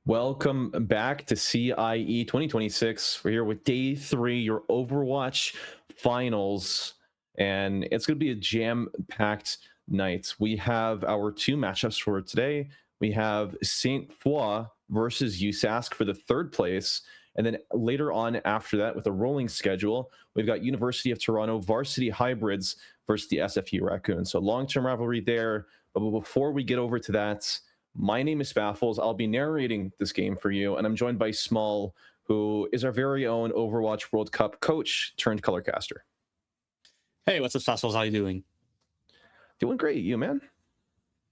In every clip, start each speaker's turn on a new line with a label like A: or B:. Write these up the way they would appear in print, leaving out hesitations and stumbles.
A: Welcome back to CIE 2026. We're here with day 3, your Overwatch finals, and it's going to be a jam-packed night. We have our 2 matchups for today. We have Saint Foy versus USask for the 3rd place, and then later on after that, with a rolling schedule, we've got University of Toronto Varsity Hybrids versus the SFU Raccoons. So long-term rivalry there, but before we get over to that, my name is Baffles. I'll be narrating this game for you, and I'm joined by Small, who is our very own Overwatch World Cup coach turned colorcaster.
B: Hey, what's up, Baffles? How you doing?
A: Doing great. You, man?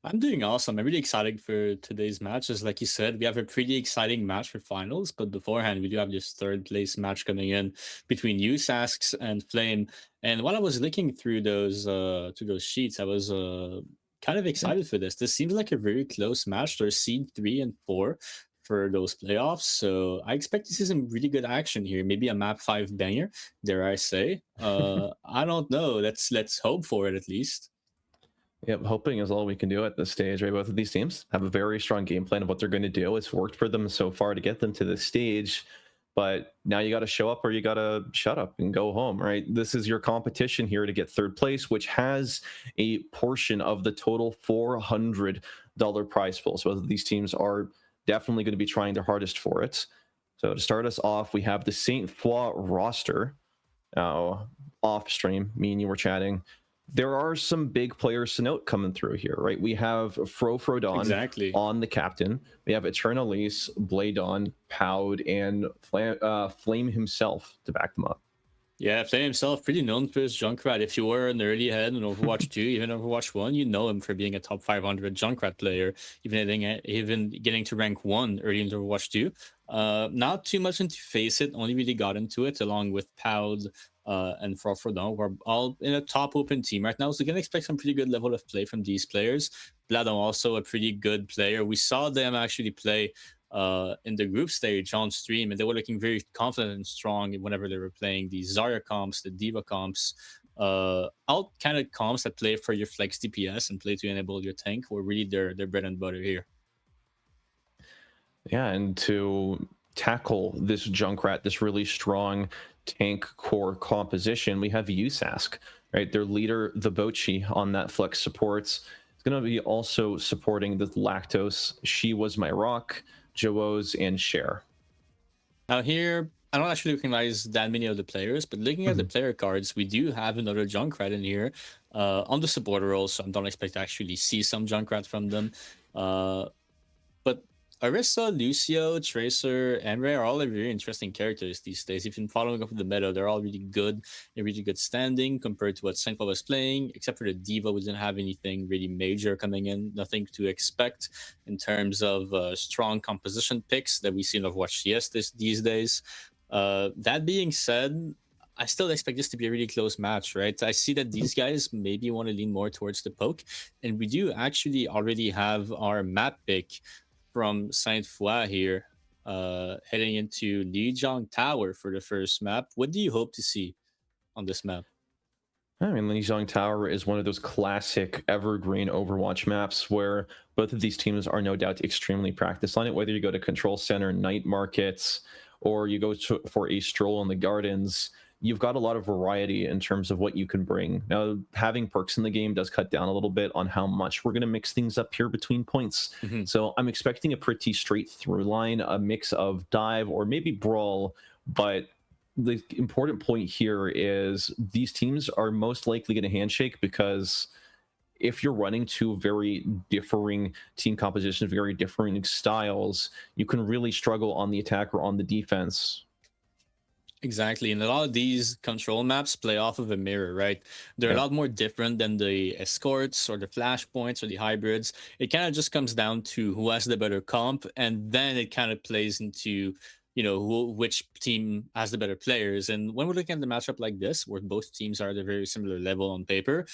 B: I'm doing awesome. I'm really excited for today's match. As like you said, we have a pretty exciting match for finals, but beforehand, we do have this 3rd place match coming in between USasks and Flame. And while I was looking through those sheets, I was kind of excited for this. This seems like a very close match. There's seed 3 and 4 for those playoffs, so I expect to see some really good action here. Maybe a map 5 banger, dare I say. I don't know. Let's hope for it at least.
A: Yep, hoping is all we can do at this stage, right? Both of these teams have a very strong game plan of what they're going to do. It's worked for them so far to get them to this stage, but now you got to show up or you got to shut up and go home, right? This is your competition here to get 3rd place, which has a portion of the total $400 prize pool. So these teams are definitely going to be trying their hardest for it. So to start us off, we have the Saint Foy roster. Off stream, me and you were chatting. There are some big players to note coming through here, right? We have Frodon on the captain. We have Eternalise, Bladon, Poud, and Flame himself to back them up.
B: Yeah, Flame himself, pretty known for his Junkrat. If you were an early head in Overwatch 2, even Overwatch 1, you know him for being a top 500 Junkrat player, even getting to rank 1 early in Overwatch 2. Not too much into Face It, only really got into it along with Poud and Frodon. We're all in a top open team right now, so you can expect some pretty good level of play from these players. Bladon also a pretty good player. We saw them actually play in the group stage on stream, and they were looking very confident and strong whenever they were playing the Zarya comps, the Diva comps, all kind of comps that play for your flex DPS and play to enable your tank were really their bread and butter here.
A: Yeah, and to tackle this Junkrat, this really strong tank core composition, we have USask, right? Their leader, the Bochi, on that flex supports. It's going to be also supporting the Lactose, She Was My Rock, Joes, and Cher.
B: Now here, I don't actually recognize that many of the players, but looking at the player cards, we do have another Junkrat in here on the supporter role, so I don't expect to actually see some Junkrat from them. But Orisa, Lucio, Tracer, and Ray are all very interesting characters these days. If you're following up with the meta, they're all really good and really good standing compared to what Saint Foy was playing, except for the Diva, we didn't have anything really major coming in, nothing to expect in terms of strong composition picks that we see in Overwatch CS these days. That being said, I still expect this to be a really close match, right? I see that these guys maybe want to lean more towards the poke, and we do actually already have our map pick from Saint Foy here, heading into Lijiang Tower for the first map. What do you hope to see on this map?
A: I mean, Lijiang Tower is one of those classic evergreen Overwatch maps where both of these teams are no doubt extremely practiced on it, whether you go to Control Center, Night Markets, or you go for a stroll in the gardens. You've got a lot of variety in terms of what you can bring. Now, having perks in the game does cut down a little bit on how much we're going to mix things up here between points. So I'm expecting a pretty straight through line, a mix of dive or maybe brawl. But the important point here is these teams are most likely going to handshake, because if you're running 2 very differing team compositions, very differing styles, you can really struggle on the attack or on the defense.
B: Exactly. And a lot of these control maps play off of a mirror, right? They're a
A: Yeah.
B: lot more different than the escorts or the flashpoints or the hybrids. It kind of just comes down to who has the better comp, and then it kind of plays into, which team has the better players. And when we're looking at the matchup like this, where both teams are at a very similar level on paper,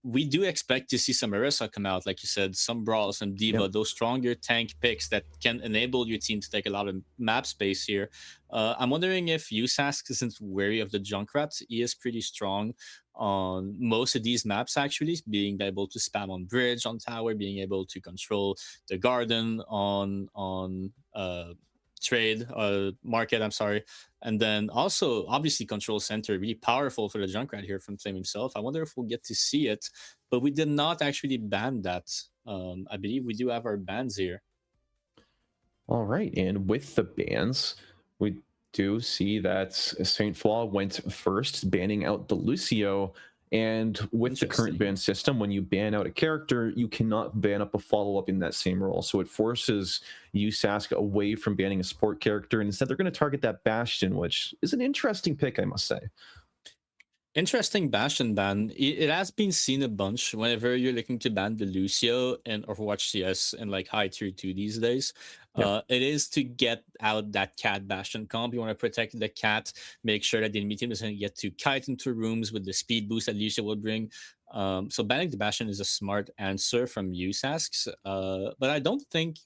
B: we do expect to see some Orisa come out, like you said, some Brawl, some Diva,
A: Yep.
B: those stronger tank picks that can enable your team to take a lot of map space here. I'm wondering if USask isn't wary of the Junkrat. He is pretty strong on most of these maps, actually, being able to spam on bridge, on tower, being able to control the garden on trade market. I'm sorry, and then also obviously control center, really powerful for the Junkrat here from Flame himself. I wonder if we'll get to see it, but we did not actually ban that. I believe we do have our bans here.
A: All right, and with the bans, we do see that Saint Flaw went first, banning out the Lucio. And with the current
B: Interesting.
A: ban system, when you ban out a character, you cannot ban up a follow-up in that same role. So it forces USask away from banning a support character, and instead they're going to target that Bastion, which is an interesting pick, I must say.
B: Interesting Bastion ban. It has been seen a bunch whenever you're looking to ban the Lucio and Overwatch CS in like high tier 2 these days.
A: Yep.
B: It is to get out that cat Bastion comp. You want to protect the cat, make sure that the enemy team doesn't get to kite into rooms with the speed boost that Lucio will bring. So banning the Bastion is a smart answer from USasks. But I don't think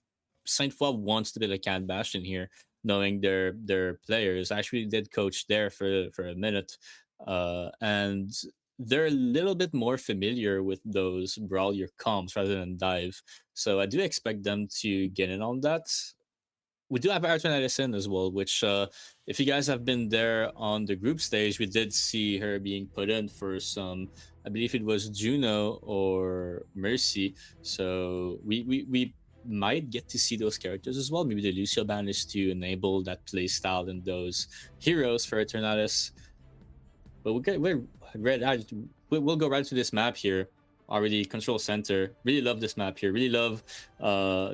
B: Saint Foy wants to be the cat Bastion here, knowing their players. I actually did coach there for a minute, and they're a little bit more familiar with those brawler comps rather than dive. So I do expect them to get in on that. We do have Arton Edison as well, which, if you guys have been there on the group stage, we did see her being put in for some, I believe it was Juno or Mercy. So we might get to see those characters as well. Maybe the Lucio ban is to enable that play style and those heroes for Eternatus. But we're right. We'll go right to this map here. Already control center. Really love this map here. Really love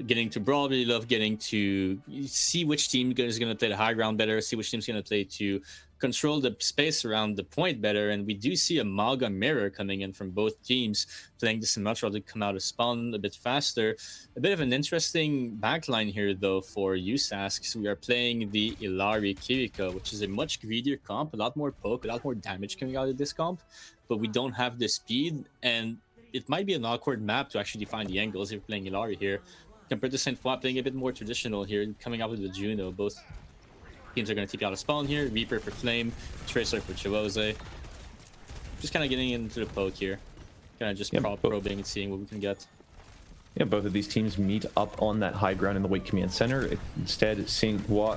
B: getting to brawl. Really love getting to see which team is going to play the high ground better. See which team's going to play to control the space around the point better. And we do see a Malga mirror coming in from both teams, playing this Symmetra to come out of spawn a bit faster. A bit of an interesting backline here, though, for USask. We are playing the Illari Kiriko, which is a much greedier comp, a lot more poke, a lot more damage coming out of this comp, but we don't have the speed, and it might be an awkward map to actually find the angles if you're playing Illari here, compared to Saint Foy playing a bit more traditional here, coming out with the Juno. Both teams are going to TP out of spawn here. Reaper for Flame, Tracer for Chivose. Just kind of getting into the poke here. Kind of just probing and seeing what we can get.
A: Yeah, both of these teams meet up on that high ground in the Wake Command Center. Instead, Saint Foy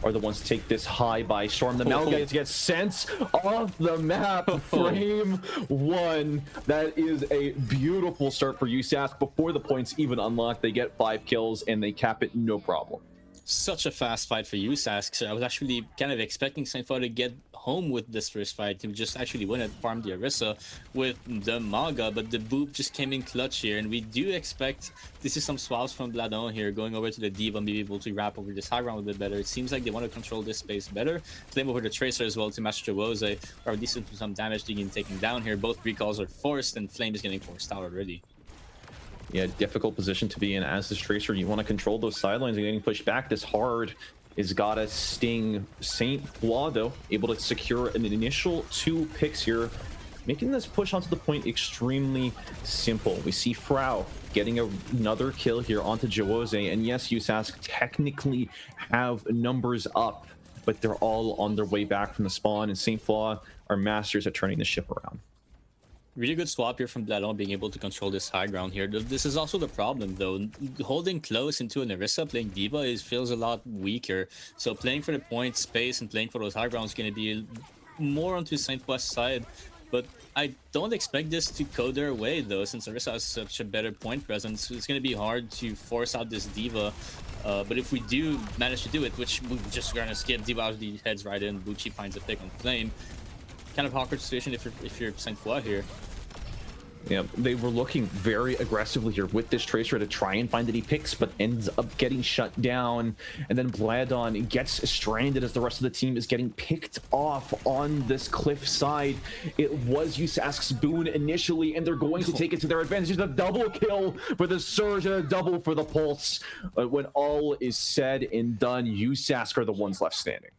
A: are the ones to take this high by storm. The Malgates get sent off the map. Frame one. That is a beautiful start for USask. Before the points even unlock, they get 5 kills and they cap it no problem.
B: Such a fast fight for USask. So I was actually kind of expecting Saint Foy to get home with this first fight, to just actually win it, farm the Orisa with the Maga, but the Boop just came in clutch here, and we do expect to see some swaps from Bladon here, going over to the Diva and be able to wrap over this high ground a bit better. It seems like they want to control this space better. Flame over the Tracer as well to match Jawose, or at least some damage being taken down here. Both recalls are forced, and Flame is getting forced out already.
A: Yeah, difficult position to be in as this Tracer. You want to control those sidelines and getting pushed back this hard is gotta sting. Saint Foy, though, able to secure an initial 2 picks here, making this push onto the point extremely simple. We see Frau getting another kill here onto Jawose, and yes, USask technically have numbers up, but they're all on their way back from the spawn, and Saint Foy are masters at turning the ship around.
B: Really good swap here from Bladon, being able to control this high ground here. This is also the problem, though. Holding close into an Orisa, playing Diva, feels a lot weaker. So playing for the point space and playing for those high grounds is going to be more onto Saint Foy's side. But I don't expect this to go their way, though, since Orisa has such a better point presence. It's going to be hard to force out this Diva. But if we do manage to do it, which we're just going to skip, Diva out the heads right in, Bucci finds a pick on Flame. Kind of awkward situation if you're Saint Foy here.
A: Yeah, they were looking very aggressively here with this Tracer to try and find that he picks, but ends up getting shut down. And then Bladon gets stranded as the rest of the team is getting picked off on this cliff side. It was USASK's boon initially, and they're going to take it to their advantage. It's a double kill for the Surge and a double for the Pulse. But when all is said and done, USASK are the ones left standing.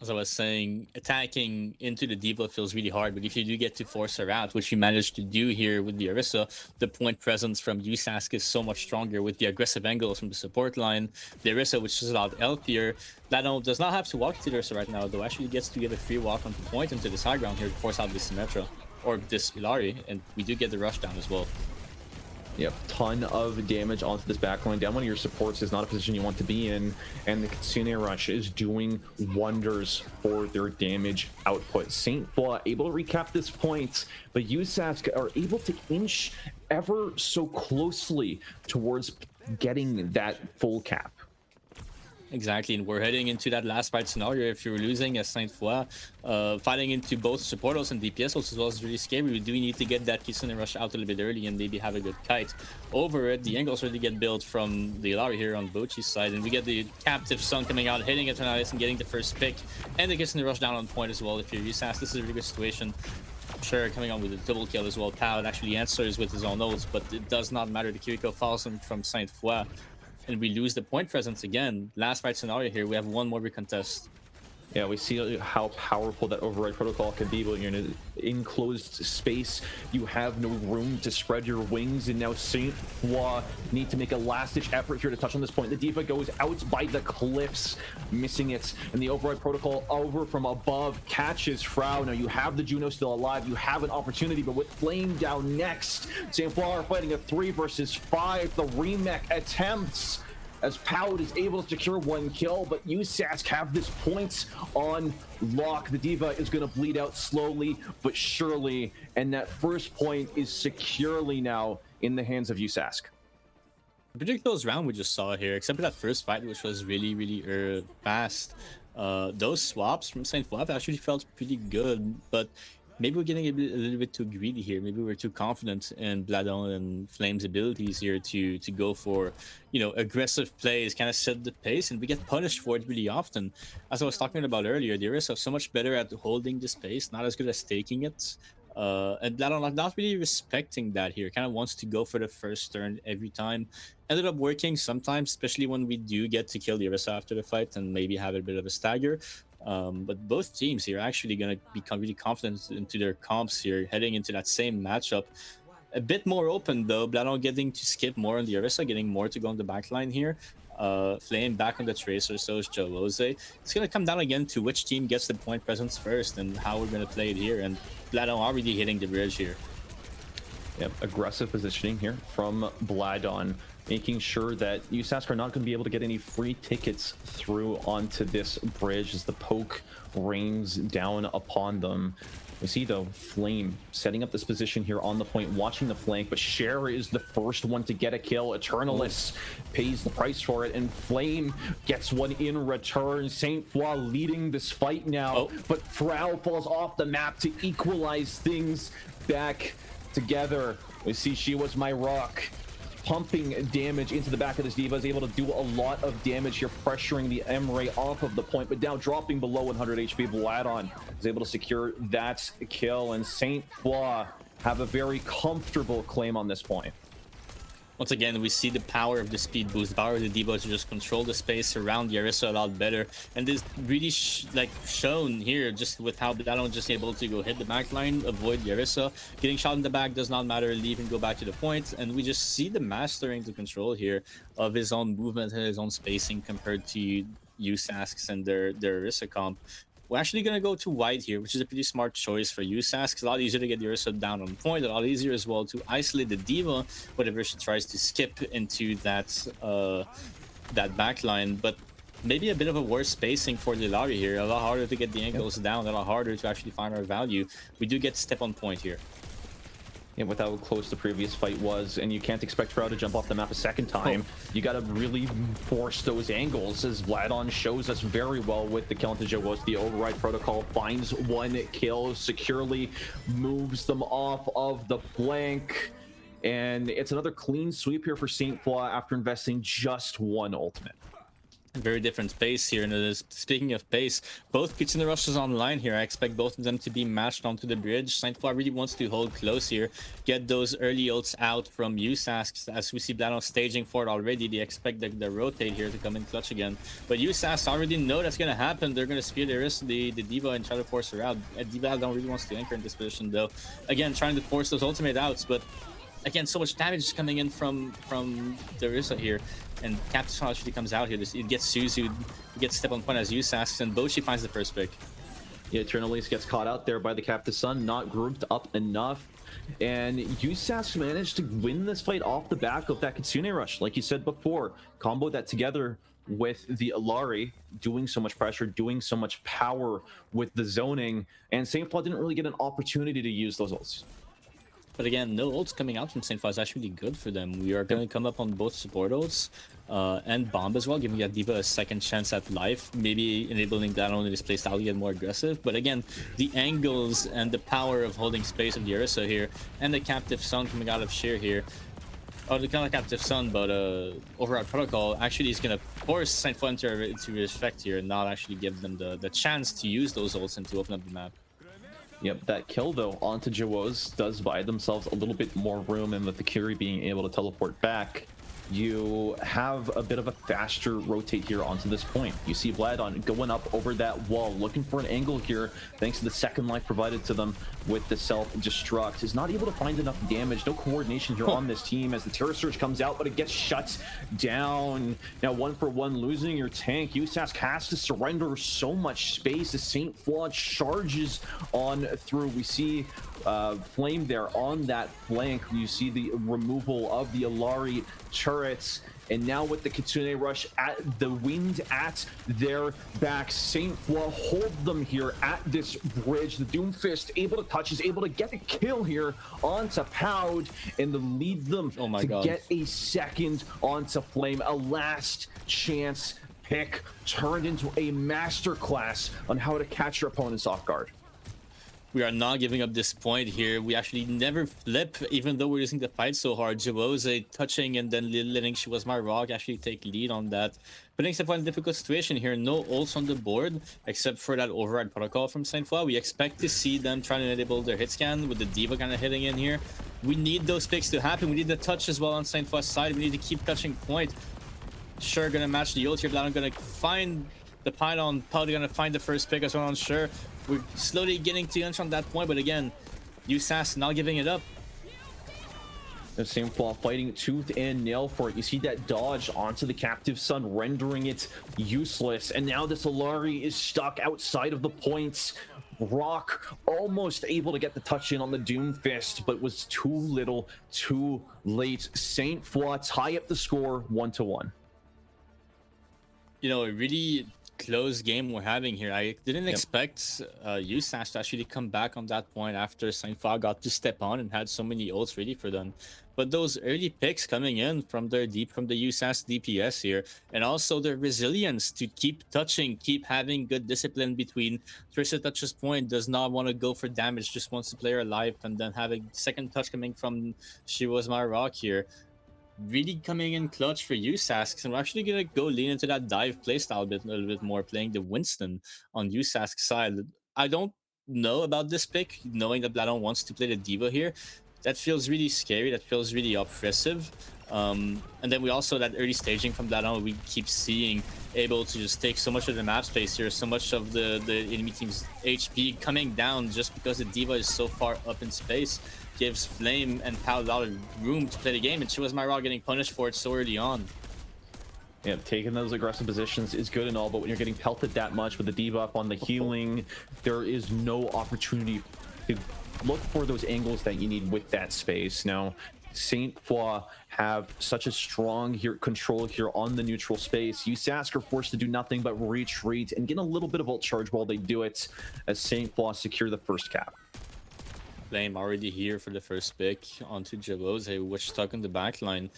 B: As I was saying, attacking into the Diva feels really hard, but if you do get to force her out, which you managed to do here with the Orisa, the point presence from USASK is so much stronger with the aggressive angles from the support line. The Orisa, which is a lot healthier, Lano does not have to walk to the Orisa right now, though actually gets to get a free walk on point into this high ground here to force out this Symmetra, or this Illari, and we do get the rush down as well.
A: Yep, ton of damage onto this backline. Down one of your supports is not a position you want to be in, and the Kitsune Rush is doing wonders for their damage output. Saint Foix able to recap this point, but USASK are able to inch ever so closely towards getting that full cap.
B: Exactly, and we're heading into that last fight scenario. If you're losing as Saint Foix, fighting into both supporters and DPS as well is really scary. We do need to get that Kitsune Rush out a little bit early and maybe have a good kite over it. The angles already get built from the Illari here on Bochi's side, and we get the Captive Sun coming out, hitting Eternalis and getting the first pick, and the Kitsune Rush down on point as well. If you're USASK, this is a really good situation. Sure, coming on with a double kill as well. Pal actually answers with his own ults, but it does not matter. The Kiriko falls him from Saint Foix. And we lose the point presence again. Last fight scenario here, we have one more recontest.
A: Yeah, we see how powerful that override protocol can be, but you're in an enclosed space. You have no room to spread your wings, and now Saint Foix need to make a last-ditch effort here to touch on this point. The Diva goes out by the cliffs, missing it, and the override protocol over from above catches Frau. Now you have the Juno still alive. You have an opportunity, but with Flame down next, Saint Foix are fighting a 3 versus 5. The remake attempts as Poud is able to secure one kill, but USASK have this point on lock. The Diva is going to bleed out slowly but surely, and that first point is securely now in the hands of USASK.
B: A pretty close round we just saw here, except for that first fight, which was really fast. Those swaps from Saint Foix actually felt pretty good, but maybe we're getting a little bit too greedy here. Maybe we're too confident in Bladon and Flame's abilities here to go for, you know, aggressive plays, kind of set the pace, and we get punished for it really often. As I was talking about earlier, the Orisa are so much better at holding the space, not as good as taking it. And Bladon not really respecting that here. Kind of wants to go for the first turn every time. Ended up working sometimes, especially when we do get to kill the Orisa after the fight and maybe have a bit of a stagger. But both teams here are actually going to become really confident into their comps here, heading into that same matchup. A bit more open though, Bladon getting to skip more on the Orisa, getting more to go on the backline here. Flame back on the Tracer, so is Jawose. It's going to come down again to which team gets the point presence first and how we're going to play it here. And Bladon already hitting the bridge here.
A: Yep, aggressive positioning here from Bladon, making sure that USASK are not going to be able to get any free tickets through onto this bridge as the poke rains down upon them. We see, though, Flame setting up this position here on the point, watching the flank, but Cher is the first one to get a kill. Eternalis pays the price for it, and Flame gets one in return. Saint Foix leading this fight now, but Frau falls off the map to equalize things back together. We see She Was My Rock pumping damage into the back of this Diva, is able to do a lot of damage here, pressuring the M-Ray off of the point, but now dropping below 100 HP. Bladon is able to secure that kill, and Saint Foix have a very comfortable claim on this point.
B: Once again, we see the power of the speed boost, the power of the Diva to just control the space around the Orisa a lot better. And this really shown here, just with how Bladon just able to go hit the backline, avoid the Orisa. Getting shot in the back does not matter, leave and go back to the point. And we just see the mastering to control here of his own movement and his own spacing compared to USASK's and their Orisa comp. We're actually going to go to white here, which is a pretty smart choice for USASK. It's a lot easier to get the Orisa down on point, a lot easier as well to isolate the Diva whenever she tries to skip into that that backline. But maybe a bit of a worse spacing for the Illari here. A lot harder to get the angles down, a lot harder to actually find our value. We do get step on point here.
A: And with how close the previous fight was, and you can't expect Frau to jump off the map a second time. You got to really force those angles, as Vladon shows us very well with the kill into Jawos. The override protocol finds one kill, securely moves them off of the flank, and it's another clean sweep here for Saint Foix after investing just one ultimate.
B: Very different pace here. And speaking of pace, both Kitsune rushes online here. I expect both of them to be matched onto the bridge. Saint Foix really wants to hold close here, get those early ults out from USASK. As we see Blano staging for it already, they expect the rotate here to come in clutch again. But USASK already know that's going to happen. They're going to spear the D.Va and try to force her out. D.Va don't really wants to anchor in this position though. Again, trying to force those ultimate outs, but again, so much damage is coming in from the Orisa here. And Captain Son actually comes out here. It gets Suzu, gets step on point as USASK, and Boshi finds the first pick.
A: Yeah, Eternalise gets caught out there by the Captain Son, not grouped up enough. And USASK managed to win this fight off the back of that Kitsune rush. Like you said before, combo that together with the Illari, doing so much pressure, doing so much power with the zoning, and Saint Foix didn't really get an opportunity to use those ults.
B: But again, no ults coming out from Saint Foix is actually good for them. We are going to come up on both support ults and Bomb as well, giving that D.Va a second chance at life, maybe enabling that only this playstyle to get more aggressive. But again, the angles and the power of holding space of the Orisa here, and the Captive Sun coming out of Sheer here, or the kind of Captive Sun, but Override Protocol actually is going to force Saint Foix into respect here and not actually give them the chance to use those ults and to open up the map.
A: Yep, that kill though onto Jawos does buy themselves a little bit more room, and with the Curie being able to teleport back, you have a bit of a faster rotate here onto this point. You see Vladon going up over that wall, looking for an angle here, thanks to the second life provided to them with the self-destruct. Is not able to find enough damage. No coordination here on this team as the Terror Surge comes out, but it gets shut down. Now 1-for-1 losing your tank. USASK has to surrender so much space as Saint Foix charges on through. We see Flame there on that flank. You see the removal of the Illari turrets, and now with the Kitsune rush at the wind at their back, Saint Foix hold them here at this bridge. The Doomfist able to touch, is able to get a kill here onto Poud and to lead them to get a second onto Flame. A last chance pick turned into a masterclass on how to catch your opponents off guard.
B: We are not giving up this point here. We actually never flip, even though we're using the fight so hard. Jawose touching and then letting She Was My Rock actually take lead on that. Putting Saint Foix in a difficult situation here. No ults on the board, except for that Override Protocol from Saint Foix. We expect to see them trying to enable their hit scan with the D.Va kind of hitting in here. We need those picks to happen. We need the touch as well on Saint Foix side. We need to keep touching point. Sure, gonna match the ult here, but I'm gonna find the pylon. Probably gonna find the first pick as well on Sure. We're slowly getting to inch on that point, but again, USASK not giving it up.
A: The Saint Foix fighting tooth and nail for it. You see that dodge onto the Captive Sun, rendering it useless. And now this Illari is stuck outside of the points. Rock almost able to get the touch in on the Doomfist, but was too little, too late. Saint Foix tie up the score 1-1.
B: You know, a really close game we're having here. I didn't expect USASK to actually come back on that point after Saint Foix got to step on and had so many ults ready for them. But those early picks coming in from the USASK DPS here, and also their resilience to keep touching, keep having good discipline between Trisha touches point, does not want to go for damage, just wants to play her alive, and then having second touch coming from She Was My Rock here. Really coming in clutch for USASK, and we're actually gonna go lean into that dive playstyle a little bit more, playing the Winston on USASK's side. I don't know about this pick, knowing that Bladon wants to play the D.Va here. That feels really scary. That feels really oppressive. And then we also, that early staging from Bladon, we keep seeing, able to just take so much of the map space here, so much of the enemy team's HP coming down just because the D.Va is so far up in space. Gives Flame and Pow a lot of room to play the game, and She Was My Rock getting punished for it so early on.
A: Yeah, taking those aggressive positions is good and all, but when you're getting pelted that much with the debuff on the healing, there is no opportunity to look for those angles that you need with that space. Now, Saint Foix have such a strong control here on the neutral space. USASK are forced to do nothing but retreat and get a little bit of ult charge while they do it, as Saint Foix secure the first cap.
B: Flame already here for the first pick onto Jabose, which stuck in the back line.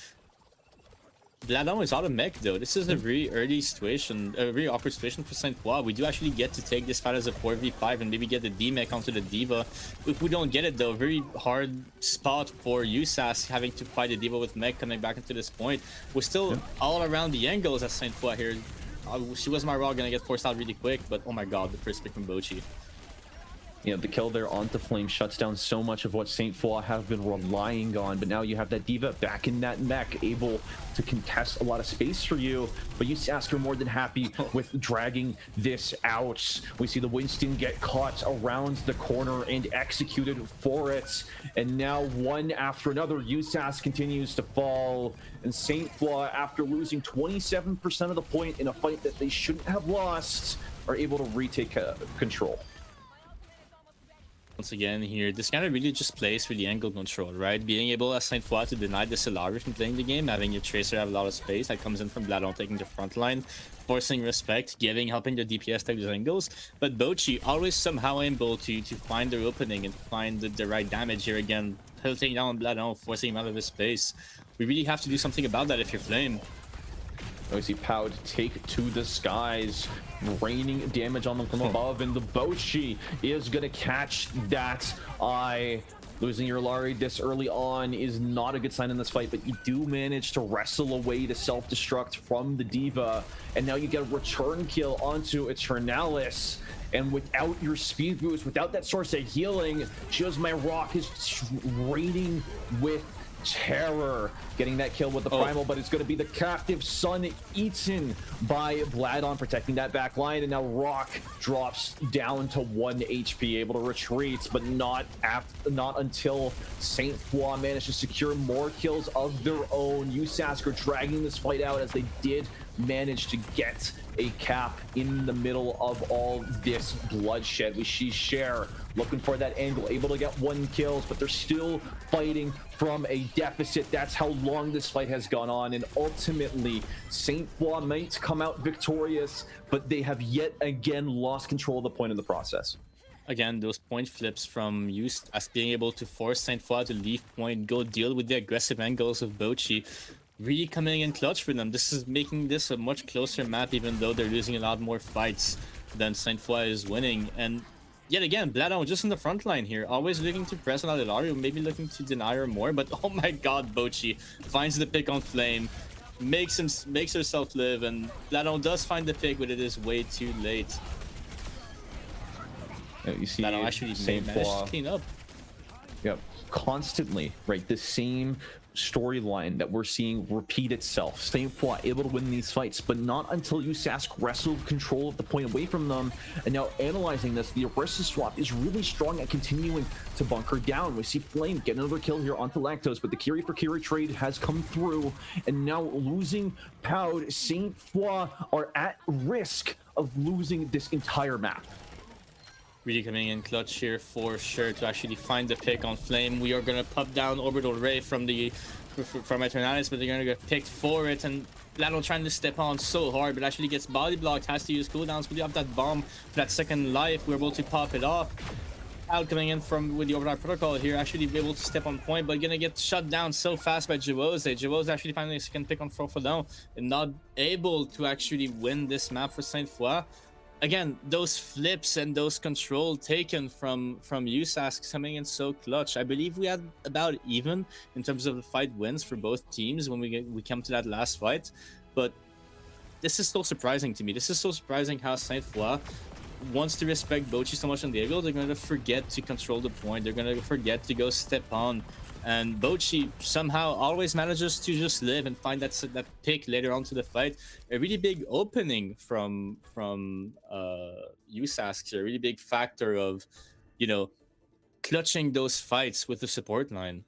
B: Bladon is out of mech though. This is a very early situation, a very awkward situation for Saint Croix. We do actually get to take this fight as a 4v5 and maybe get the D-mech onto the Diva. If we don't get it though, very hard spot for USAS having to fight the Diva with mech coming back into this point. We're still all around the angles as Saint Croix here. She was my raw gonna get forced out really quick, but oh my god, the first pick from Bochi.
A: You know, the kill there onto Flame shuts down so much of what Saint Foy have been relying on, but now you have that Diva back in that mech, able to contest a lot of space for you, but you Sask are more than happy with dragging this out. We see the Winston get caught around the corner and executed for it, and now one after another, USAS continues to fall, and Saint Foy, after losing 27% of the point in a fight that they shouldn't have lost, are able to retake control.
B: Once again here, this kind of really just plays for the angle control, right? Being able as Saint Foy to deny the Solari from playing the game, having your Tracer have a lot of space that comes in from Bladon taking the front line, forcing respect, helping the DPS take those angles. But Bochi always somehow able to find their opening and find the right damage here again, tilting down Bladon, forcing him out of his space. We really have to do something about that if you're Flame.
A: We see Poud take to the skies, raining damage on them from above, and the Bochi is gonna catch that eye. Losing your Lari this early on is not a good sign in this fight, but you do manage to wrestle away the self-destruct from the Diva, and now you get a return kill onto Eternalis. And without your speed boost, without that source of healing, Just My Rock is raining with terror, getting that kill with the primal, but it's going to be the captive Sun eaten by Bladon, protecting that back line, and now Rock drops down to 1 HP, able to retreat, but not until Saint Foy managed to secure more kills of their own. USASK are dragging this fight out as they did manage to get a cap in the middle of all this bloodshed. We see Cher looking for that angle, able to get 1 kill, but they're still fighting from a deficit. That's how long this fight has gone on, and ultimately Saint Foy might come out victorious, but they have yet again lost control of the point in the process.
B: Again, those point flips from as being able to force Saint Foy to leave point, go deal with the aggressive angles of Bochi, really coming in clutch for them. This is making this a much closer map, even though they're losing a lot more fights than Saint Foy is winning. And yet again, Bladon just in the front line here, always looking to press on Adelario, maybe looking to deny her more, but oh my god, Bochi finds the pick on Flame, makes herself live, and Bladon does find the pick, but it is way too late.
A: You see
B: Bladon actually managed to clean up.
A: Yep, constantly, right? The same storyline that we're seeing repeat itself. Saint Foy able to win these fights, but not until USASK wrestled control of the point away from them. And now analyzing this, the Orisa swap is really strong at continuing to bunker down. We see Flame get another kill here onto Lactose, but the Kiri for Kiri trade has come through, and now losing Poud, Saint Foy are at risk of losing this entire map.
B: Really coming in clutch here for sure to actually find the pick on Flame. We are gonna pop down Orbital Ray from Eternalis, but they're gonna get picked for it, and Bladon trying to step on so hard, but actually gets body blocked, has to use cooldowns. We do have that bomb for that second life. We're able to pop it off. Out coming in with the Overlord Protocol here, actually be able to step on point, but gonna get shut down so fast by Jawose. Jawose actually finding a second pick on Frofodon and not able to actually win this map for Saint Foy. Again, those flips and those control taken from USASK coming in so clutch. I believe we had about even in terms of the fight wins for both teams when we come to that last fight. But this is so surprising to me. This is so surprising how Saint Foy wants to respect Bochi so much on the angle. They're going to forget to control the point. They're going to forget to go step on. And Bochi somehow always manages to just live and find that pick later on to the fight. A really big opening from USASK, a really big factor of, you know, clutching those fights with the support line.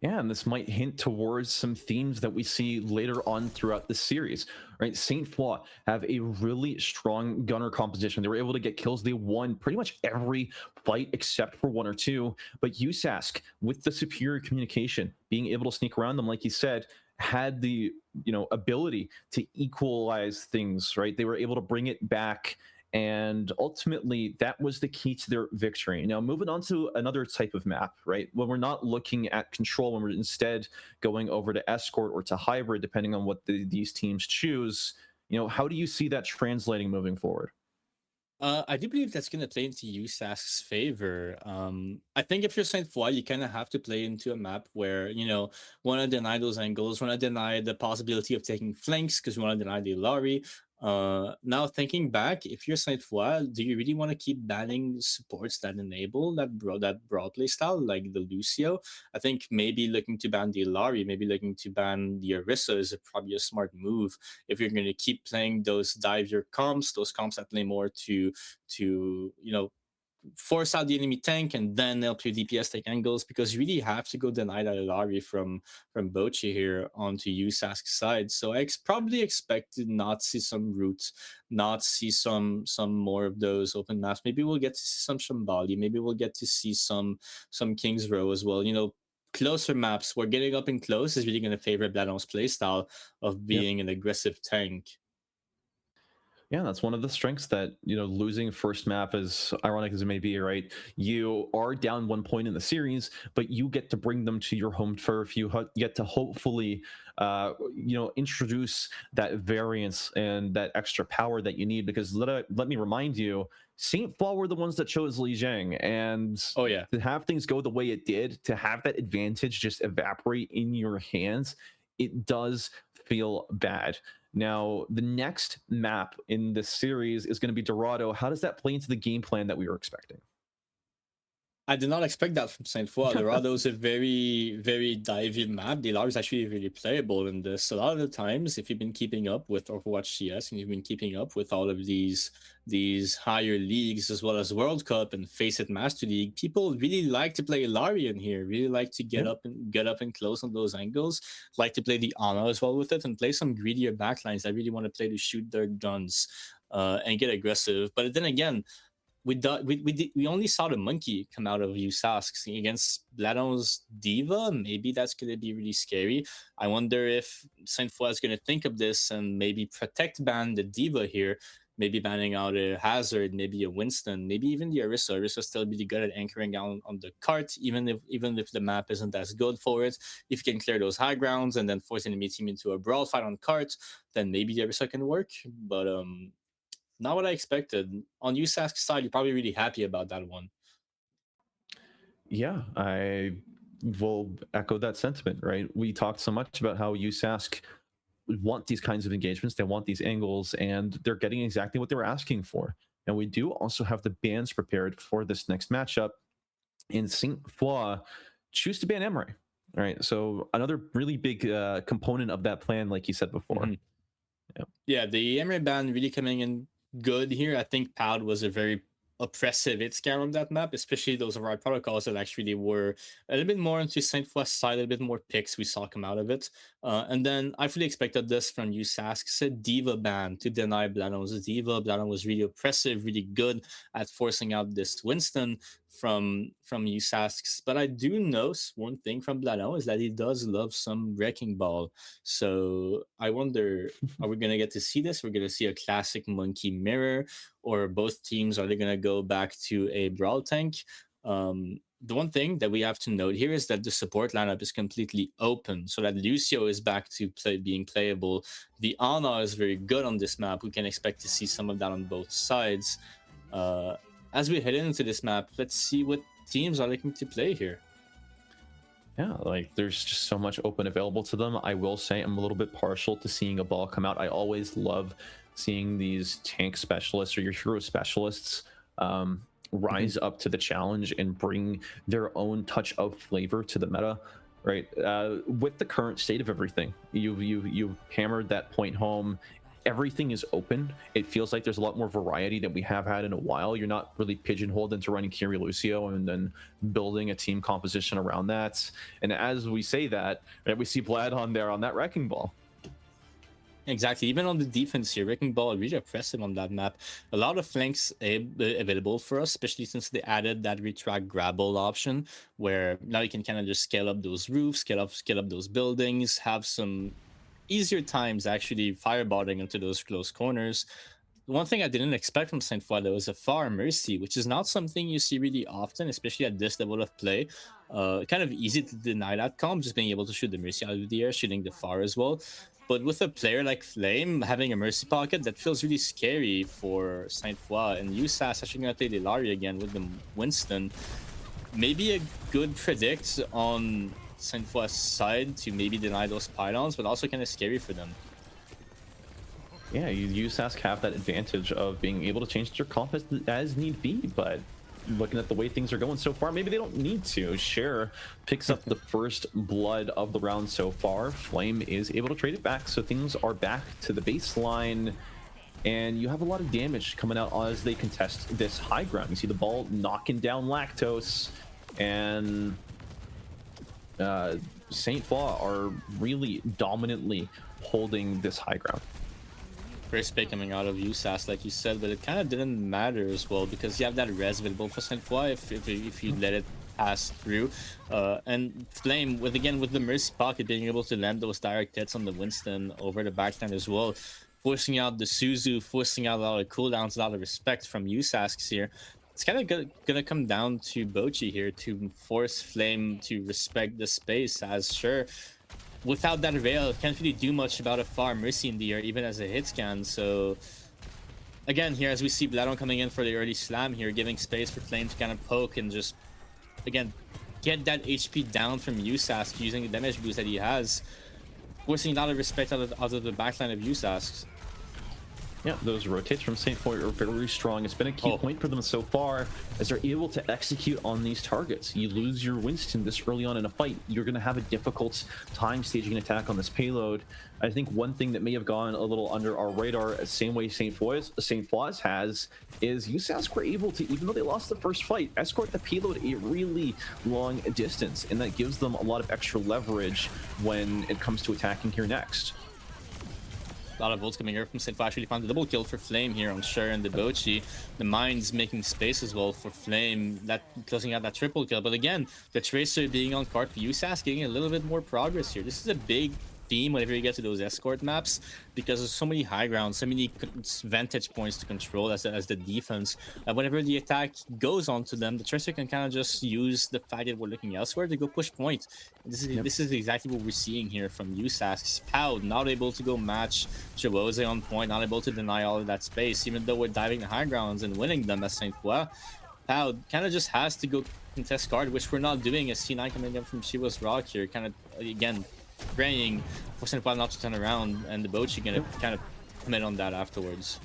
A: Yeah, and this might hint towards some themes that we see later on throughout the series, right? Saint Foy have a really strong gunner composition. They were able to get kills. They won pretty much every fight except for 1 or 2. But USASK, with the superior communication, being able to sneak around them, like you said, had the ability to equalize things, right? They were able to bring it back And ultimately, that was the key to their victory. Now, moving on to another type of map, right? When we're not looking at control, when we're instead going over to escort or to hybrid, depending on what these teams choose, how do you see that translating moving forward?
B: I do believe that's going to play into USAS's favor. I think if you're Saint Foy, you kind of have to play into a map where, want to deny those angles, want to deny the possibility of taking flanks because you want to deny the Lari. Now thinking back, if you're Saint Foy, do you really want to keep banning supports that enable that broad play style like the Lucio? I think maybe looking to ban the Lari, maybe looking to ban the Orisa is probably a smart move if you're going to keep playing those dive your comps, those comps that play more to force out the enemy tank and then help your DPS take angles, because you really have to go deny that Ilari from Bochi here onto USASK's side. So probably expect to not see some roots, not see some more of those open maps. Maybe we'll get to see some Shambali, maybe we'll get to see some King's Row as well. Closer maps where getting up and close is really going to favor Bladon's playstyle of
A: Yeah.
B: being an aggressive tank.
A: Yeah, that's one of the strengths that, losing first map, as ironic as it may be, right? You are down 1 point in the series, but you get to bring them to your home turf. You get to hopefully, introduce that variance and that extra power that you need. Because let me remind you, St. Paul were the ones that chose Li Jiang. And
B: Oh yeah.
A: to have things go the way it did, to have that advantage just evaporate in your hands, it does feel bad. Now, the next map in this series is going to be Dorado. How does that play into the game plan that we were expecting?
B: I did not expect that from Saint Foy. Dorado is a very, very divey map. The is actually really playable in this. A lot of the times, if you've been keeping up with Overwatch CS and you've been keeping up with all of these higher leagues as well as World Cup and Face It Master League, people really like to play Ilari in here. Really like to get up and close on those angles. Like to play the Ana as well with it and play some greedier backlines that really want to play to shoot their guns and get aggressive. But then again, we only saw the monkey come out of USASK against Bladon's Diva. Maybe that's going to be really scary. I wonder if Saint Foy is going to think of this and maybe protect ban the Diva here. Maybe banning out a Hazard, maybe a Winston, maybe even the Orisa. Orisa still really good at anchoring down on the cart, even if the map isn't as good for it. If you can clear those high grounds and then force enemy team into a brawl fight on cart, then maybe the Orisa can work. But not what I expected. On USASK's side, you're probably really happy about that one.
A: Yeah, I will echo that sentiment, right? We talked so much about how USASK want these kinds of engagements, they want these angles, and they're getting exactly what they were asking for. And we do also have the bans prepared for this next matchup. In Saint Foy, choose to ban Emery. All right, so another really big component of that plan, like you said before.
B: Yeah, the Emery ban really coming in good here. I think Poud was a very oppressive hit scare on that map, especially those of our protocols that actually were a little bit more into Saint Foy's side, a little bit more picks we saw come out of it. And then I fully expected this from USASK's Diva ban to deny Bladon's Diva. Bladon was really oppressive, really good at forcing out this Winston from USASK's. But I do know one thing from Bladon is that he does love some Wrecking Ball. So I wonder, are we going to get to see this? We're going to see a classic monkey mirror, or both teams, are they going to go back to a brawl tank? The one thing that we have to note here is that the support lineup is completely open, so that Lucio is back to being playable. The Ana is very good on this map. We can expect to see some of that on both sides. As we head into this map, let's see what teams are looking to play here.
A: Yeah, like there's just so much open available to them. I will say I'm a little bit partial to seeing a ball come out. I always love seeing these tank specialists or your hero specialists rise up to the challenge and bring their own touch of flavor to the meta, right? With the current state of everything, you've hammered that point home. Everything is open. It feels like there's a lot more variety than we have had in a while. You're not really pigeonholed into running Kiri Lucio and then building a team composition around that. And as we say that, right, we see Vlad on there on that Wrecking Ball.
B: Exactly. Even on the defense here, Wrecking Ball really oppressive on that map. A lot of flanks available for us, especially since they added that retract grabble option, where now you can kind of just scale up those roofs, scale up those buildings, have some easier times actually firebotting into those close corners. one thing I didn't expect from Saint Foy though is a far mercy, which is not something you see really often, especially at this level of play. Kind of easy to deny that comp, just being able to shoot the mercy out of the air, shooting the far as well. But with a player like Flame having a mercy pocket, that feels really scary for Saint Foy. And USAS actually gonna play Delari again with the Winston. Maybe a good predict on Saint Foy's side to maybe deny those pylons, but also kind of scary for them.
A: Yeah, you Sask have that advantage of being able to change their comp as need be, but looking at the way things are going so far, maybe they don't need to. Cher picks up the first blood of the round so far. Flame is able to trade it back, so things are back to the baseline. And you have a lot of damage coming out as they contest this high ground. You see the ball knocking down Lactose, and Saint Foy are really dominantly holding this high ground.
B: First pick coming out of USAS, like you said, but it kind of didn't matter as well because you have that res available for Saint Foy if you let it pass through. And Flame, with the Mercy Pocket, being able to land those direct hits on the Winston over the backline as well, forcing out the Suzu, forcing out a lot of cooldowns, a lot of respect from USASks here. It's kind of gonna come down to Bochi here to force Flame to respect the space, as sure. Without that Veil, can't really do much about a far Mercy in the air, even as a hit scan. So again, here as we see Bladon coming in for the early slam here, giving space for Flame to kind of poke and just, again, get that HP down from USASK using the damage boost that he has, forcing a lot of respect out of the backline of USASK.
A: Yeah, those rotates from Saint Foy are very strong. It's been a key point for them so far as they're able to execute on these targets. You lose your Winston this early on in a fight, you're going to have a difficult time staging an attack on this payload. I think one thing that may have gone a little under our radar, same way Saint Foy's has, is USASK were able to, even though they lost the first fight, escort the payload a really long distance, and that gives them a lot of extra leverage when it comes to attacking here next.
B: A lot of volts coming here from Saint Foy. Actually found the double kill for Flame here on Sher and the Bochi. The Mind's making space as well for Flame, that closing out that triple kill. But again, the Tracer being on card for USAS, getting a little bit more progress here. This is a big theme whenever you get to those escort maps, because there's so many high grounds, so many vantage points to control as the defense. Whenever the attack goes onto them, the Tracer can kind of just use the fact that we're looking elsewhere to go push point. This is exactly what we're seeing here from USAS. Pow not able to go match Jawose on point, not able to deny all of that space, even though we're diving the high grounds and winning them as Saint Foy. Pow kind of just has to go contest card, which we're not doing as C9 coming in from Shiva's Rock here, kind of again praying for Saint Foy not to turn around, and the Bochi gonna kind of commit on that afterwards.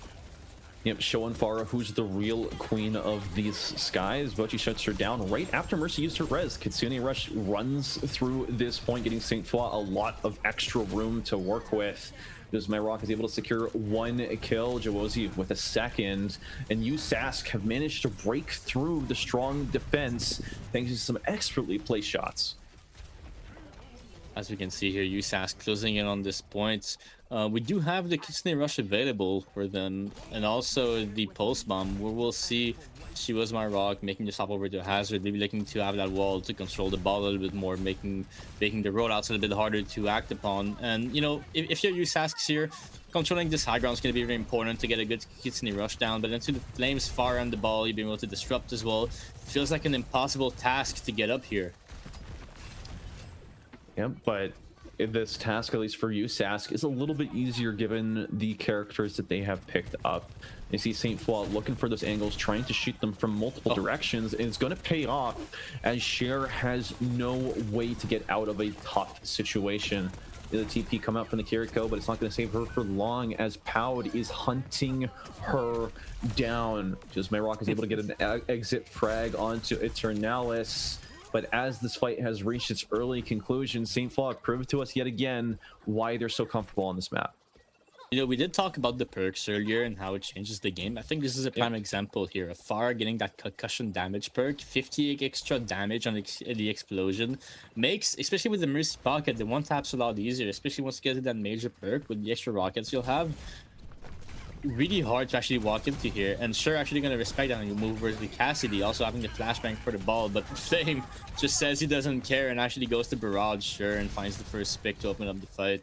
A: Yep, showing Farah who's the real queen of these skies. Bochi shuts her down right after Mercy used her res. Kitsune Rush runs through this point, getting Saint Foy a lot of extra room to work with. As Myrock is able to secure one kill, Jawose with a second, and USASK have managed to break through the strong defense thanks to some expertly placed shots.
B: As we can see here, USAS closing in on this point. We do have the Kitsune Rush available for them, and also the Pulse Bomb, where we'll see She Was My Rock making the stop over to Hazard, maybe looking to have that wall to control the ball a little bit more, making the rollouts a little bit harder to act upon. And, you know, if you're USASK here, controlling this high ground is going to be very important to get a good Kitsune Rush down, but into the Flames far end the ball, you'll be able to disrupt as well. It feels like an impossible task to get up here.
A: Yeah, but this task, at least for USASK, is a little bit easier given the characters that they have picked up. You see Saint Foy looking for those angles, trying to shoot them from multiple directions, and it's going to pay off as Cher has no way to get out of a tough situation. The TP come out from the Kiriko, but it's not going to save her for long as Poud is hunting her down. Just Myrock is able to get an exit frag onto Eternalis. But as this fight has reached its early conclusion, Saint Foy proved to us yet again why they're so comfortable on this map.
B: You know, we did talk about the perks earlier and how it changes the game. I think this is a prime example here. Afar getting that concussion damage perk, 50 extra damage on the explosion, makes, especially with the Mercy Pocket, the one tap's a lot easier, especially once you get to that major perk with the extra rockets you'll have. Really hard to actually walk into here, and sure, actually gonna respect that, and you move versus Cassidy also having the flashbang for the ball, but Flame just says he doesn't care and actually goes to Barrage, sure, and finds the first pick to open up the fight.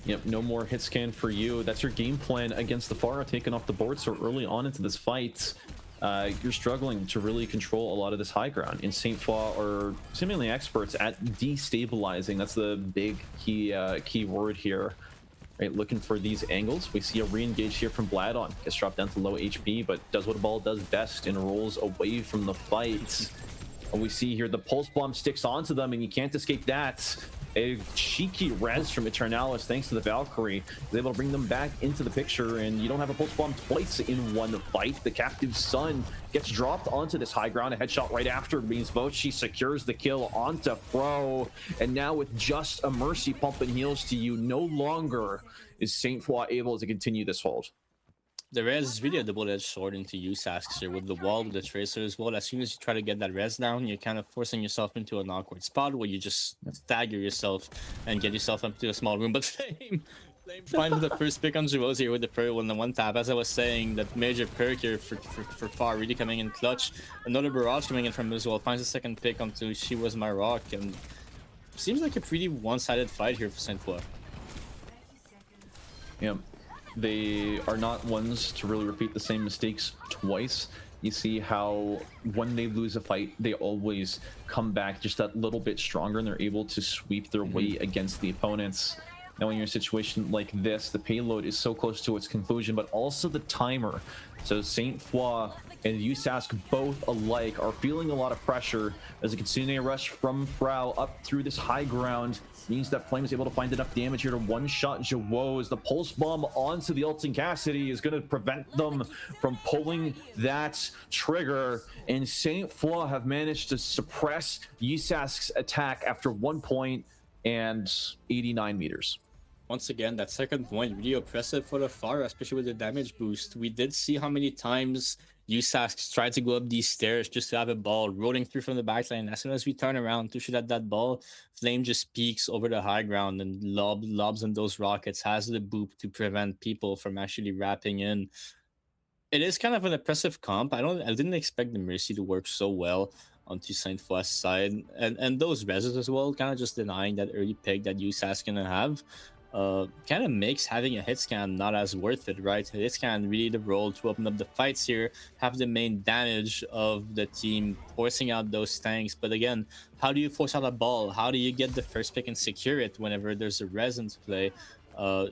A: Yep, no more hit scan for you. That's your game plan against the Pharah, taken off the board so early on into this fight. You're struggling to really control a lot of this high ground. And Saint Foix are seemingly experts at destabilizing. That's the big key word here. Right, looking for these angles. We see a re-engage here from Bladon. Gets dropped down to low HP, but does what a ball does best and rolls away from the fight. And we see here the pulse bomb sticks onto them, and you can't escape that. A cheeky res from Eternalis, thanks to the Valkyrie, is able to bring them back into the picture, and you don't have a pulse bomb twice in one fight. The captive Sun gets dropped onto this high ground. A headshot right after means both. She secures the kill onto Fro, and now with just a mercy pump and heals to you, no longer is Saint Foix able to continue this hold.
B: The res is really a double-edged sword into USASK here with the wall, with the tracer as well. As soon as you try to get that res down, you're kind of forcing yourself into an awkward spot where you just stagger yourself and get yourself up to a small room. But Flame finds the first pick on Jawos here with the pearl and the one tap. As I was saying, that major perk here for Far really coming in clutch. Another barrage coming in from him as well. Finds the second pick onto She Was My Rock, and seems like a pretty one-sided fight here for Saint Foix.
A: Yeah. They are not ones to really repeat the same mistakes twice. You see how when they lose a fight, they always come back just that little bit stronger, and they're able to sweep their way against the opponents. Now, when you're in a situation like this, the payload is so close to its conclusion, but also the timer. So Saint Foix and USASK both alike are feeling a lot of pressure as a continuing rush from Frau up through this high ground. Means that Flame is able to find enough damage here to one-shot Jawos. The pulse bomb onto the Ulting Cassidy is going to prevent them from pulling that trigger. And Saint Foix have managed to suppress USASK's attack after 1 point and 89 meters.
B: Once again, that second point really oppressive for the Pharah, especially with the damage boost. We did see how many times USASK tried to go up these stairs just to have a ball rolling through from the backline. As soon as we turn around to shoot at that ball, Flame just peeks over the high ground and lobs in those rockets, has the boop to prevent people from actually wrapping in. It is kind of an oppressive comp. I didn't expect the Mercy to work so well onto Saint Foix's side. And those reses as well, kind of just denying that early pick that USASK gonna have. Kind of makes having a hit scan not as worth it, right? Hit scan really the role to open up the fights here, have the main damage of the team forcing out those tanks. But again, how do you force out a ball? How do you get the first pick and secure it whenever there's a res to play?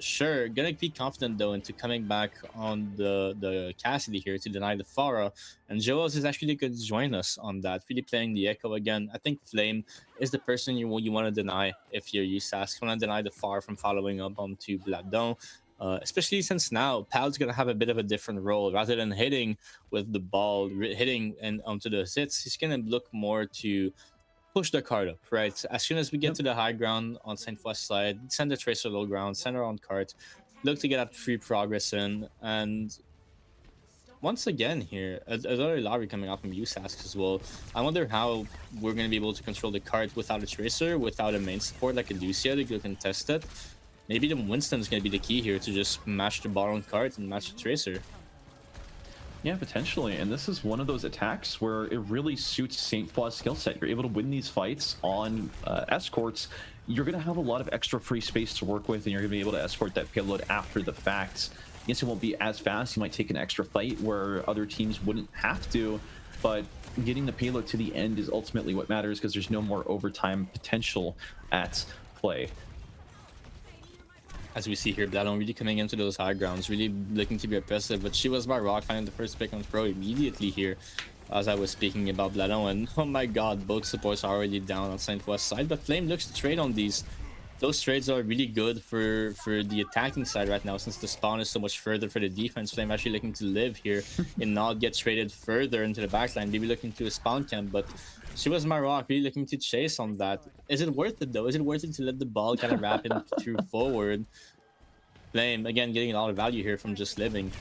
B: Sure, gonna be confident though into coming back on the Cassidy here to deny the Pharah, and Joels is actually good to join us on that, really playing the Echo again. I think Flame is the person you want to deny if you're USASK. Want to deny the Pharah from following up onto Bladon, especially since now Pal's gonna have a bit of a different role. Rather than hitting with the ball, hitting and onto the hits, he's gonna look more to push the card up, right? As soon as we get to the high ground on Saint Foix's side, send the Tracer low ground, send her on cart, look to get that free progress in. And once again here, another lobby coming out from USASK as well. I wonder how we're going to be able to control the cart without a Tracer, without a main support like a Lucia to go contest it. Maybe the Winston's going to be the key here to just mash the bottom cart and match the Tracer.
A: Yeah, potentially. And this is one of those attacks where it really suits Saint Foix's skill set. You're able to win these fights on escorts. You're going to have a lot of extra free space to work with, and you're going to be able to escort that payload after the fact. Yes, it won't be as fast. You might take an extra fight where other teams wouldn't have to, but getting the payload to the end is ultimately what matters because there's no more overtime potential at play.
B: As we see here, Bladon really coming into those high grounds, really looking to be oppressive. But She Was My Rock finding the first pick on Pro immediately here, as I was speaking about Bladon. And oh my god, both supports are already down on Saint Foix's side. But Flame looks to trade on these. Those trades are really good for the attacking side right now, since the spawn is so much further for the defense. Flame actually looking to live here and not get traded further into the backline. Maybe looking to a spawn camp, but She Was My Rock really looking to chase on that. Is it worth it though? Is it worth it to let the ball kind of wrap in through forward? Flame again getting a lot of value here from just living.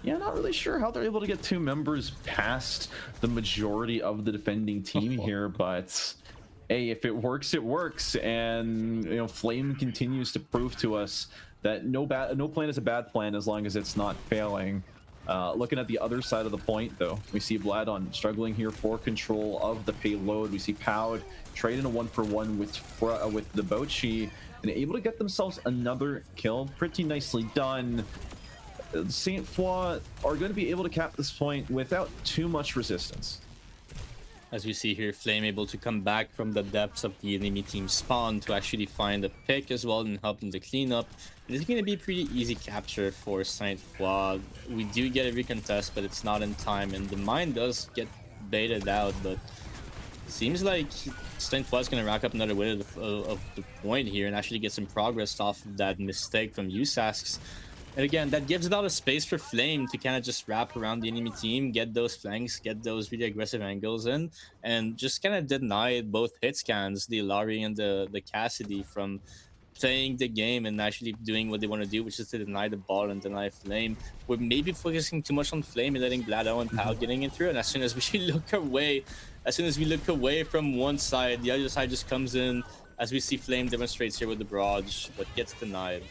A: Yeah, not really sure how they're able to get two members past the majority of the defending team here, but hey, if it works, it works. And you know, Flame continues to prove to us that no plan is a bad plan as long as it's not failing. Looking at the other side of the point, though, we see Vladon struggling here for control of the payload. We see Poud trade in a 1-for-1 with the Bochi and able to get themselves another kill. Pretty nicely done. Saint Foy are going to be able to cap this point without too much resistance.
B: As we see here, Flame able to come back from the depths of the enemy team spawn to actually find a pick as well and help them to clean up. It's going to be a pretty easy capture for Saint Foy. We do get a recontest, but it's not in time, and the mine does get baited out, but seems like Saint Foy is going to rack up another win of the point here and actually get some progress off of that mistake from USASK's. And again, that gives a lot of space for Flame to kind of just wrap around the enemy team, get those flanks, get those really aggressive angles in, and just kind of deny both hit scans, the Ilari and the Cassidy, from playing the game and actually doing what they want to do, which is to deny the ball and deny Flame. We're maybe focusing too much on Flame and letting Blado and Pow getting in through, and as soon as we look away from one side, the other side just comes in, as we see Flame demonstrates here with the barrage, but gets denied.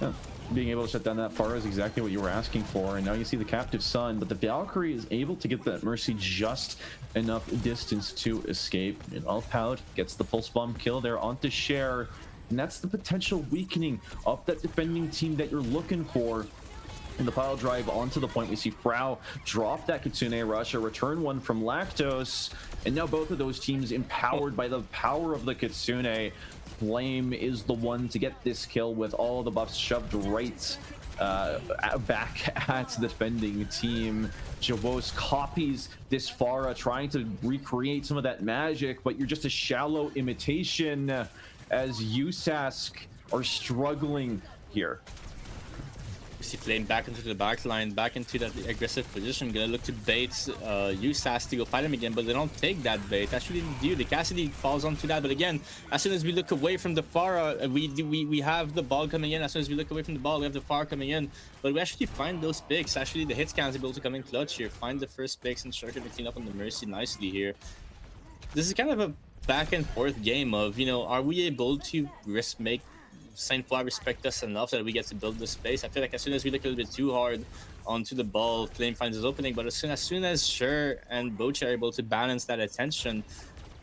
A: Yeah. Being able to shut down that far is exactly what you were asking for, and now you see the captive Sun, but the Valkyrie is able to get that Mercy just enough distance to escape, and Alpoud gets the pulse bomb kill there onto Cher, and that's the potential weakening of that defending team that you're looking for. In the pile drive onto the point, we see Frau drop that Kitsune Rush, a return one from Lactose, and now both of those teams empowered by the power of the Kitsune. Flame is the one to get this kill with all the buffs shoved right back at the defending team. Javos copies this Pharah, trying to recreate some of that magic, but you're just a shallow imitation as USASK are struggling here.
B: We see Flame back into the back line, back into that aggressive position. Gonna look to bait USAS to go fight him again, but they don't take that bait. Actually, they do. The Cassidy falls onto that, but again, as soon as we look away from the Pharah, we have the ball coming in. As soon as we look away from the ball, we have the Pharah coming in, but we actually find those picks. Actually, the hit scans able to come in clutch here, find the first picks, and Shurker to clean up on the Mercy nicely here. This is kind of a back and forth game of, you know, are we able to make Saint Foy respect us enough that we get to build the space? I feel like as soon as we look a little bit too hard onto the ball, Flame finds his opening, but as soon as Sher and Bocha are able to balance that attention,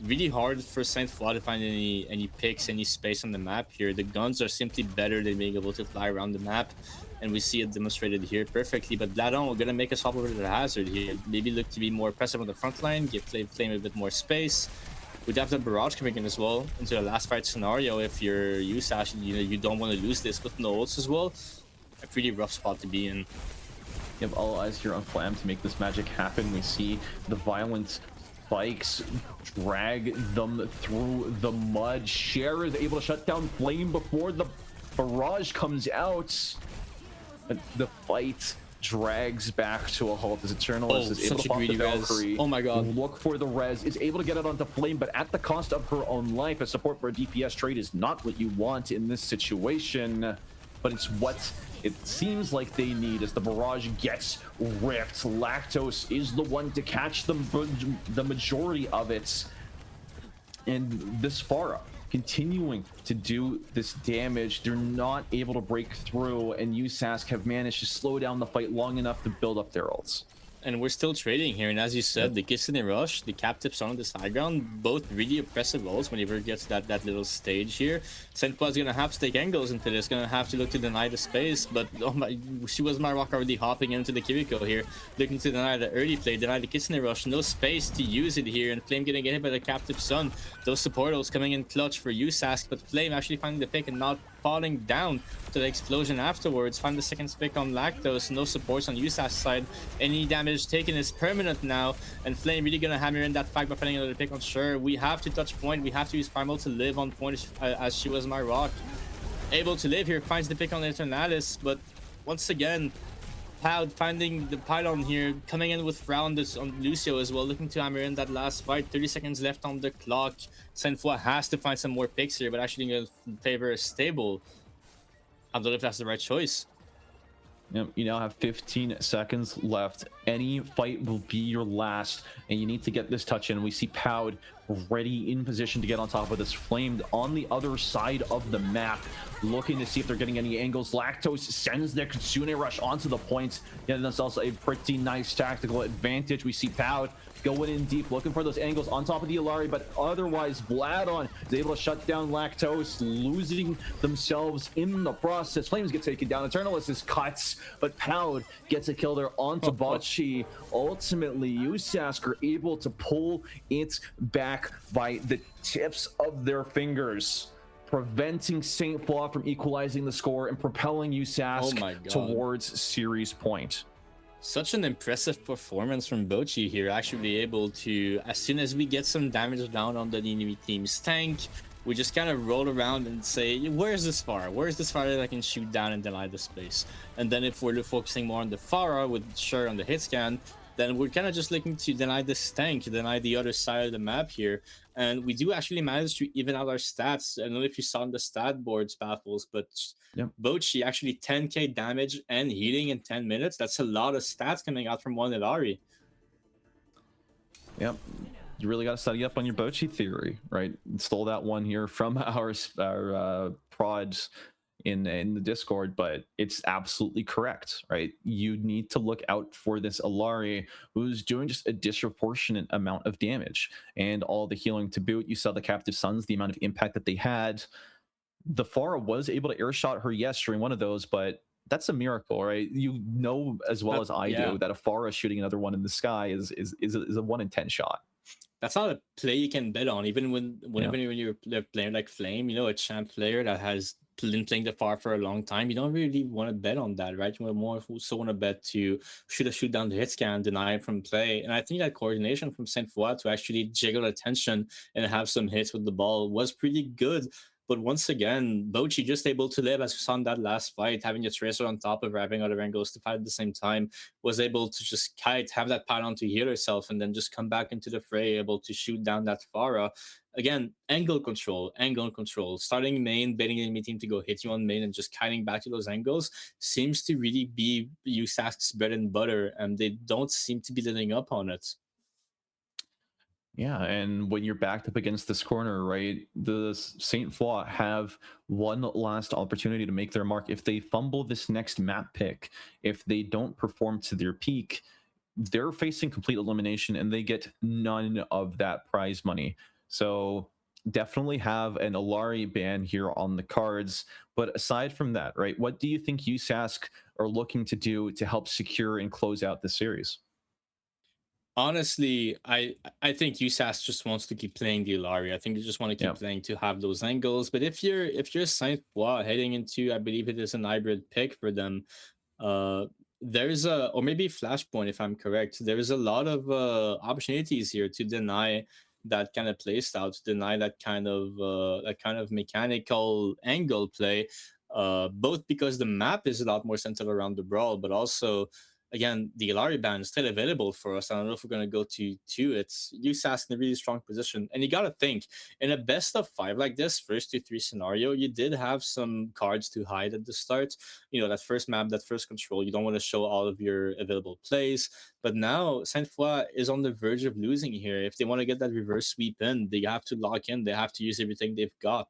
B: really hard for Saint Foy to find any picks, any space on the map here. The guns are simply better than being able to fly around the map, and we see it demonstrated here perfectly. But Bladon, we're gonna make a swap over to the hazard here. Maybe look to be more aggressive on the front line, give Flame a bit more space. We'd have the barrage coming in as well into the last fight scenario if you're USASH, you don't want to lose this with no ults as well. A pretty rough spot to be in.
A: You have all eyes here on Flam to make this magic happen. We see the violent spikes drag them through the mud. Cher is able to shut down Flame before the barrage comes out. But the fight drags back to a halt as Eternalist is able to pop the Valkyrie.
B: Oh my god.
A: Look for the res, is able to get it onto Flame, but at the cost of her own life. A support for a DPS trade is not what you want in this situation, but it's what it seems like they need as the barrage gets ripped. Lactose is the one to catch the majority of it, and this Pharah continuing to do this damage. They're not able to break through, and USASK have managed to slow down the fight long enough to build up their ults.
B: And we're still trading here, and as you said, the Kitsune Rush, the Captive Son on the side ground, both really oppressive ults whenever it gets that little stage here. Saint Foy is gonna have to take angles into this, gonna have to look to deny the space, but oh my, She Was My Rock already hopping into the Kiriko here, looking to deny the early play, deny the Kitsune Rush, no space to use it here, and Flame getting hit by the Captive Son. Those support ults coming in clutch for USASK, but Flame actually finding the pick and not falling down to the explosion afterwards. Find the second pick on Lactose, no supports on USAS's side. Any damage taken is permanent now, and Flame really gonna hammer in that fight by finding another pick on Sure. We have to touch point, we have to use Primal to live on point as She Was My Rock. Able to live here, finds the pick on Eternalis, but once again, Cloud finding the pylon here, coming in with round on Lucio as well, looking to hammer in that last fight. 30 seconds left on the clock. Saint Foy has to find some more picks here, but actually going to favor a stable. I don't know if that's the right choice.
A: Yep, you now have 15 seconds left. Any fight will be your last, and you need to get this touch in. We see Poud ready in position to get on top of this. Flamed on the other side of the map, looking to see if they're getting any angles. Lactose sends their Kitsune Rush onto the points, getting themselves a pretty nice tactical advantage. We see Poud going in deep, looking for those angles on top of the Illari, but otherwise Vladon is able to shut down Lactose, losing themselves in the process. Flames get taken down, Eternalist is cuts, but Poud gets a kill there onto Bocce. Ultimately, USASK are able to pull it back by the tips of their fingers, preventing St. Flaw from equalizing the score and propelling USASK towards series point.
B: Such an impressive performance from Bocce here, actually able to, as soon as we get some damage down on the enemy team's tank, we just kind of roll around and say, where's this Pharah? Where's this Pharah that I can shoot down and deny the space? And then if we're focusing more on the Pharah with Sure on the hit scan, then we're kind of just looking to deny this tank, deny the other side of the map here. And we do actually manage to even out our stats. I don't know if you saw on the stat boards, Baffles, but Bocce actually 10k damage and healing in 10 minutes. That's a lot of stats coming out from one Illari.
A: Yep. You really got to study up on your Bocce theory, right? Stole that one here from our prods in the Discord, but it's absolutely correct, right? You need to look out for this Illari who's doing just a disproportionate amount of damage and all the healing to boot. You saw the Captive Sons, the amount of impact that they had. The Pharah was able to airshot her, yes, during one of those, but that's a miracle, right? You know as well as I do that a Pharah shooting another one in the sky is a 1 in 10 shot.
B: That's not a play you can bet on, even when you're playing like Flame, you know, a champ player that has been playing the Pharah for a long time. You don't really want to bet on that, right? You want to bet to shoot down the hit scan, deny it from play. And I think that coordination from Saint Foy to actually jiggle attention and have some hits with the ball was pretty good. But once again, Bocce just able to live, as we saw in that last fight, having a Tracer on top of her, having other angles to fight at the same time, was able to just kite, have that pylon to heal herself, and then just come back into the fray, able to shoot down that Pharah. Again, angle control, starting main, baiting the enemy team to go hit you on main and just kiting back to those angles seems to really be USASK's bread and butter, and they don't seem to be letting up on it.
A: Yeah, and when you're backed up against this corner, right, the St. Flaw have one last opportunity to make their mark. If they fumble this next map pick, if they don't perform to their peak, they're facing complete elimination and they get none of that prize money. So definitely have an Illari ban here on the cards. But aside from that, right, what do you think USASK are looking to do to help secure and close out the series?
B: Honestly, I think USAS just wants to keep playing the Illari. I think they just want to keep playing to have those angles. But if you're Saint Foy heading into, I believe it is an hybrid pick for them, there's a, or maybe Flashpoint if I'm correct, there is a lot of opportunities here to deny that kind of play style, to deny that kind of mechanical angle play, both because the map is a lot more centered around the brawl, but also, again, the Illari ban is still available for us. I don't know if we're going to go to it. USASK in a really strong position. And you got to think, in a best of 5 like this, 1st to 3 scenario, you did have some cards to hide at the start. You know, that first map, that first control, you don't want to show all of your available plays. But now, Saint Foy is on the verge of losing here. If they want to get that reverse sweep in, they have to lock in. They have to use everything they've got.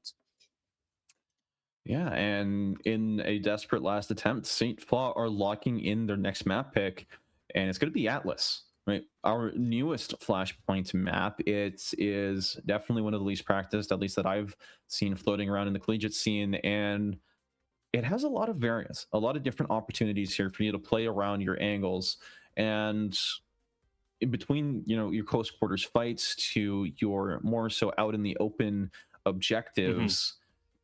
A: Yeah, and in a desperate last attempt, St. Foy are locking in their next map pick, and it's going to be Atlas, right? Our newest Flashpoint map. It is definitely one of the least practiced, at least that I've seen floating around in the collegiate scene, and it has a lot of variance, a lot of different opportunities here for you to play around your angles, and in between, you know, your close quarters fights to your more so out in the open objectives.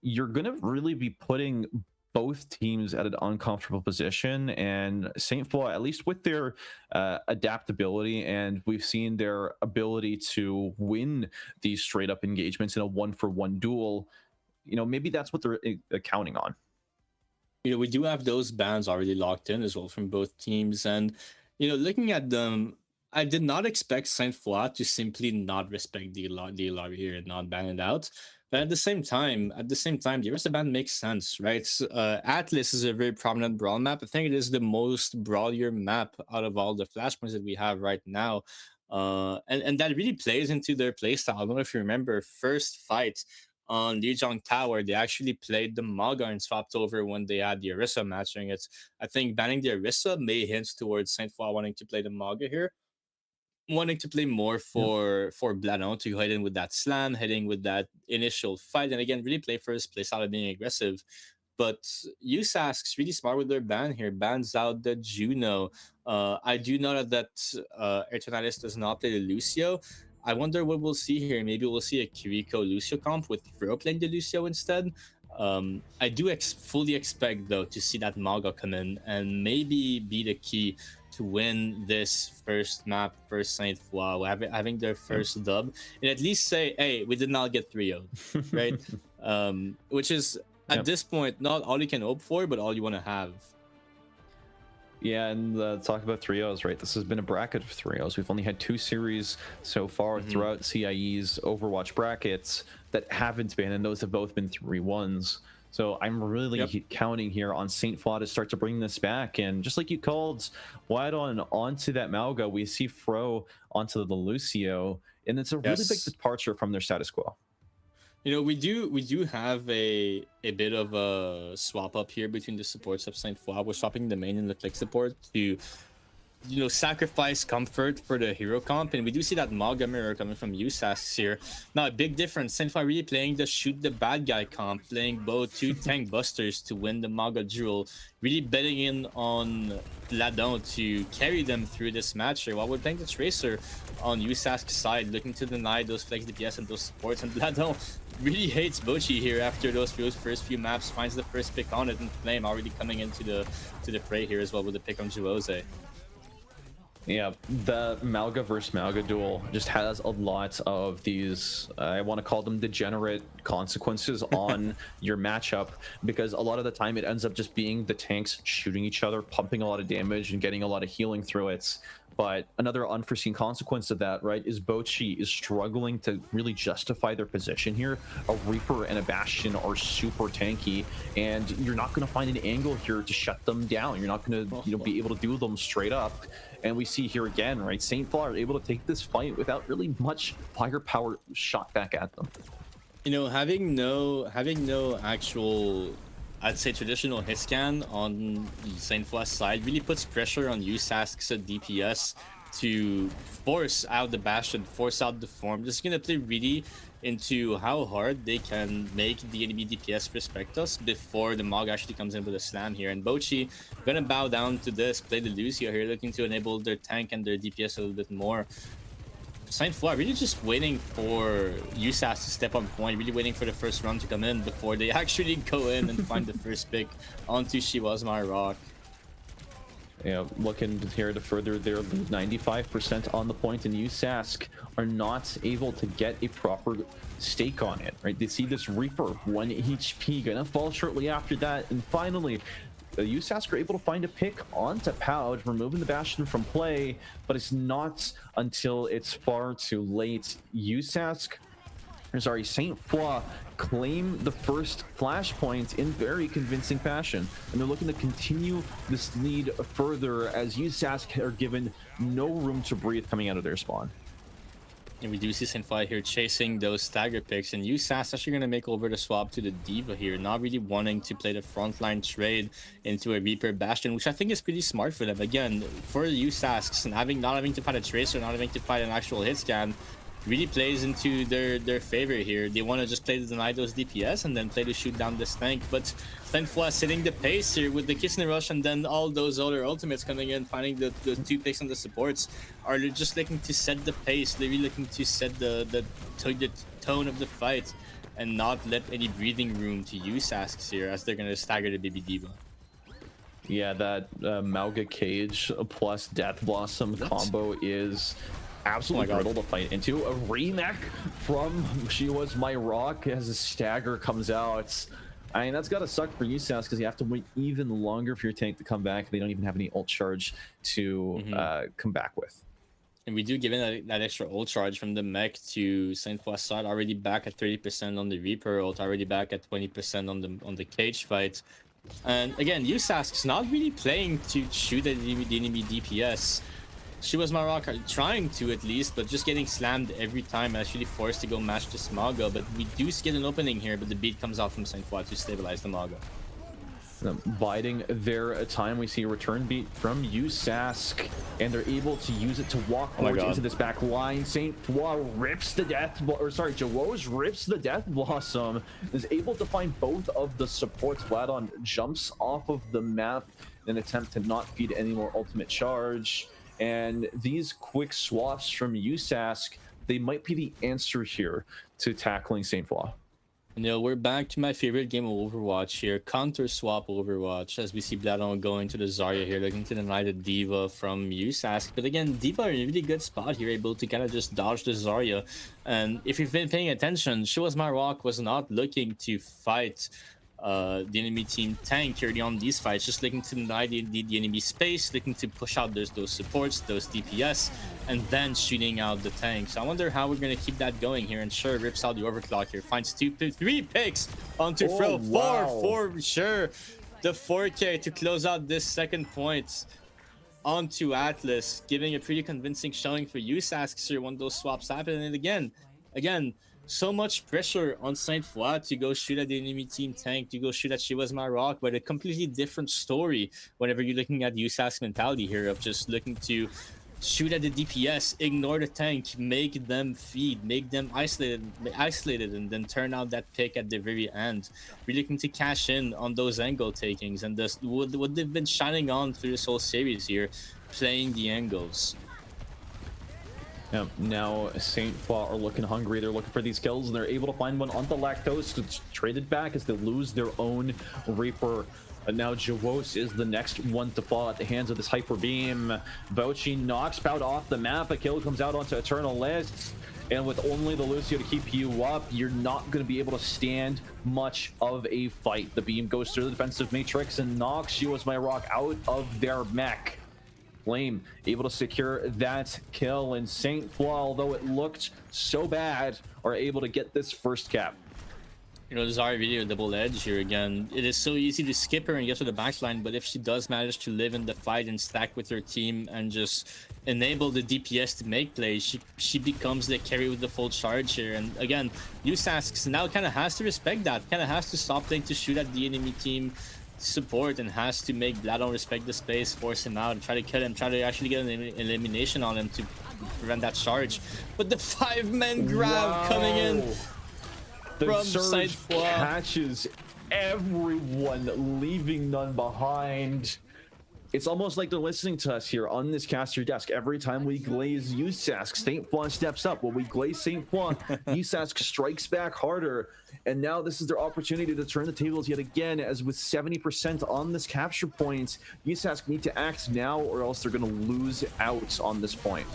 A: You're going to really be putting both teams at an uncomfortable position. And St. Foy, at least with their adaptability, and we've seen their ability to win these straight up engagements in a 1-for-1 duel, you know, maybe that's what they're counting on.
B: You know, we do have those bans already locked in as well from both teams. And, you know, looking at them, I did not expect Saint Foy to simply not respect the Illari here and not ban it out. But at the same time, the rest of the ban makes sense, right? Atlas is a very prominent brawl map. I think it is the most brawlier map out of all the flashpoints that we have right now. And that really plays into their playstyle. I don't know if you remember first fight on Lijiang Tower, they actually played the Maga and swapped over when they had the Orisa matching. It's I think banning the Orisa may hint towards Saint Foy wanting to play the Maga here, wanting to play more
A: Yeah.
B: for Bladon to head in with that slam, heading with that initial fight, and again really play first, play style of being aggressive. But USASK's really smart with their ban here. Bans out the Juno. I do know that Eternalis does not play the Lucio. I wonder what we'll see here. Maybe we'll see a Kiriko Lucio comp with Fro playing the Lucio instead. I do fully expect though to see that Maga come in and maybe be the key to win this first map for Saint Foy, having their first dub, and at least say, "Hey, we did not get 3-0," right? Which is at
A: Yep.
B: this point not all you can hope for, but all you want to have.
A: Yeah, and talk about 3-0s, right? This has been a bracket of 3-0s. We've only had 2 series so far throughout CIE's Overwatch brackets that haven't been, and those have both been 3-1s. So I'm really counting here on Saint Foy to start to bring this back. And just like you called Wide onto that Malga, we see Fro onto the Lucio, and it's a really big departure from their status quo.
B: You know, we do have a bit of a swap up here between the supports of Saint Foy. We're swapping the main and the click support to, you know, sacrifice comfort for the hero comp, and we do see that Maga mirror coming from USAS here. Now a big difference, Saint Foy really playing the shoot the bad guy comp, playing both 2 tank busters to win the Maga duel, really betting in on Ladon to carry them through this match here, while we're playing the Tracer on USAS's side, looking to deny those flex DPS and those supports, and Ladon really hates Bochi here after those first few maps, finds the first pick on it, and Flame already coming into the fray here as well with the pick on Juose.
A: Yeah, the Malga versus Malga duel just has a lot of these, I want to call them degenerate consequences on your matchup, because a lot of the time it ends up just being the tanks shooting each other, pumping a lot of damage and getting a lot of healing through it. But another unforeseen consequence of that, right, is Bochi is struggling to really justify their position here. A Reaper and a Bastion are super tanky, and you're not going to find an angle here to shut them down. You're not going to, be able to do them straight up. And we see here again, right, Saint Foy are able to take this fight without really much firepower shot back at them.
B: You know, having no actual, I'd say, traditional hit scan on the Saint Foy's side really puts pressure on USASK's DPS to force out the Bastion, force out the form. This is going to play really into how hard they can make the enemy DPS respect us before the Mog actually comes in with a slam here. And Bochi gonna bow down to this, play the Lucio here, looking to enable their tank and their DPS a little bit more. Saint Foy really just waiting for USAS to step on point, really waiting for the first run to come in before they actually go in and find the first pick onto She Was My Rock.
A: Yeah, looking here to further their lead, 95% on the point, and USASK are not able to get a proper stake on it, right? They see this Reaper, 1 HP, gonna fall shortly after that, and finally, the USASK are able to find a pick onto Pouch, removing the Bastion from play, but it's not until it's far too late. Saint Foy claim the first flashpoint in very convincing fashion, and they're looking to continue this lead further as USASK are given no room to breathe coming out of their spawn.
B: And we do see Saint Foy here chasing those stagger picks, and USAS actually going to make over the swap to the Diva here, not really wanting to play the frontline trade into a Reaper Bastion, which I think is pretty smart for them. Again, for USAS, not having to fight a Tracer, not having to fight an actual hit scan, really plays into their favor here. They want to just play to deny those DPS and then play to shoot down this tank, but Saint Foy setting the pace here with the Kiss and Rush, and then all those other ultimates coming in, finding the 2 picks on the supports, are just looking to set the pace. They're really looking to set the tone of the fight and not let any breathing room to USASKs here, as they're going to stagger the Baby Diva.
A: Yeah, that Malga Cage plus Death Blossom combo is absolutely brutal to fight into. A remake from She Was My Rock as a stagger comes out. I mean, that's got to suck for USAS, because you have to wait even longer for your tank to come back. They don't even have any ult charge to come back with.
B: And we do give in that extra ult charge from the mech to Saint Foy's side, already back at 30% on the Reaper ult, already back at 20% on the cage fight. And again, USASK's not really playing to shoot at the enemy DPS. She was Maroc trying to at least, but just getting slammed every time, actually forced to go match the Smaga. But we do get an opening here, but the beat comes out from Saint Foy to stabilize the Maga.
A: Biding their time, we see a return beat from USask, and they're able to use it to walk forward into this back line. Saint Foy rips the Jawos rips the Death Blossom, is able to find both of the supports. Vladon jumps off of the map in an attempt to not feed any more ultimate charge, and these quick swaps from USask, they might be the answer here to tackling Saint Foy.
B: You know, we're back to my favorite game of Overwatch here, counter swap Overwatch, as we see Bladon going to the Zarya here, looking to deny the D.Va from USask. But again, D.Va in a really good spot here, able to kind of just dodge the Zarya. And if you've been paying attention, Showas Maroc was not looking to fight the enemy team tank early on these fights, just looking to deny the enemy space, looking to push out those supports, those DPS, and then shooting out the tank. So I wonder how we're going to keep that going here. And sure, rips out the overclock here, finds 3 picks onto Fro. Four, sure. The 4K to close out this second point onto Atlas, giving a pretty convincing showing for USask here when those swaps happen. And again, so much pressure on Saint Foy to go shoot at the enemy team tank, to go shoot at Showas Maroc, but a completely different story whenever you're looking at USask's mentality here of just looking to shoot at the DPS, ignore the tank, make them feed, make them isolated, and then turn out that pick at the very end. Really looking to cash in on those angle takings, and this what they've been shining on through this whole series here, playing the angles.
A: Yeah, now Saint Foy are looking hungry. They're looking for these kills, and they're able to find one on the Lactose. It's traded back as they lose their own Reaper. And now Jawos is the next one to fall at the hands of this Hyper Beam. Bouchy knocks Pout off the map. A kill comes out onto Eternal List. And with only the Lucio to keep you up, you're not going to be able to stand much of a fight. The beam goes through the defensive matrix and knocks Showas Maroc out of their mech. Flame able to secure that kill, and Saint Foy, although it looked so bad, are able to get this first cap.
B: You know, the Zarya video double edge here again. It is so easy to skip her and get to the backline, but if she does manage to live in the fight and stack with her team and just enable the DPS to make plays, she becomes the carry with the full charge here. And again, USask now kind of has to respect that, kind of has to stop playing to shoot at the enemy team support, and has to make Bladon respect the space, force him out, and try to kill him, try to actually get an elimination on him to prevent that charge. But the 5-man grab coming in
A: the
B: from Saint Foy
A: catches everyone, leaving none behind. It's almost like they're listening to us here on this caster desk. Every time we glaze USask, Saint Foy steps up. When we glaze Saint Foy, USask strikes back harder. And now this is their opportunity to turn the tables yet again, as with 70% on this capture point, USask need to act now or else they're going to lose out on this point.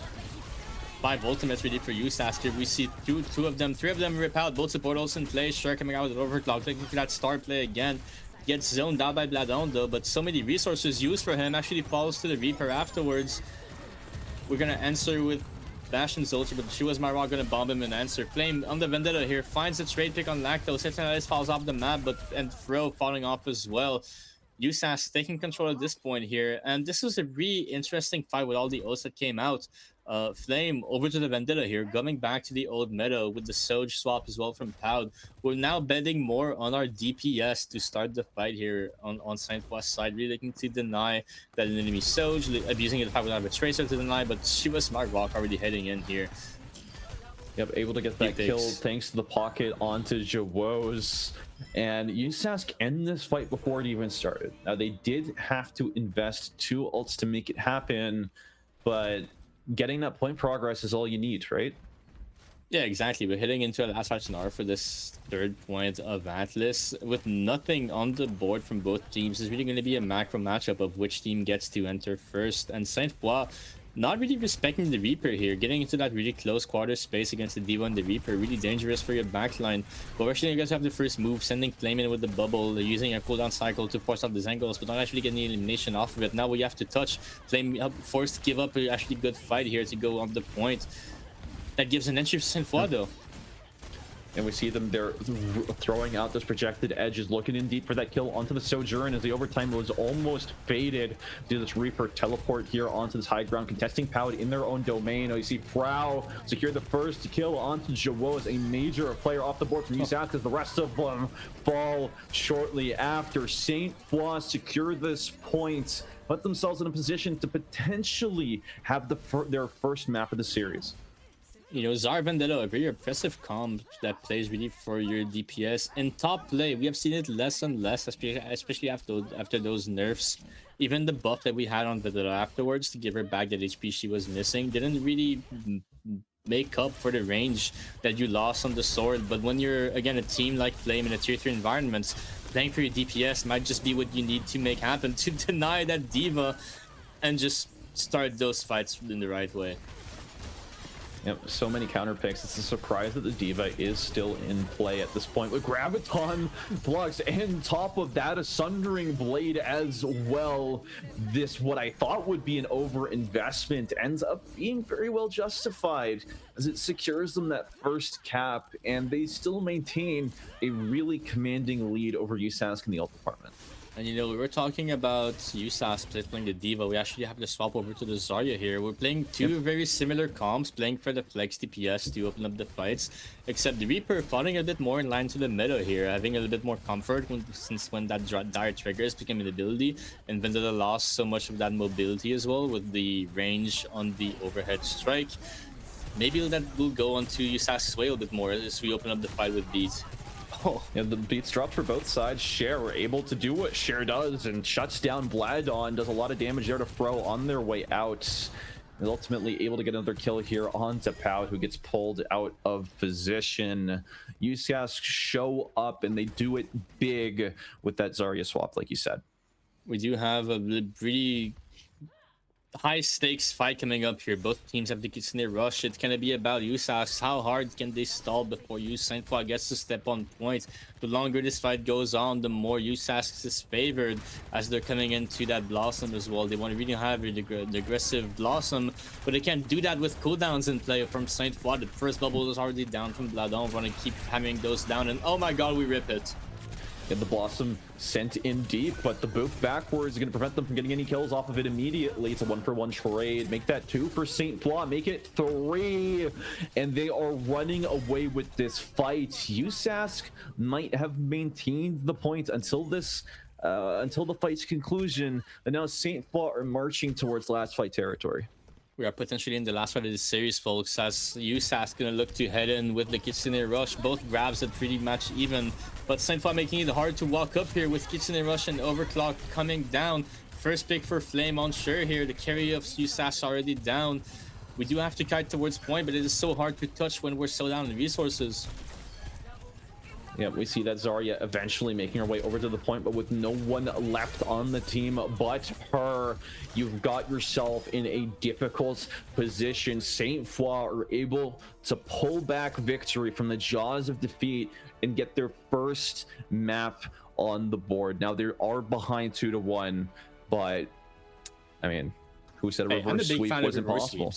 B: 5 ultimates ready for USask here. We see three of them rip out, both support ults in play. Sure, coming out with an overclock, looking for that star play again. Gets zoned out by Bladon though, but so many resources used for him, actually falls to the Reaper afterwards. We're gonna answer with Bastion's ulti, but Showas Maroc gonna bomb him and answer. Flame on the Vendetta here, finds a trade pick on Lactose. Eternalize falls off the map, and Fro falling off as well. USask taking control at this point here, and this was a really interesting fight with all the ults that came out. Flame over to the Vendetta here, coming back to the old meta with the Soj swap as well from Poud. We're now betting more on our DPS to start the fight here on Saint Foy's side, really looking to deny that an enemy Soj, abusing the fight without a Tracer to deny, but Showas Maroc already heading in here.
A: Yep, able to get that kill thanks to the pocket onto Jawos. And USask end this fight before it even started. Now, they did have to invest 2 ults to make it happen, but getting that point progress is all you need, right?
B: Yeah, exactly. We're heading into a last fight scenario for this 3rd point of Atlas. With nothing on the board from both teams, it's really going to be a macro matchup of which team gets to enter first. And Saint Foy not really respecting the Reaper here, getting into that really close quarter space against the D.Va and the Reaper, really dangerous for your backline. But we're actually going to have the first move, sending Flame in with the bubble, using a cooldown cycle to force out the angles, but not actually getting the elimination off of it. Now we have to touch. Flame forced to give up a actually good fight here to go on the point. That gives an entry for Saint Foy though.
A: And we see them there throwing out those projected edges, looking in deep for that kill onto the Sojourn as the overtime was almost faded. Do this Reaper teleport here onto this high ground, contesting Pout in their own domain. You see Frau secure the first kill onto Jawos, a major player off the board from USAC as the rest of them fall shortly after. St. Foy secure this point, put themselves in a position to potentially have their first map of the series.
B: You know, Zar Vendetta, a very impressive comp that plays really for your DPS. In top play, we have seen it less and less, especially after those nerfs. Even the buff that we had on Vendetta afterwards to give her back that HP she was missing didn't really make up for the range that you lost on the sword. But when you're, again, a team like Flame in a tier 3 environment, playing for your DPS might just be what you need to make happen to deny that diva and just start those fights in the right way.
A: Yep, so many counter picks. It's a surprise that the Diva is still in play at this point with Graviton Flux, and top of that, a Sundering Blade as well. This, what I thought would be an over-investment, ends up being very well justified as it secures them that first cap, and they still maintain a really commanding lead over USASC in the ult department.
B: And you know, we were talking about USASC playing the Diva. We actually have to swap over to the Zarya here. We're playing two very similar comps, playing for the flex DPS to open up the fights. Except the Reaper falling a bit more in line to the middle here, having a little bit more comfort since when that dire triggers became an ability. And Vendetta lost so much of that mobility as well with the range on the overhead strike. Maybe that will go onto USASC's way a bit more as we open up the fight with Beat.
A: Oh, yeah, the beats dropped for both sides. Cher were able to do what Cher does and shuts down Bladon, does a lot of damage there to Fro on their way out. And ultimately able to get another kill here onto Pout, who gets pulled out of position. USASC show up and they do it big with that Zarya swap, like you said.
B: We do have a really high stakes fight coming up here. Both teams have the Kitsune rush. It's gonna be about USASC. How hard can they stall before St. Foy gets to step on point? The longer this fight goes on, the more USASC is favored as they're coming into that Blossom as well. They want to really have the aggressive Blossom, but they can't do that with cooldowns in play from St. Foy. The first bubble is already down from Bladon. Want to keep hammering those down, and oh my god, we rip it.
A: Get the Blossom sent in deep, but the boof backwards is going to prevent them from getting any kills off of it immediately. It's a 1-for-1 trade. Make that 2 for St. Foy. Make it 3. And they are running away with this fight. USASC might have maintained the point until this, until the fight's conclusion. And now St. Foy are marching towards last fight territory.
B: We are potentially in the last fight of the series, folks, as USASC gonna look to head in with the Kitsune Rush. Both grabs are pretty much even, but St. Foy making it hard to walk up here with Kitsune Rush and Overclock coming down. First pick for Flame on sure here. The carry of USASC already down. We do have to kite towards point, but it is so hard to touch when we're so down in resources.
A: Yeah, we see that Zarya eventually making her way over to the point, but with no one left on the team but her. You've got yourself in a difficult position. St. Foy are able to pull back victory from the jaws of defeat and get their first map on the board. Now, they are behind 2-1, but, I mean, who said a reverse sweep was impossible?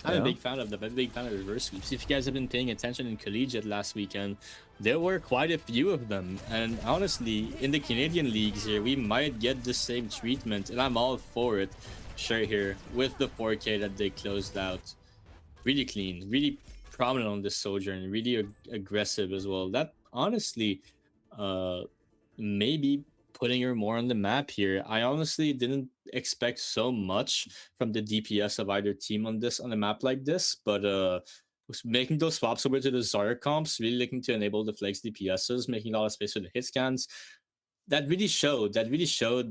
B: I'm a big fan of them. I'm a big fan of reverse sweeps. If you guys have been paying attention in Collegiate last weekend, there were quite a few of them. And honestly, in the Canadian leagues here, we might get the same treatment, and I'm all for it. Sure here, with the 4K that they closed out. Really clean, really prominent on this Sojourn, really aggressive as well. That honestly, maybe putting her more on the map here. I honestly didn't expect so much from the DPS of either team on a map like this, but making those swaps over to the Zarya comps, really looking to enable the flex DPSs, making a lot of space for the hit scans. That really showed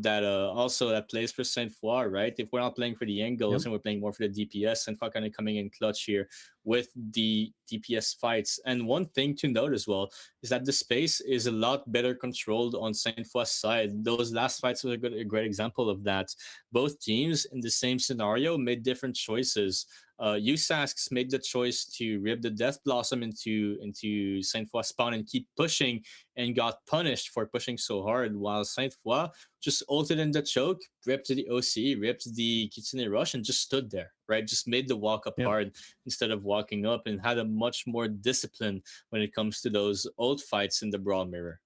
B: that also that plays for St. Foy, right? If we're not playing for the angles and we're playing more for the DPS, St. Foy kind of coming in clutch here with the DPS fights. And one thing to note as well is that the space is a lot better controlled on St. Foy's side. Those last fights were a great example of that. Both teams in the same scenario made different choices. USASC made the choice to rip the Death Blossom into St. Foy spawn and keep pushing, and got punished for pushing so hard, while St. Foy just ulted in the choke, ripped the OC, ripped the Kitsune Rush, and just stood there, right? Just made the walk up
A: Yep.
B: hard instead of walking up, and had a much more discipline when it comes to those ult fights in the Brawl Mirror.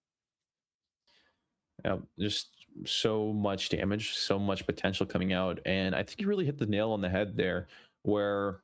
A: Yeah, just so much damage, so much potential coming out. And I think you really hit the nail on the head there, where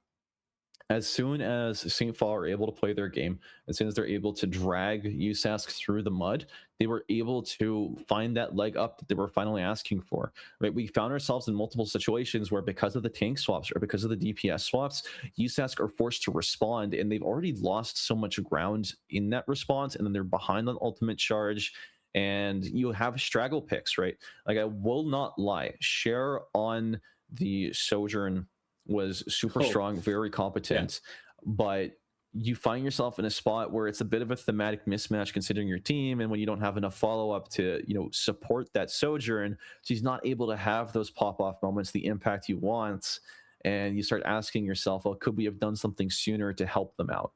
A: as soon as St. Fall are able to play their game, as soon as they're able to drag USask through the mud, they were able to find that leg up that they were finally asking for. Right? We found ourselves in multiple situations where, because of the tank swaps or because of the DPS swaps, USask are forced to respond, and they've already lost so much ground in that response, and then they're behind on ultimate charge. And you have straggle picks, right? Like, I will not lie, Share on the Sojourn was super
B: Oh,
A: strong, very
B: yeah.
A: competent, but you find yourself in a spot where it's a bit of a thematic mismatch considering your team, and when you don't have enough follow-up to, support that Sojourn, she's not able to have those pop-off moments, the impact you want, and you start asking yourself, well, could we have done something sooner to help them out?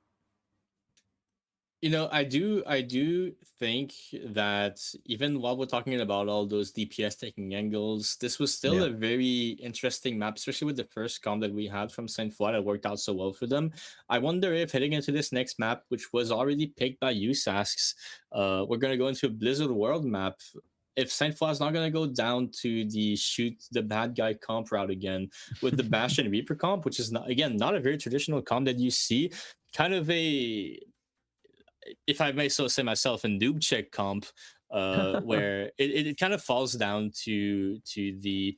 B: I do think that even while we're talking about all those DPS taking angles, this was still
A: Yeah.
B: a very interesting map, especially with the first comp that we had from Saint Foy that worked out so well for them. I wonder if heading into this next map, which was already picked by USasks, we're gonna go into a Blizzard World map. If Saint Foy is not gonna go down to the shoot the bad guy comp route again with the Bastion Reaper comp, which is not, again, not a very traditional comp that you see, kind of a, if I may so say myself, a noob check comp, where it kind of falls down to the,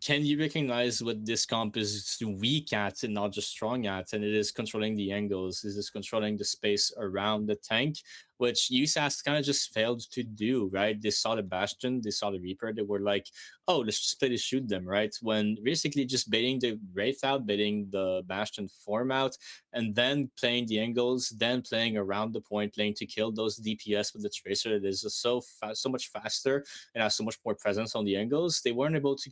B: can you recognize what this comp is weak at and not just strong at? And it is controlling the angles, is this controlling the space around the tank, which USAS kind of just failed to do, right? They saw the Bastion, they saw the Reaper, they were like, oh, let's just play to shoot them, right? When basically just baiting the Wraith out, baiting the Bastion form out, and then playing the angles, then playing around the point, playing to kill those DPS with the Tracer that is just so much faster and has so much more presence on the angles. They weren't able to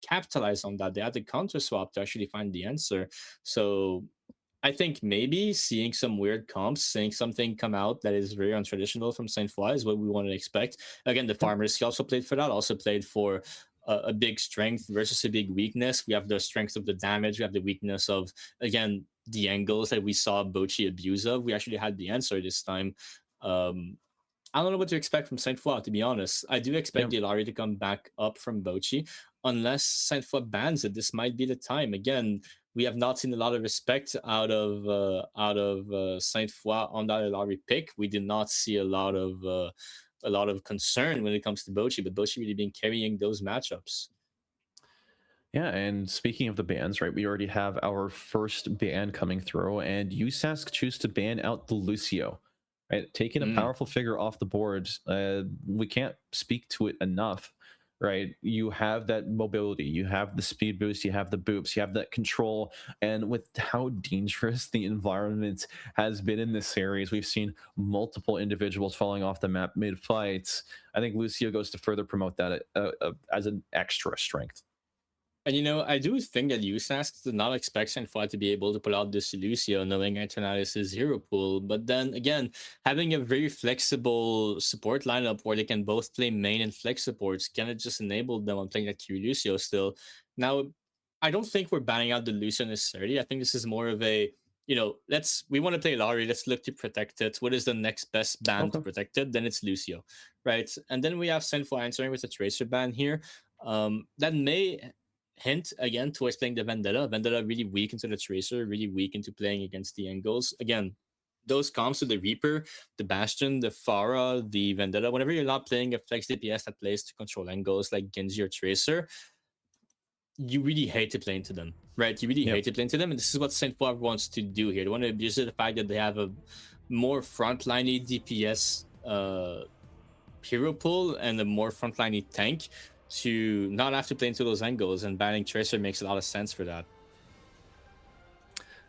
B: capitalize on that. They had to counter swap to actually find the answer. So I think maybe seeing some weird comps, seeing something come out that is very untraditional from Saint Foy is what we want to expect. Again, the farmers, he also played for that, also played for a big strength versus a big weakness. We have the strength of the damage, we have the weakness of, again, the angles that we saw Bochi abuse of. We actually had the answer this time. Um, I don't know what to expect from Saint Foy, to be honest. I do expect
A: Yep.
B: Dilari to come back up from Bochi. Unless Saint Foy bans it, this might be the time. Again, we have not seen a lot of respect out of Saint Foy on that Dilari pick. We did not see a lot of concern when it comes to Bochi, but Bochi really been carrying those matchups.
A: Yeah, and speaking of the bans, right, we already have our first ban coming through, and USask choose to ban out the Lucio, right? Taking a
B: Mm.
A: powerful figure off the board, we can't speak to it enough, right? You have that mobility, you have the speed boost, you have the boops, you have that control, and with how dangerous the environment has been in this series, we've seen multiple individuals falling off the map mid-fights. I think Lucio goes to further promote that as an extra strength.
B: And I do think that USASK did not expect Saint Foy to be able to pull out this Lucio, knowing Eternatus' hero pool. But then again, having a very flexible support lineup where they can both play main and flex supports kind of just enabled them on playing that Q Lucio still. Now, I don't think we're banning out the Lucio necessarily. I think this is more of a, we want to play Lari, let's look to protect it. What is the next best ban to
A: Okay.
B: protect it? Then it's Lucio, right? And then we have Saint Foy answering with a Tracer ban here. That may hint again towards playing the Vendetta. Vendetta really weak into the Tracer, really weak into playing against the angles. Again, those comps to the Reaper, the Bastion, the Pharah, the Vendetta, whenever you're not playing a flex DPS that plays to control angles like Genji or Tracer, you really hate to play into them, right? You really hate
A: Yep.
B: to play into them. And this is what Saint Foy wants to do here. They want to abuse the fact that they have a more frontliney DPS hero pool and a more frontliney tank to not have to play into those angles, and banning Tracer makes a lot of sense for that.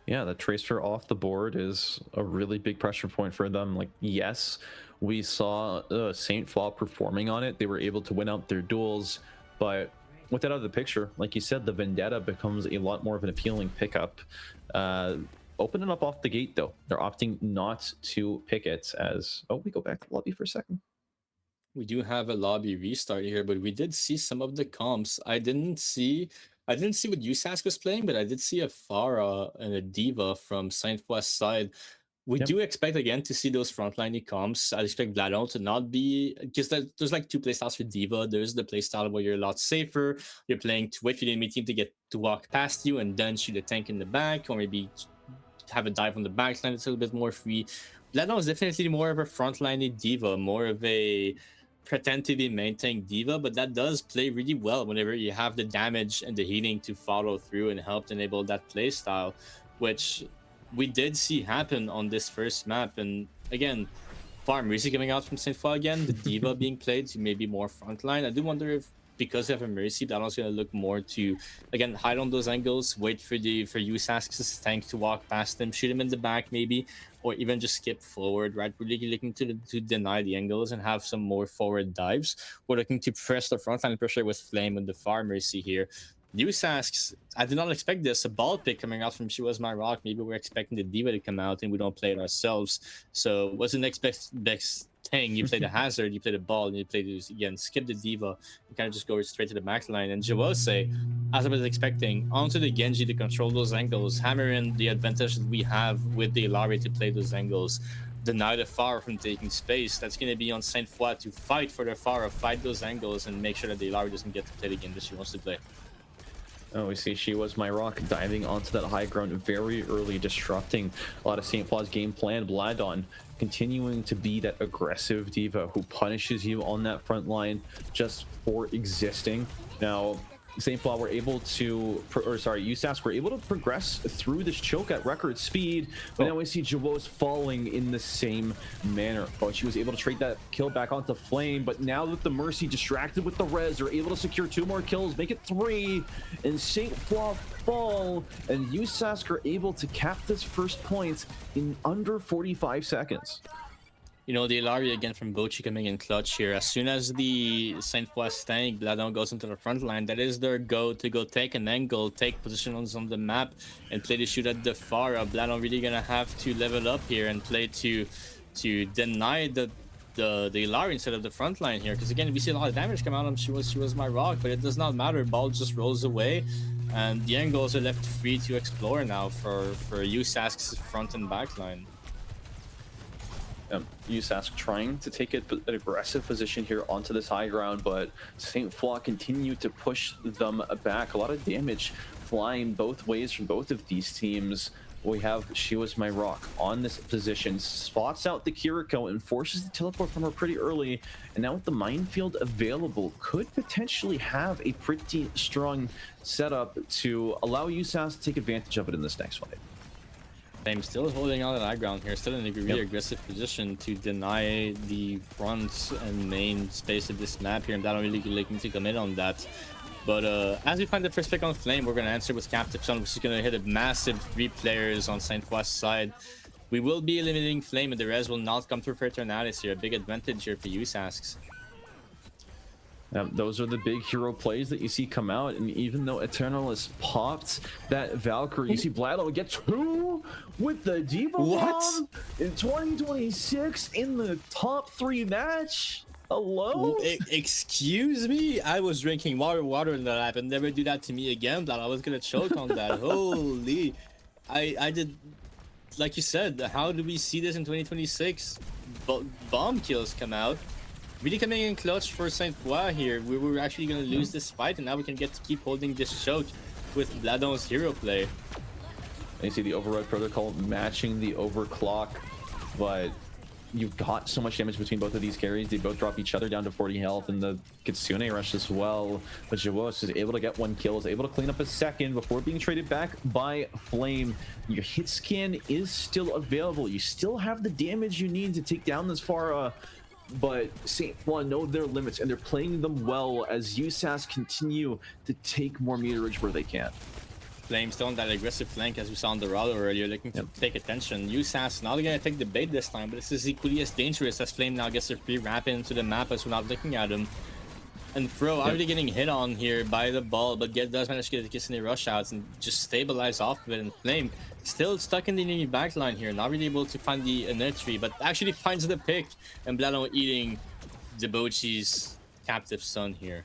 A: Yeah, the Tracer off the board is a really big pressure point for them. Like, yes, we saw Saint Foy performing on it. They were able to win out their duels, but with that out of the picture, like you said, the Vendetta becomes a lot more of an appealing pickup. Opening up off the gate, though, they're opting not to pick it as... Oh, we go back to the lobby for a second.
B: We do have a lobby restart here, but we did see some of the comps. I didn't see what USASK was playing, but I did see a Pharah and a Diva from Saint West side. We
A: Yep.
B: do expect again to see those frontline comps. I expect Vladon to not be, because there's like two playstyles for Diva. There's the playstyle where you're a lot safer. You're playing to wait for the enemy team to get to walk past you and then shoot a tank in the back, or maybe have a dive on the backline. It's a little bit more free. Vladon is definitely more of a frontline Diva, more of a pretend to be main tank Diva, but that does play really well whenever you have the damage and the healing to follow through and help enable that playstyle, which we did see happen on this first map. And again, Farm Mercy coming out from St. Foy again, the Diva being played to maybe more frontline. I do wonder if, because they have a Mercy, Vladon's going to look more to, again, hide on those angles, wait for USASK's tank to walk past them, shoot him in the back maybe, or even just skip forward, right? We're really looking to deny the angles and have some more forward dives. We're looking to press the frontline pressure with Flame and the Farm Mercy here. USASK's, I did not expect this. A ball pick coming out from She Was My Rock. Maybe we're expecting the Diva to come out and we don't play it ourselves. So what's the next best thing? You play the Hazard, you play the ball, and you play this again. Skip the Diva and kind of just go straight to the back line. And Jawose, as I was expecting, onto the Genji to control those angles, hammer in the advantage that we have with the Ilaria to play those angles. Deny the Pharah from taking space. That's going to be on Saint Foy to fight for the Pharah, fight those angles, and make sure that the Ilaria doesn't get to play the game that she wants to play.
A: Oh, we see She Was My Rock diving onto that high ground very early, disrupting a lot of St. Foy's game plan. Bladon continuing to be that aggressive Diva who punishes you on that front line just for existing. Now, St. Foy were able to, USASK were able to progress through this choke at record speed, but now we see Jawose falling in the same manner. But she was able to trade that kill back onto Flame, but now with the Mercy distracted with the res, they're able to secure 2 more kills, make it 3, and St. Foy fall, and USASK are able to cap this first point in under 45 seconds.
B: You know, the Ilaria again from Bochi coming in clutch here. As soon as the Saint Foy tank, Bladon goes into the front line, that is their go to go take an angle, take positions on the map, and play to shoot at the Pharah. Bladon really gonna have to level up here and play to deny the Ilaria instead of the front line here. Because again, we see a lot of damage come out on She Was My Rock, but it does not matter. Ball just rolls away, and the angles are left free to explore now for USASK's front and back line.
A: USASK trying to take an aggressive position here onto this high ground, but St. Foy continue to push them back. A lot of damage flying both ways from both of these teams. We have She Was My Rock on this position, spots out the Kiriko and forces the teleport from her pretty early, and now with the minefield available, could potentially have a pretty strong setup to allow USASK to take advantage of it in this next fight.
B: Flame still holding on the high ground here, still in a really aggressive position to deny the front and main space of this map here, and that don't really looking to commit on that. But as we find the first pick on Flame, we're going to answer with Captive Sun, which is going to hit a massive 3 players on Saint Foy's side. We will be eliminating Flame, and the res will not come through for Eternalis here. A big advantage here for USASK.
A: Those are the big hero plays that you see come out, and even though Eternalis popped that Valkyrie, you see Bladon get 2 with the Diva bomb in 2026 in the top 3 match. Hello?
B: Excuse me? I was drinking water in that happened. Never do that to me again, Blad. I was gonna choke on that. Holy. I did, like you said, how do we see this in 2026? Bomb kills come out. Really coming in clutch for Saint Foy here. We were actually going to lose this fight, and now we can get to keep holding this choke with Bladon's hero play.
A: And you see the Override Protocol matching the overclock, but you've got so much damage between both of these carries. They both drop each other down to 40 health, and the Kitsune rush as well. But Jawose is able to get 1 kill, is able to clean up a second before being traded back by Flame. Your hit scan is still available. You still have the damage you need to take down this Pharah. But St. Foy know their limits, and they're playing them well as USASK continue to take more meterage where they can.
B: Flame still on that aggressive flank as we saw on the Dorado earlier, looking to take attention. USASK not going to take the bait this time, but this is equally as dangerous as Flame now gets a free wrap into the map as we're not looking at him. And Fro already getting hit on here by the ball, but does manage to get the Kitsune rush outs and just stabilize off of it. And Flame still stuck in the enemy backline here, not really able to find the inner tree, but actually finds the pick. And Bladon eating Debauchee's captive son here.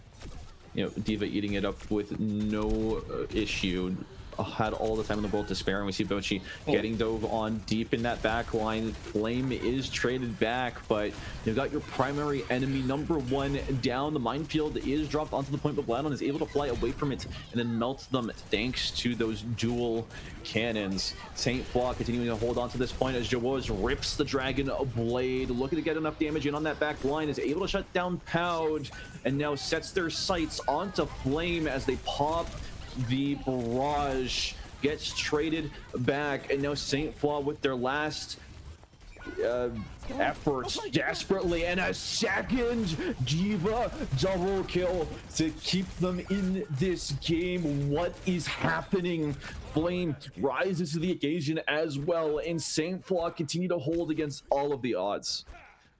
A: You know, Diva eating it up with no issue. Had all the time in the world to spare, and we see Bochi getting dove on deep in that back line. Flame is traded back, but you've got your primary enemy number one down. The minefield is dropped onto the point, but Bladon is able to fly away from it and then melt them thanks to those dual cannons. Saint Flaw continuing to hold on to this point as Jawoz rips the Dragon Blade, looking to get enough damage in on that back line, is able to shut down Poud, and now sets their sights onto Flame as they pop the barrage. Gets traded back, and now Saint Flaw with their last efforts desperately, and a second Diva double kill to keep them in this game. What is happening? Flame rises to the occasion as well, and Saint Flaw continue to hold against all of the odds.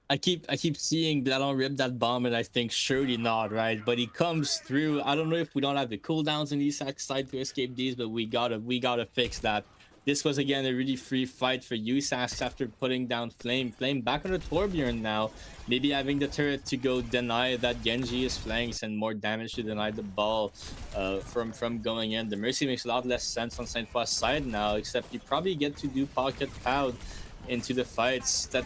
B: I keep seeing Bladon rip that bomb, and I think surely not, right? But he comes through. I don't know if we don't have the cooldowns on Isak's side to escape these, but we gotta fix that. This was again a really free fight for USAS after putting down Flame. Flame back on the Torbjorn now, maybe having the turret to go deny that Genji is flanks and more damage to deny the ball from going in. The Mercy makes a lot less sense on Saint Foy's side now, except you probably get to do pocket Poud into the fights. That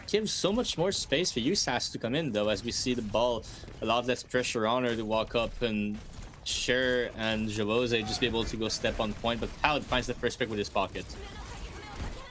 B: gives so much more space for USAS to come in, though, as we see the ball, a lot less pressure on her to walk up, and Cher and Javoze just be able to go step on point, but Poud finds the first pick with his pocket.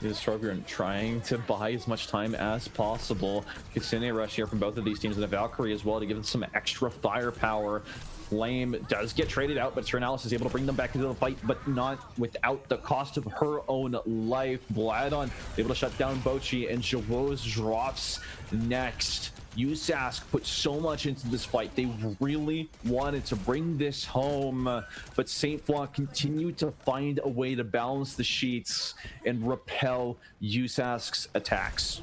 A: Is Torbjorn trying to buy as much time as possible. Kitsune rush here from both of these teams, and the Valkyrie as well to give them some extra firepower. Flame does get traded out, but Ternalis is able to bring them back into the fight, but not without the cost of her own life. Bladon able to shut down Bochi, and Javoz drops next. USASK put so much into this fight. They really wanted to bring this home, but Saint Flaw continued to find a way to balance the sheets and repel USASK's attacks.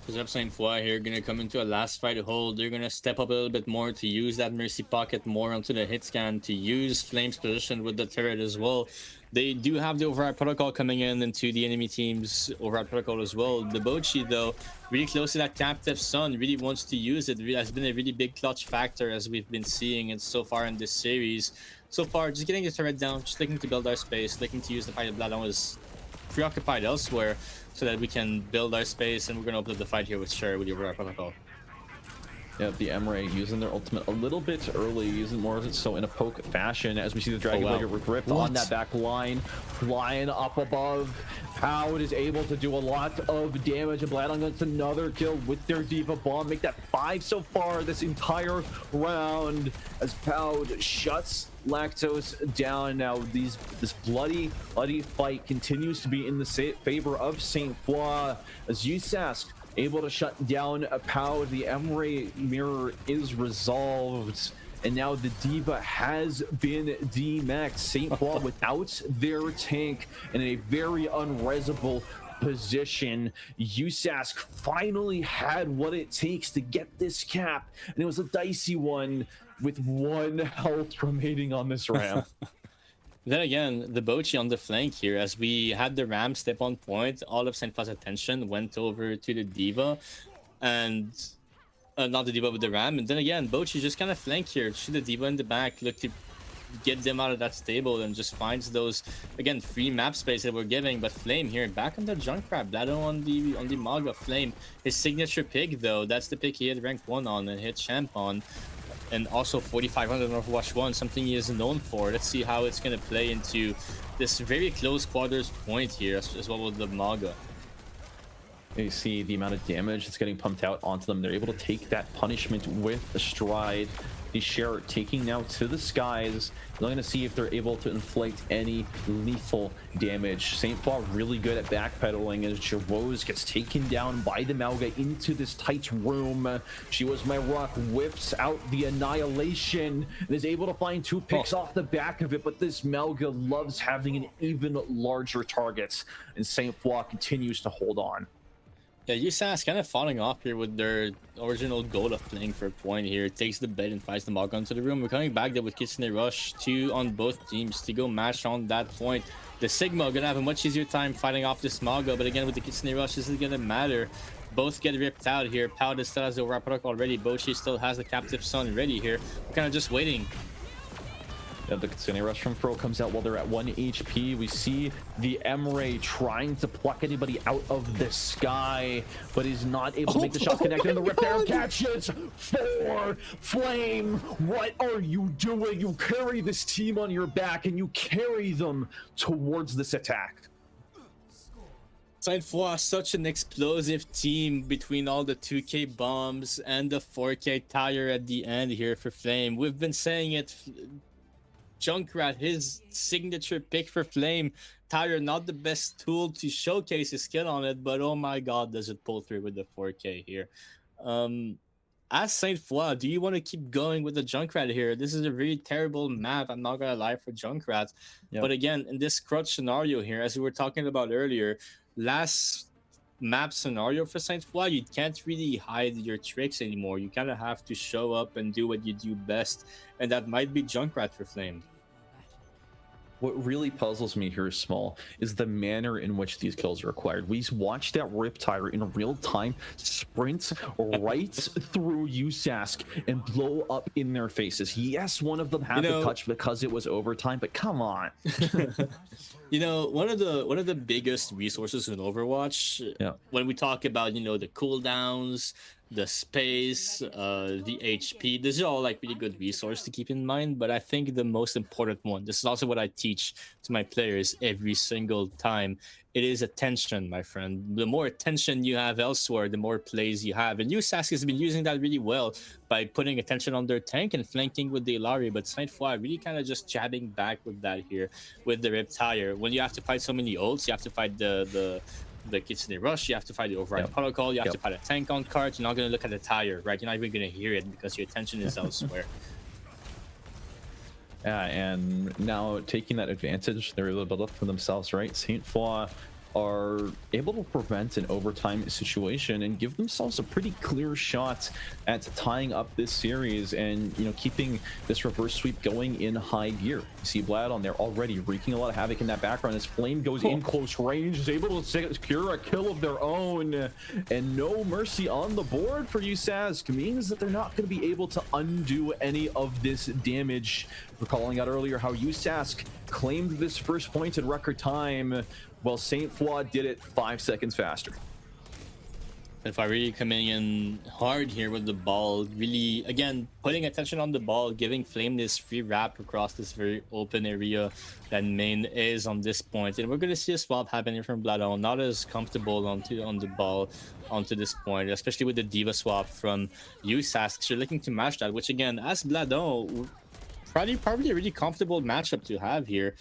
B: Because up Saint Foy here, gonna come into a last fight hold. They're gonna step up a little bit more to use that Mercy pocket more onto the hit scan, to use Flame's position with the turret as well. They do have the override protocol coming in into the enemy team's override protocol as well. The Bochi, though, really close to that captive son, really wants to use it. It has been a really big clutch factor, as we've been seeing it so far in this series. So far, just getting the turret down, just looking to build our space, looking to use the fight of Bladon was preoccupied elsewhere, so that we can build our space, and we're going to open up the fight here with Cher with the override protocol.
A: Yeah, the Emre using their ultimate a little bit early, using more so in a poke fashion, as we see the Dragon Blade get ripped on that back line, flying up above. Poud is able to do a lot of damage, and Bladon gets another kill with their Diva Bomb, make that 5 so far this entire round, as Poud shuts Lactose down. Now this bloody fight continues to be in the favor of Saint Foy, as USASK able to shut down a Poud. The Emre mirror is resolved, and now the Diva has been demaxed. Saint Foy without their tank in a very unresable position. USASK finally had what it takes to get this cap, and it was a dicey one with 1 health remaining on this ramp.
B: Then again, the Bochi on the flank here, as we had the Ram step on point, all of Saint Foy's attention went over to the Diva, and not the Diva, but the Ram. And then again, Bochi just kind of flank here, shoot the Diva in the back, look to get them out of that stable, and just finds those, again, free map space that we're giving. But Flame here, back on the Junkrat, Bladon on the Maga. Flame, his signature pick, though, that's the pick he had rank 1 on and hit champ on. And also 4,500 on Overwatch 1, something he is known for. Let's see how it's going to play into this very close quarters point here, as well with the Maga.
A: You see the amount of damage that's getting pumped out onto them. They're able to take that punishment with a stride. The Cher taking now to the skies. They're going to see if they're able to inflict any lethal damage. Saint Foy really good at backpedaling, as Javoz gets taken down by the Mauga into this tight room. She was my rock, whips out the annihilation, and is able to find 2 picks off the back of it, but this Mauga loves having an even larger target, and Saint Foy continues to hold on.
B: Yeah, USA's kind of falling off here with their original goal of playing for a point here. Takes the bait and fights the Mog onto the room. We're coming back there with Kitsune Rush 2 on both teams to go match on that point. The Sigma gonna have a much easier time fighting off this Mago, but again with the Kitsune Rush, this is gonna matter. Both get ripped out here. Powder still has the Overwatch protocol already. Bochi still has the Captive Sun ready here. We're kind of just waiting.
A: Yeah, the Kitsune Rush from Fro comes out while they're at 1 HP. We see the Emre trying to pluck anybody out of the sky, but he's not able to make the shots connect. And the rip there catches for Flame. What are you doing? You carry this team on your back and you carry them towards this attack.
B: Side 4 such an explosive team between all the 2K bombs and the 4K tire at the end here for Flame. We've been saying it. Junkrat, his signature pick for Flame. Tire, not the best tool to showcase his skill on it, but oh my god, does it pull through with the 4K here. As Saint Foy, do you want to keep going with the Junkrat here? This is a really terrible map, I'm not gonna lie, for Junkrat. Yep. But again, in this crutch scenario here, as we were talking about earlier, last map scenario for Saint Foy, you can't really hide your tricks anymore. You kind of have to show up and do what you do best, and that might be Junkrat for Flame.
A: What really puzzles me here, Small, is the manner in which these kills are acquired. We watched that Riptire in real time sprint right through USASK and blow up in their faces. Yes, one of them had the touch because it was overtime, but come on.
B: You know, one of the biggest resources in Overwatch, when we talk about, you know, the cooldowns, the space, the HP, these are all like really good resources to keep in mind. But I think the most important one, this is also what I teach to my players every single time, it is attention, my friend. The more attention you have elsewhere, the more plays you have. And USASK has been using that really well by putting attention on their tank and flanking with the Ilari. But Saint Foy really kind of just jabbing back with that here with the Riptire. When you have to fight so many ults, you have to fight the Kitsune Rush, you have to fight the Override Protocol, you have to fight a tank on cart. You're not going to look at the tire, right? You're not even going to hear it because your attention is elsewhere.
A: Yeah, and now taking that advantage, they're able to build up for themselves, right? Saint Foy are able to prevent an overtime situation and give themselves a pretty clear shot at tying up this series and, you know, keeping this reverse sweep going in high gear. You see Vlad on there already wreaking a lot of havoc in that background as Flame goes in close range, is able to secure a kill of their own, and no mercy on the board for USASK means that they're not going to be able to undo any of this damage. We're calling out earlier how USASK claimed this first point in record time, while Saint Foy did it 5 seconds faster.
B: If I really coming in hard here with the ball, really, again, putting attention on the ball, giving Flame this free wrap across this very open area that main is on this point. And we're going to see a swap happening from Bladon, not as comfortable on the ball onto this point, especially with the Diva swap from USASK. You're looking to match that, which again, as Bladon, probably a really comfortable matchup to have here.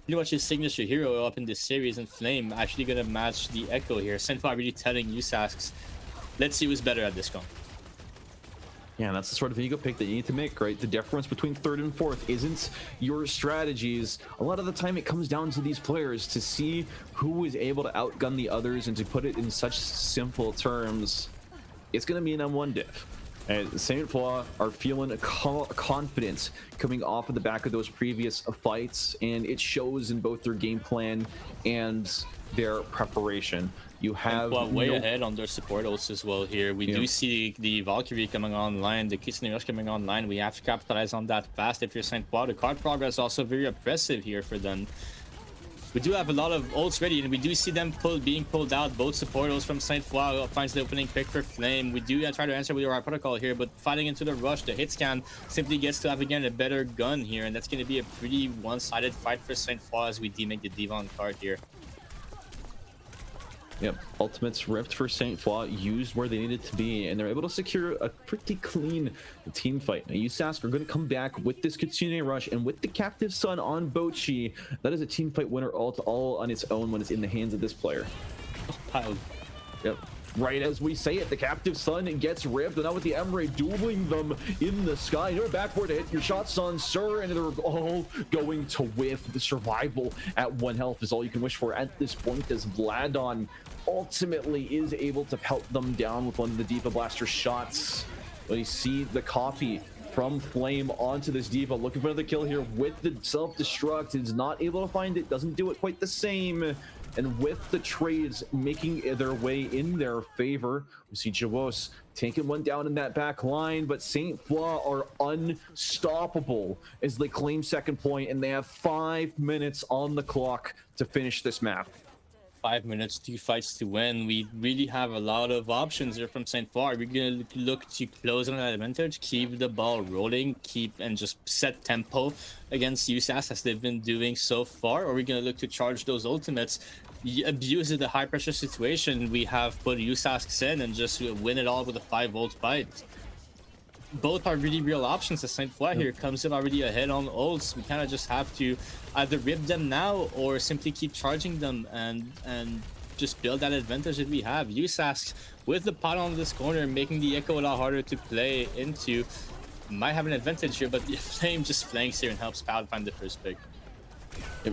B: Pretty much his signature hero up in this series, and Flame actually gonna match the Echo here. Saint Foy really telling USASK, let's see who's better at this comp.
A: Yeah, that's the sort of ego pick that you need to make, right? The difference between third and fourth isn't your strategies. A lot of the time it comes down to these players to see who is able to outgun the others, and to put it in such simple terms, it's gonna be an M1 diff. And Saint Foy are feeling confidence coming off of the back of those previous fights, and it shows in both their game plan and their preparation. You have
B: way ahead on their support also as well here. We do see the Valkyrie coming online, the Kitsune Rush coming online. We have to capitalize on that fast if you're Saint Foy. The card progress also very oppressive here for them. We do have a lot of ults ready, and we do see them being pulled out. Both supporters from Saint Foy finds the opening pick for Flame. We do try to answer with our protocol here, but fighting into the rush, the hit scan simply gets to have again a better gun here, and that's going to be a pretty one-sided fight for Saint Foy as we demake the Diva on card here.
A: Yep, ultimates ripped for Saint Foy, used where they needed to be, and they're able to secure a pretty clean team fight. Now, USASK are going to come back with this Kitsune Rush and with the Captive Sun on Bochi. That is a team fight winner all on its own when it's in the hands of this player.
B: Oh,
A: yep. right as we say it, the captive sun gets ripped, and now with the Emre dueling them in the sky. You're backward hit, your shots on Sir, and they're all going to whiff. The survival at 1 health is all you can wish for at this point, as Vladon ultimately is able to pelt them down with one of the Diva Blaster shots. When you see the copy from Flame onto this Diva, looking for another kill here with the self-destruct, is not able to find it, doesn't do it quite the same. And with the trades making their way in their favor, we see Javos taking one down in that back line, but St. Foy are unstoppable as they claim second point, and they have 5 minutes on the clock to finish this map.
B: 5 minutes, 2 fights to win. We really have a lot of options here from St. Foy. We're going to look to close on that advantage, keep the ball rolling, and just set tempo against USAS as they've been doing so far, or we're going to look to charge those ultimates, abuse the high pressure situation we have put USAS in, and just win it all with a 5-volt fight. Both are really real options as St. Foy here comes in already ahead on ults. We kind of just have to either rip them now or simply keep charging them and just build that advantage that we have. USAS with the pot on this corner, making the Echo a lot harder to play into. Might have an advantage here, but the Flame just flanks here and helps Pal find the first pick.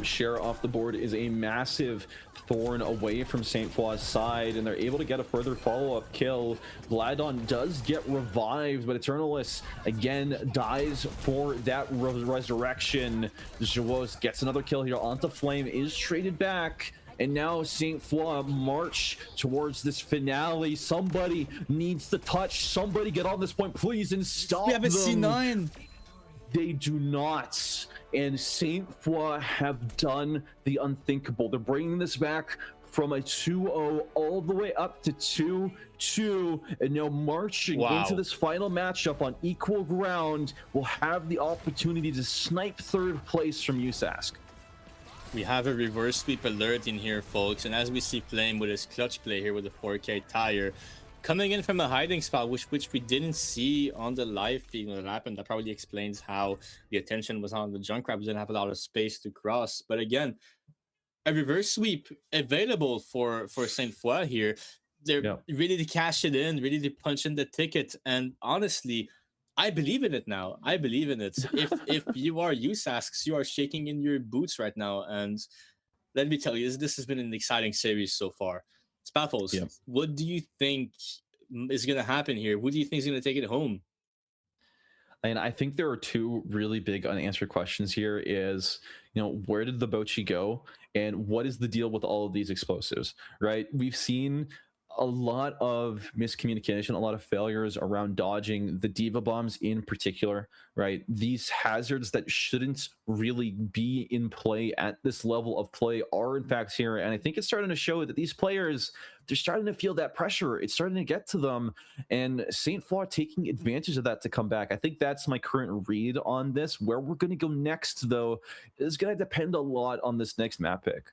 A: Share off the board is a massive thorn away from St. Foy's side, and they're able to get a further follow-up kill. Vladon does get revived, but Eternalist again dies for that resurrection. Javos gets another kill here onto Flame, is traded back, and now St. Foy march towards this finale. Somebody needs to touch. Somebody get on this point, please, and stop them.
B: We have a C9.
A: They do not. And St. Foy have done the unthinkable. They're bringing this back from a 2-0 all the way up to 2-2, and now marching into this final matchup on equal ground will have the opportunity to snipe third place from USASC.
B: We have a reverse sweep alert in here, folks, and as we see Flame with his clutch play here with a 4K tire, coming in from a hiding spot, which we didn't see on the live feed when it happened. That probably explains how the attention was on the Junkrat. We didn't have a lot of space to cross. But again, a reverse sweep available for St. Foy here. They're ready to cash it in, ready to punch in the ticket. And honestly, I believe in it now. I believe in it. If you are USASC, you are shaking in your boots right now. And let me tell you, this has been an exciting series so far. Spaffles, what do you think is going to happen here? Who do you think is going to take it home?
A: And I think there are two really big unanswered questions here is, where did the Bochi go? And what is the deal with all of these explosives, right? We've seen a lot of miscommunication, a lot of failures around dodging the Diva bombs in particular, right? These hazards that shouldn't really be in play at this level of play are in fact here. And I think it's starting to show that these players, they're starting to feel that pressure. It's starting to get to them, and St. Foy taking advantage of that to come back. I think that's my current read on this. Where we're going to go next, though, is going to depend a lot on this next map pick.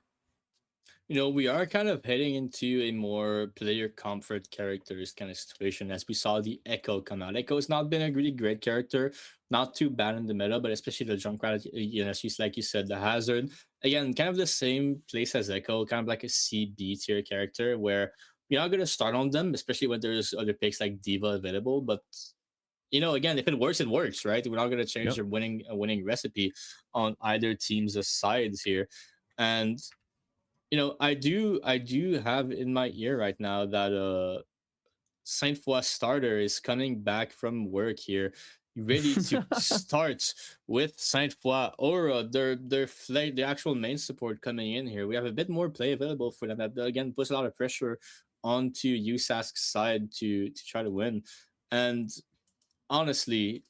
B: We are kind of heading into a more player comfort characters kind of situation as we saw the Echo come out. Echo has not been a really great character, not too bad in the meta, but especially the Junkrat, like you said, the Hazard. Again, kind of the same place as Echo, kind of like a CB tier character where you're not going to start on them, especially when there's other picks like Diva available. But, again, if it works, it works, right? We're not going to change a winning recipe on either team's sides here. And I do have in my ear right now that St. Foy starter is coming back from work here, ready to start with St. Foy Aura, their actual main support coming in here. We have a bit more play available for them. That again puts a lot of pressure onto USASC's side to try to win. And honestly,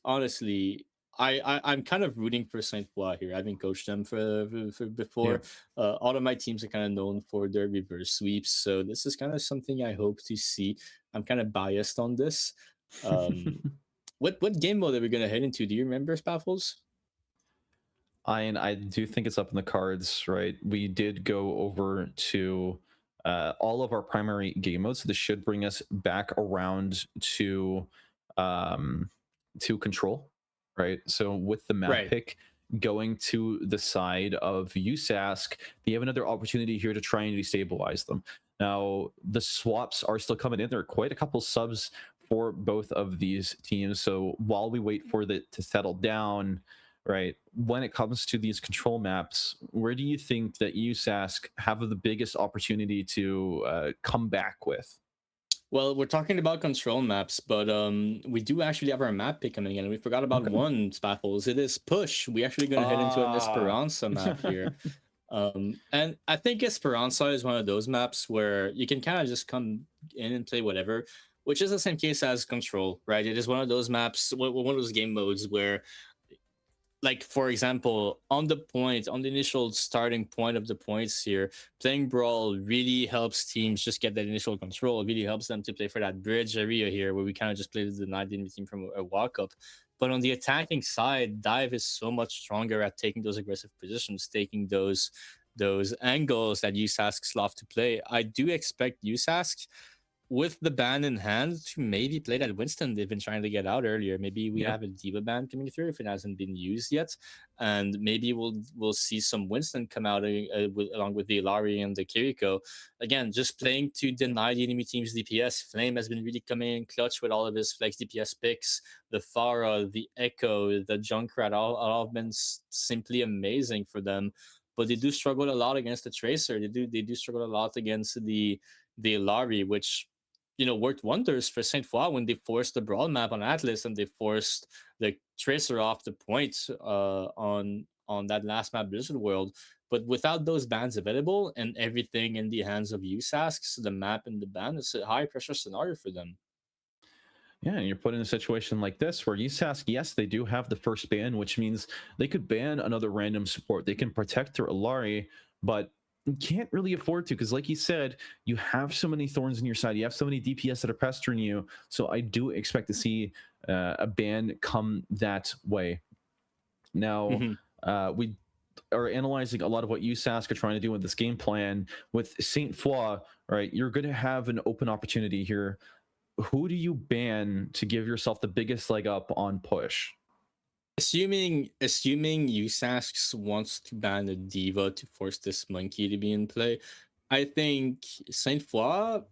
B: I'm kind of rooting for St. Foy here. I've been coached them for before. All of my teams are kind of known for their reverse sweeps, so this is kind of something I hope to see. I'm kind of biased on this. What game mode are we gonna head into? Do you remember, Spaffles?
A: I do think it's up in the cards, right? We did go over to all of our primary game modes, so this should bring us back around to control. Right, so with the map pick going to the side of USASC, they have another opportunity here to try and destabilize them. Now, the swaps are still coming in. There are quite a couple subs for both of these teams. So while we wait for it to settle down, right, when it comes to these control maps, where do you think that USask have the biggest opportunity to come back with?
B: Well, we're talking about control maps, but we do actually have our map pick coming in, and we forgot about
A: Okay.
B: one Spaffles. It is push. We actually gonna head into an
A: Ah.
B: Esperanza map here. And I think Esperanza is one of those maps where you can kind of just come in and play whatever, which is the same case as Control, right? It is one of those maps, one of those game modes where, like, for example, on the point, on the initial starting point of the points here, playing Brawl really helps teams just get that initial control. It really helps them to play for that bridge area here where we kind of just played the night enemy team from a walk up. But on the attacking side, Dive is so much stronger at taking those aggressive positions, taking those angles that USask's love to play. I do expect USask with the ban in hand to maybe play that Winston they've been trying to get out earlier. Maybe we
A: Yeah.
B: have a Diva ban coming through if it hasn't been used yet, and maybe we'll see some Winston come out along with the Ilari and the Kiriko. Again, just playing to deny the enemy team's DPS. Flame has been really coming in clutch with all of his flex DPS picks. The Pharah, the Echo, the Junkrat, all have been simply amazing for them. But they do struggle a lot against the Tracer. They do struggle a lot against the Ilari, which worked wonders for Saint Foy when they forced the Brawl map on Atlas and they forced the Tracer off the point on that last map Blizzard World. But without those bans available and everything in the hands of USasks, the map and the ban, it's a high pressure scenario for them.
A: Yeah, and you're put in a situation like this where USask, yes, they do have the first ban, which means they could ban another random support. They can protect their Alari, but you can't really afford to because, like you said, you have so many thorns in your side. You have so many DPS that are pestering you. So I do expect to see a ban come that way. Now,
B: Mhm.
A: we are analyzing a lot of what USask are trying to do with this game plan. With Saint Foy, right, you're going to have an open opportunity here. Who do you ban to give yourself the biggest leg up on push?
B: Assuming USasks wants to ban a diva to force this monkey to be in play, I think Saint Foy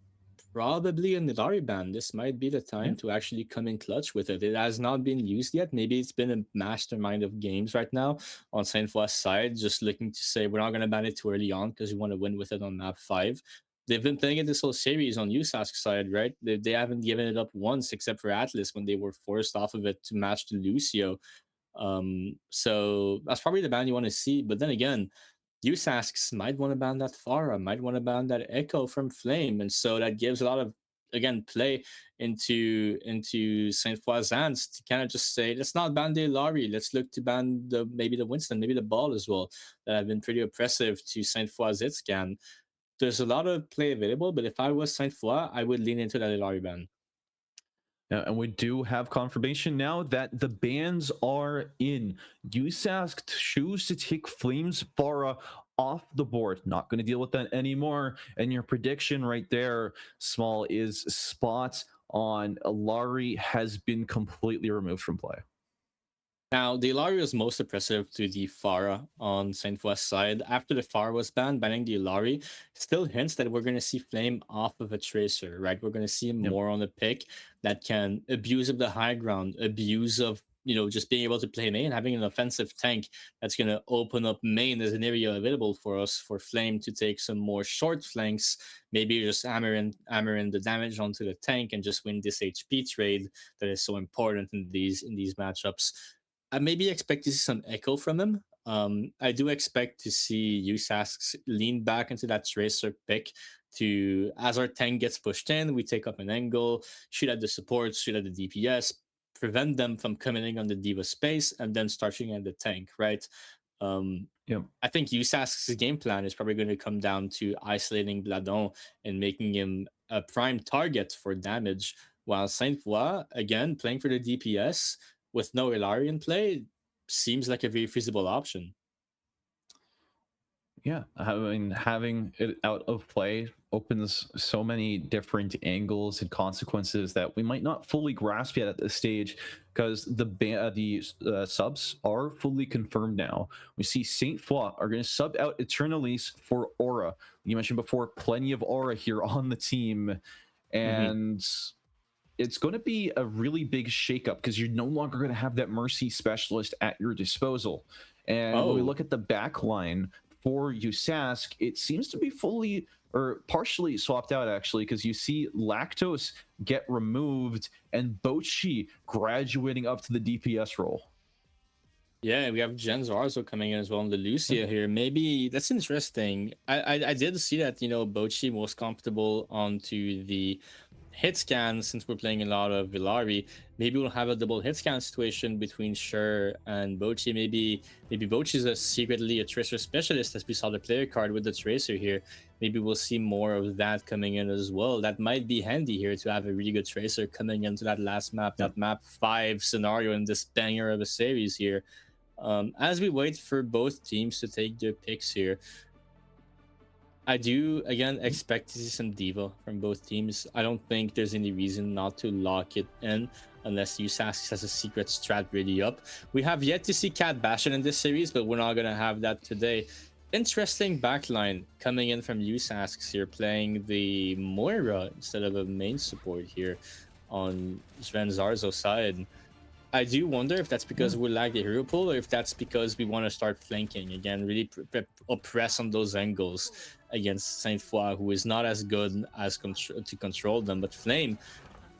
B: probably a Nidari ban. This might be the
A: Yeah.
B: time to actually come in clutch with it. It has not been used yet. Maybe it's been a mastermind of games right now on Saint Foy's side, just looking to say we're not going to ban it too early on because we want to win with it on map 5. They've been playing it this whole series on USask's side, right? They haven't given it up once except for Atlas when they were forced off of it to match the Lucio. So that's probably the ban you want to see. But then again, USasks might want to ban that Pharah, might want to ban that Echo from Flame, and so that gives a lot of again play into Saint Foy's hands to kind of just say let's not ban the Ilari, let's look to ban maybe the Winston, maybe the Ball as well that have been pretty oppressive to Saint Foy's hit scan. There's a lot of play available, but if I was Saint Foy, I would lean into that Ilari ban.
A: And we do have confirmation now that the bans are in. USask choose to take Flames Farah off the board. Not going to deal with that anymore. And your prediction right there, Small, is spot on. Alari has been completely removed from play.
B: Now, the Ilari was most oppressive to the Pharah on Saint West side. After the Pharah was banned, banning the Ilari still hints that we're going to see Flame off of a Tracer, right? We're going to see
A: Yep.
B: more on the pick that can abuse of the high ground, abuse of, just being able to play main, having an offensive tank that's going to open up main as an area available for us for Flame to take some more short flanks, maybe just hammer in the damage onto the tank and just win this HP trade that is so important in these matchups. I maybe expect to see some echo from him. I do expect to see USasks lean back into that Tracer pick to, as our tank gets pushed in, we take up an angle, shoot at the supports, shoot at the DPS, prevent them from coming in on the Diva space, and then start shooting at the tank, right?
A: Yep.
B: I think USask's game plan is probably going to come down to isolating Bladon and making him a prime target for damage, while Saint Foy, again, playing for the DPS, with no Ilarian play seems like a very feasible option.
A: Yeah, I mean, having it out of play opens so many different angles and consequences that we might not fully grasp yet at this stage, because the subs are fully confirmed now. We see Saint Foy are going to sub out Eternalise for Aura. You mentioned before, plenty of Aura here on the team, and it's going to be a really big shakeup because you're no longer going to have that Mercy specialist at your disposal. And when we look at the back line for USask, it seems to be fully or partially swapped out, actually, because you see Lactose get removed and Bochi graduating up to the DPS role.
B: Yeah, we have Jen Zarzo coming in as well, and the Lucia here. Maybe that's interesting. I did see that, you know, Bochi was comfortable onto the hit scan since we're playing a lot of Villari. Maybe we'll have a double hit scan situation between Sher and Bochi. Maybe Bochi is secretly a Tracer specialist, as we saw the player card with the Tracer here. Maybe we'll see more of that coming in as well. That might be handy here to have a really good Tracer coming into that last map, that map 5 scenario in this banger of a series here. As we wait for both teams to take their picks here, I do, again, expect to see some diva from both teams. I don't think there's any reason not to lock it in unless USask has a secret strat really up. We have yet to see Cat Bastion in this series, but we're not going to have that today. Interesting backline coming in from USask here, playing the Moira instead of a main support here on Sven Zarzo's side. I do wonder if that's because we lack the hero pool, or if that's because we want to start flanking again, really oppress on those angles against Saint Foy, who is not as good as to control them. But Flame,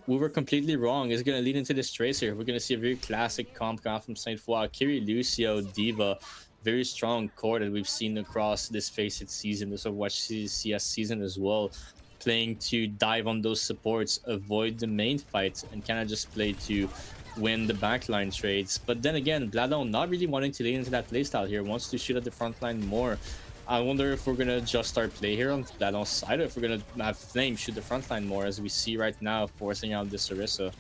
B: we were completely wrong. Is going to lead into this Tracer. We're going to see a very classic comp from Saint Foy. Kiri, Lucio, Diva, very strong core that we've seen across this Face It season, this Overwatch CS season as well. Playing to dive on those supports, avoid the main fight, and kind of just play to win the backline trades. But then again, Bladon not really wanting to lean into that playstyle here, wants to shoot at the front line more. I wonder if we're gonna just our play here on Bladon's side, or if we're gonna have Flame shoot the front line more, as we see right now, forcing out this Orisa.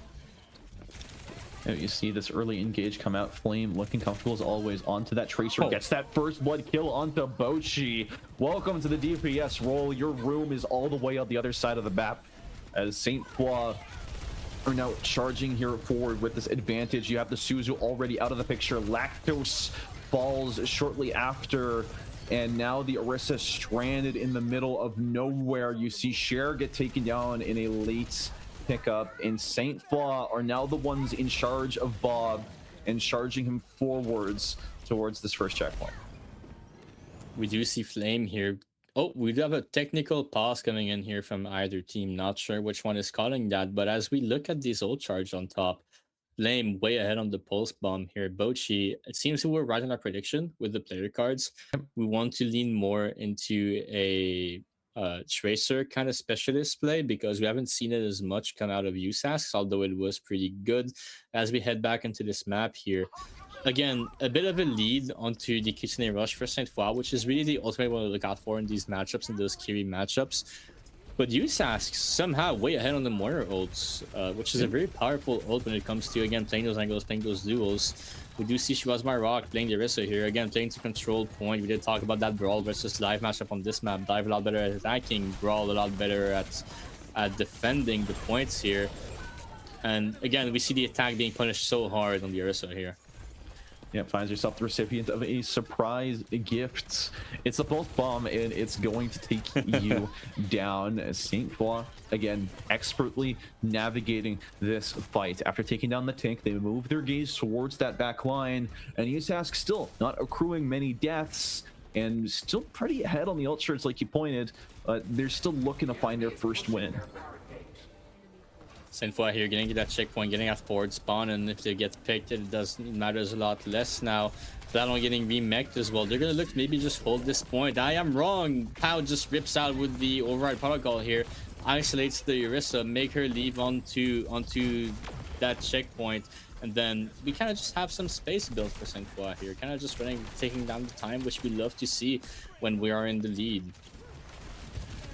A: You see this early engage come out. Flame looking comfortable as always onto that Tracer. Gets that first blood kill onto Bochi. Welcome to the DPS role. Your room is all the way on the other side of the map, as Saint Foy are now charging here forward with this advantage. You have the Suzu already out of the picture. Lactose falls shortly after, and now the Orisa stranded in the middle of nowhere. You see Cher get taken down in a late pickup, and Saint Foy are now the ones in charge of Bob and charging him forwards towards this first checkpoint.
B: We do see Flame here. Oh, we do have a technical pause coming in here from either team. Not sure which one is calling that, but as we look at this ult charge on top, Flame way ahead on the pulse bomb here. Bochi, it seems we were right on our prediction with the player cards. We want to lean more into a Tracer kind of specialist play, because we haven't seen it as much come out of USask, although it was pretty good. As we head back into this map here, again, a bit of a lead onto the Kitsune Rush for Saint Foy, which is really the ultimate one to look out for in these matchups, in those Kiri matchups. But USask somehow way ahead on the Moira ults, which is a very powerful ult when it comes to, again, playing those angles, playing those duels. We do see She Was My Rock playing the Orisa here, again, playing to control point. We did talk about that Brawl versus Dive matchup on this map. Dive a lot better at attacking, Brawl a lot better at defending the points here. And again, we see the attack being punished so hard on the Orisa here.
A: Yeah, finds yourself the recipient of a surprise gift. It's a pulse bomb, and it's going to take you down. Saint Foy, again, expertly navigating this fight. After taking down the tank, they move their gaze towards that back line, and USask still not accruing many deaths, and still pretty ahead on the ult charts, like you pointed. They're still looking to find their first win.
B: Saint Foy here getting to that checkpoint, getting out forward spawn, and if they get picked, it matters a lot less now. Bladon getting remeked as well. They're gonna look maybe just hold this point. I am wrong. Pau just rips out with the override protocol here, isolates the Orisa, make her leave onto that checkpoint, and then we kind of just have some space built for Saint Foy here, kind of just taking down the time, which we love to see when we are in the lead.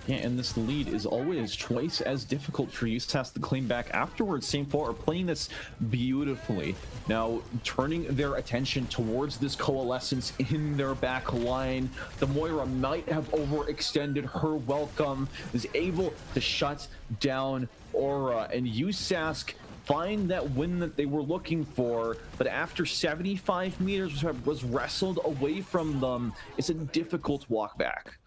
A: Yeah, and this lead is always twice as difficult for USAS to claim back afterwards. St. Paul are playing this beautifully. Now, turning their attention towards this coalescence in their back line. The Moira might have overextended her welcome, is able to shut down Aura, and USASC find that win that they were looking for, but after 75 meters was wrestled away from them, it's a difficult walk back.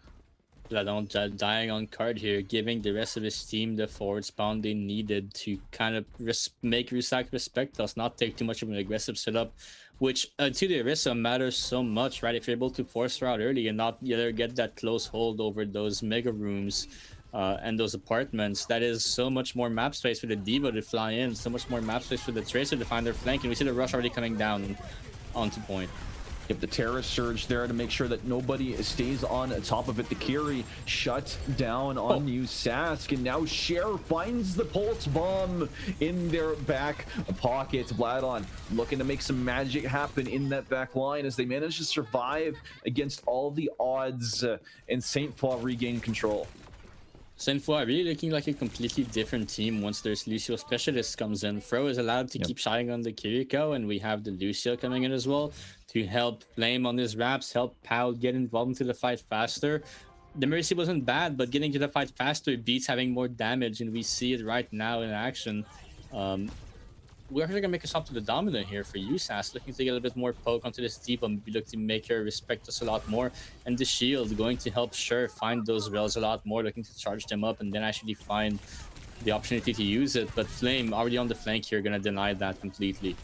B: Bladon dying on card here, giving the rest of his team the forward spawn they needed to kind of make Rusak respect us, not take too much of an aggressive setup, which to the Orisa matters so much, right? If you're able to force her out early and not get that close hold over those mega rooms and those apartments, that is so much more map space for the Diva to fly in, so much more map space for the Tracer to find their flank, and we see the rush already coming down onto point.
A: If the terrorist surge there to make sure that nobody stays on top of it. The Kiri shut down on USASC, and now Cher finds the pulse bomb in their back pocket. Vladon looking to make some magic happen in that back line as they manage to survive against all the odds, and St. Foy regain control.
B: St. Foy really looking like a completely different team once there's Lucio Specialist comes in. Fro is allowed to keep shying on the Kiriko, and we have the Lucio coming in as well to help Flame on his wraps, help Pau get involved into the fight faster. The Mercy wasn't bad, but getting to the fight faster beats having more damage, and we see it right now in action. We're actually gonna make a stop to the Domino here for USAS, looking to get a bit more poke onto this Diva, maybe look to make her respect us a lot more. And the Shield going to help Sure find those rails a lot more, looking to charge them up and then actually find the opportunity to use it. But Flame already on the flank here, gonna deny that completely.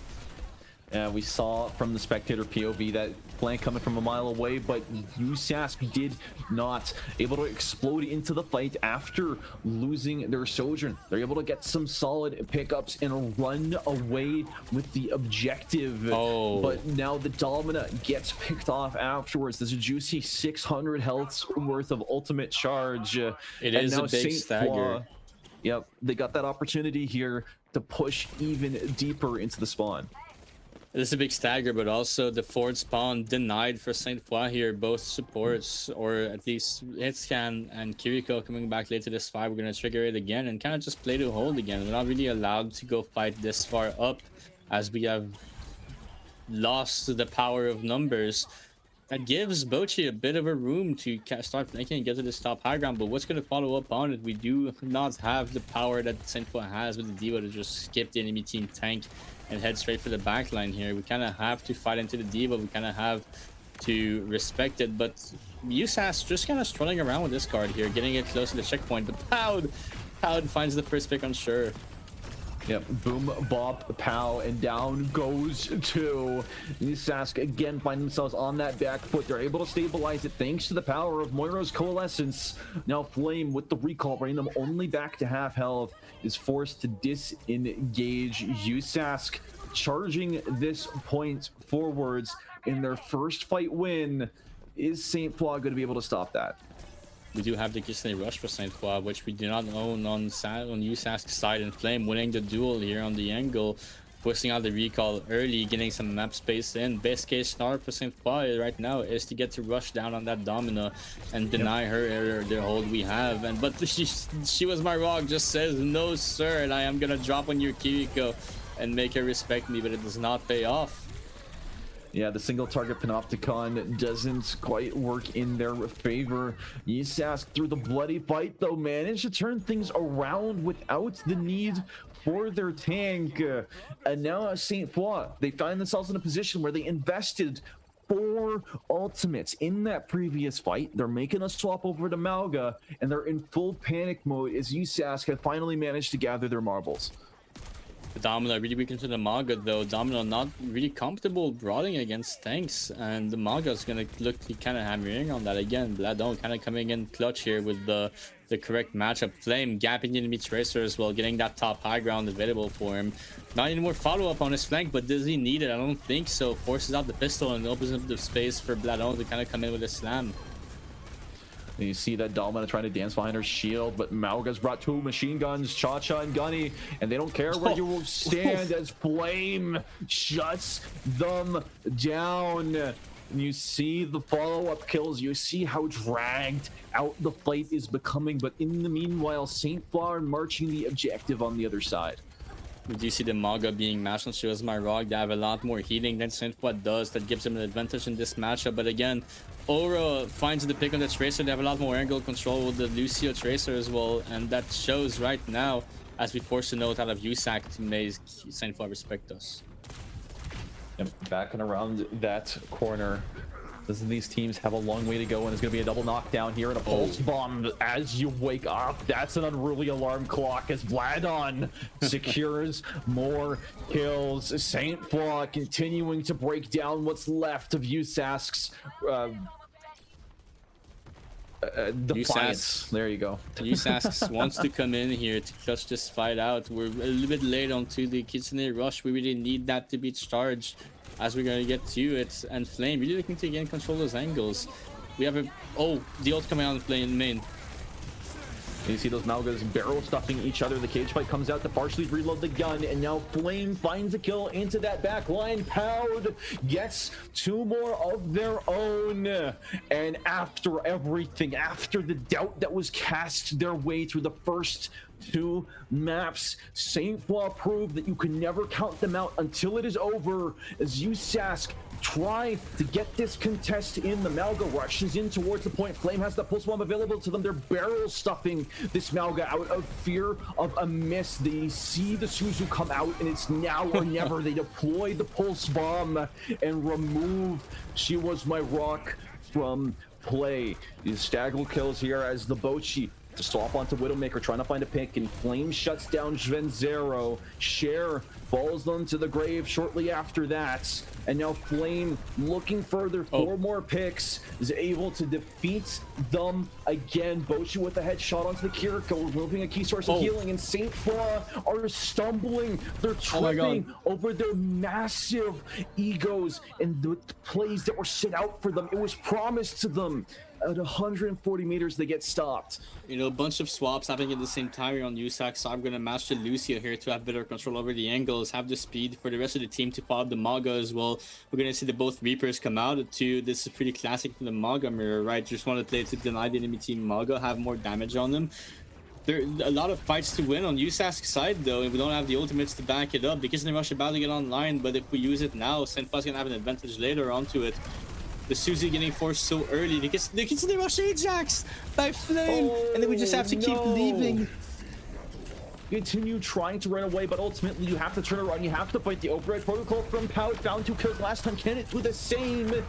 A: We saw from the spectator POV that flank coming from a mile away, but USASC did not. Able to explode into the fight after losing their Sojourn. They're able to get some solid pickups and run away with the objective. But now the Domina gets picked off afterwards. There's a juicy 600 healths worth of ultimate charge.
B: It is a big stagger.
A: Yep, they got that opportunity here to push even deeper into the spawn.
B: This is a big stagger, but also the forward spawn denied for St. Foy here. Both supports, or at least Hitscan and Kiriko coming back later this fight. We're going to trigger it again and kind of just play to hold again. We're not really allowed to go fight this far up as we have lost the power of numbers. That gives Bochi a bit of a room to start flanking and get to this top high ground, but what's going to follow up on it? We do not have the power that St. Foy has with the Diva to just skip the enemy team tank and head straight for the backline here. We kind of have to fight into the Diva. We kind of have to respect it, but USAS just kind of strolling around with this card here, getting it close to the checkpoint, but Poud finds the first pick on Sure.
A: Yep, boom, bop, pow, and down goes to USASC again, find themselves on that back foot. They're able to stabilize it thanks to the power of Moira's Coalescence. Now Flame with the recall, bringing them only back to half health, is forced to disengage. USASC charging this point forwards in their first fight win. Is St. Foy going to be able to stop that?
B: We do have the Gisney Rush for St. Foy, which we do not own on USASC's side, and Flame winning the duel here on the angle, pushing out the recall early, getting some map space in. Best case scenario for St. Foy right now is to get to rush down on that Domino and deny her the hold we have. But she was my rock, just says no sir, and I am gonna drop on your Kiriko and make her respect me, but it does not pay off.
A: Yeah, the single target Panopticon doesn't quite work in their favor. USASC through the bloody fight though managed to turn things around without the need for their tank. And now St. Foy, they find themselves in a position where they invested 4 ultimates in that previous fight. They're making a swap over to Malga, and they're in full panic mode as USASC have finally managed to gather their marbles.
B: The Domino really weak into the Maga though. Domino not really comfortable broading against tanks, and the Maga is gonna look kind of hammering on that again. Bladon kind of coming in clutch here with the correct matchup. Flame gapping the enemy Tracer as well, getting that top high ground available for him. Not any more follow-up on his flank, but does he need it? I don't think so. Forces out the pistol and opens up the space for Bladon to kind of come in with a slam.
A: And you see that Domina trying to dance behind her shield, but Malga's brought 2 machine guns, Cha-Cha and Gunny, and they don't care where you stand as Flame shuts them down.
C: You see the follow-up kills. You see how dragged out the fight is becoming. But in the meanwhile, St. Flour marching the objective on the other side.
B: We do see the Maga being matched on Shiraz Rock. They have a lot more healing than Synthwa does. That gives them an advantage in this matchup. But again, Aura finds the pick on the Tracer. They have a lot more angle control with the Lucio Tracer as well. And that shows right now as we force a note out of USAC to make Synthwa respect us.
A: Yep, back and around that corner. These teams have a long way to go, and it's going to be a double knockdown here and a pulse bomb as you wake up. That's an unruly alarm clock as Vladon secures more kills. St. Flour continuing to break down what's left of USASC's defiance. There you go.
B: USASC wants to come in here to clutch this fight out. We're a little bit late onto the Kitsune rush. We really need that to be charged as we're going to get to it. And Flame really looking to again control those angles. We have a the ult coming out and playing main.
C: You see those Malgas barrel stuffing each other. The cage fight comes out to partially reload the gun, and now Flame finds a kill into that back line. Pound gets 2 more of their own. And after everything, after the doubt that was cast their way through the first 2 maps, St. Flour proved that you can never count them out until it is over. As USASC try to get this contest in, the Malga rushes in towards the point. Flame has the pulse bomb available to them. They're barrel stuffing this Malga out of fear of a miss. They see the Suzu come out, and it's now or never. They deploy the pulse bomb and remove She Was My Rock from play. These stagger kills here as the Bochi to swap onto Widowmaker, trying to find a pick, and Flame shuts down Svenzero. Cher falls them to the grave shortly after that, and now Flame looking further for more picks, is able to defeat them again. Bochi with a headshot onto the Kiriko, removing a key source of healing, and St. Flour are stumbling. They're tripping over their massive egos and the plays that were set out for them. It was promised to them. At 140 meters, they get stopped.
B: You know, a bunch of swaps happening at the same time here on USAC, so I'm going to match the Lucio here to have better control over the angles, have the speed for the rest of the team to follow the Maga as well. We're going to see the both Reapers come out too. This is pretty classic for the Maga mirror, right? Just want to play to deny the enemy team Maga, have more damage on them. There are a lot of fights to win on USASC's side though, and we don't have the ultimates to back it up. Because the rush about to get online, but if we use it now, Senfa's going to have an advantage later onto it. The Suzy getting forced so early because they can see rush Ajax by Flame, and then we just have to keep leaving.
C: Continue trying to run away, but ultimately you have to turn around. You have to fight the override protocol from Pout. Found 2 kills last time. Can it do the same?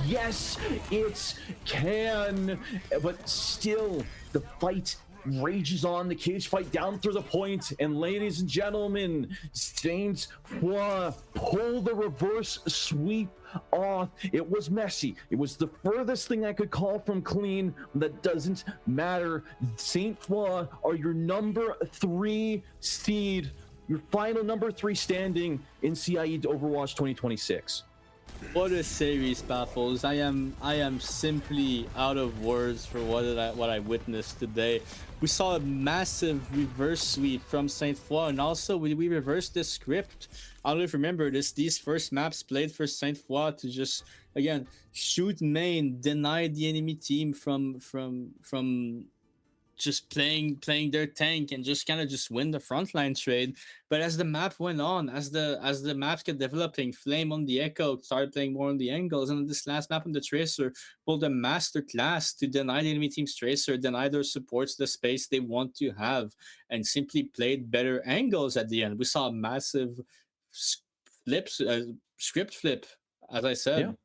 C: Yes, it can. But still, the fight rages on. The cage fight down through the point, and ladies and gentlemen, Saint Flour pull the reverse sweep off. It was messy. It was the furthest thing I could call from clean. That doesn't matter. St. Flour are your number 3 seed, your final number 3 standing in CIE Overwatch 2026.
B: What a series, Baffles. I am simply out of words for what I witnessed today. We saw a massive reverse sweep from St. Flour, and also we reversed the script. I don't know if you remember this. These first maps played for St. Flour to just again shoot main, deny the enemy team from just playing their tank and just kind of just win the frontline trade. But as the map went on, as the maps kept developing, Flame on the Echo started playing more on the angles, and this last map on the Tracer pulled a master class to deny the enemy team's Tracer, deny their supports the space they want to have, and simply played better angles at the end. We saw a massive script flip, as I said.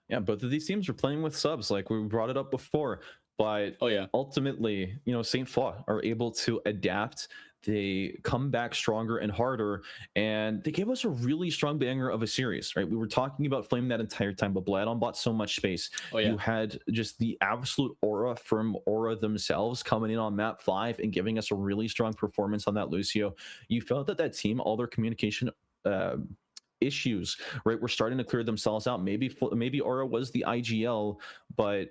A: Yeah, both of these teams are playing with subs, like we brought it up before. But ultimately, you know, St. Flour are able to adapt. They come back stronger and harder, and they gave us a really strong banger of a series, right? We were talking about Flame that entire time, but Bladon bought so much space. You had just the absolute aura from Aura themselves coming in on map 5 and giving us a really strong performance on that Lucio. You felt that team, all their communication issues, right, were starting to clear themselves out. Maybe Aura was the IGL, but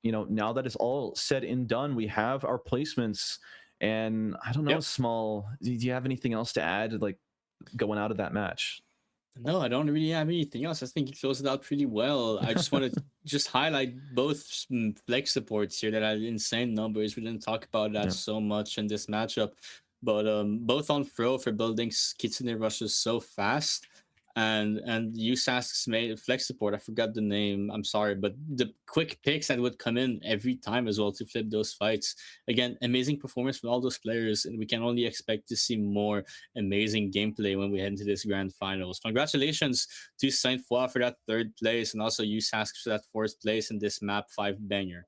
A: you know, now that it's all said and done, we have our placements, and I don't know, Small, do you have anything else to add, like going out of that match?
B: No, I don't really have anything else. I think you closed it out pretty well. I just want to just highlight both flex supports here that had insane numbers. We didn't talk about that
A: Yeah.
B: so much in this matchup, but both on Fro for building kitsune rushes so fast, and USASK's made flex support. I forgot the name. I'm sorry, but the quick picks that would come in every time as well to flip those fights. Again, amazing performance from all those players, and we can only expect to see more amazing gameplay when we head into this grand finals. Congratulations to Saint Foy for that third place, and also USASK for that fourth place in this map 5 banger.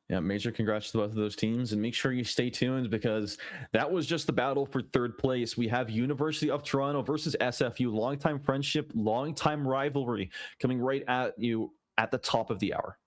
A: Yeah, major congrats to both of those teams, and make sure you stay tuned because that was just the battle for third place. We have University of Toronto versus SFU, longtime friendship, longtime rivalry coming right at you at the top of the hour.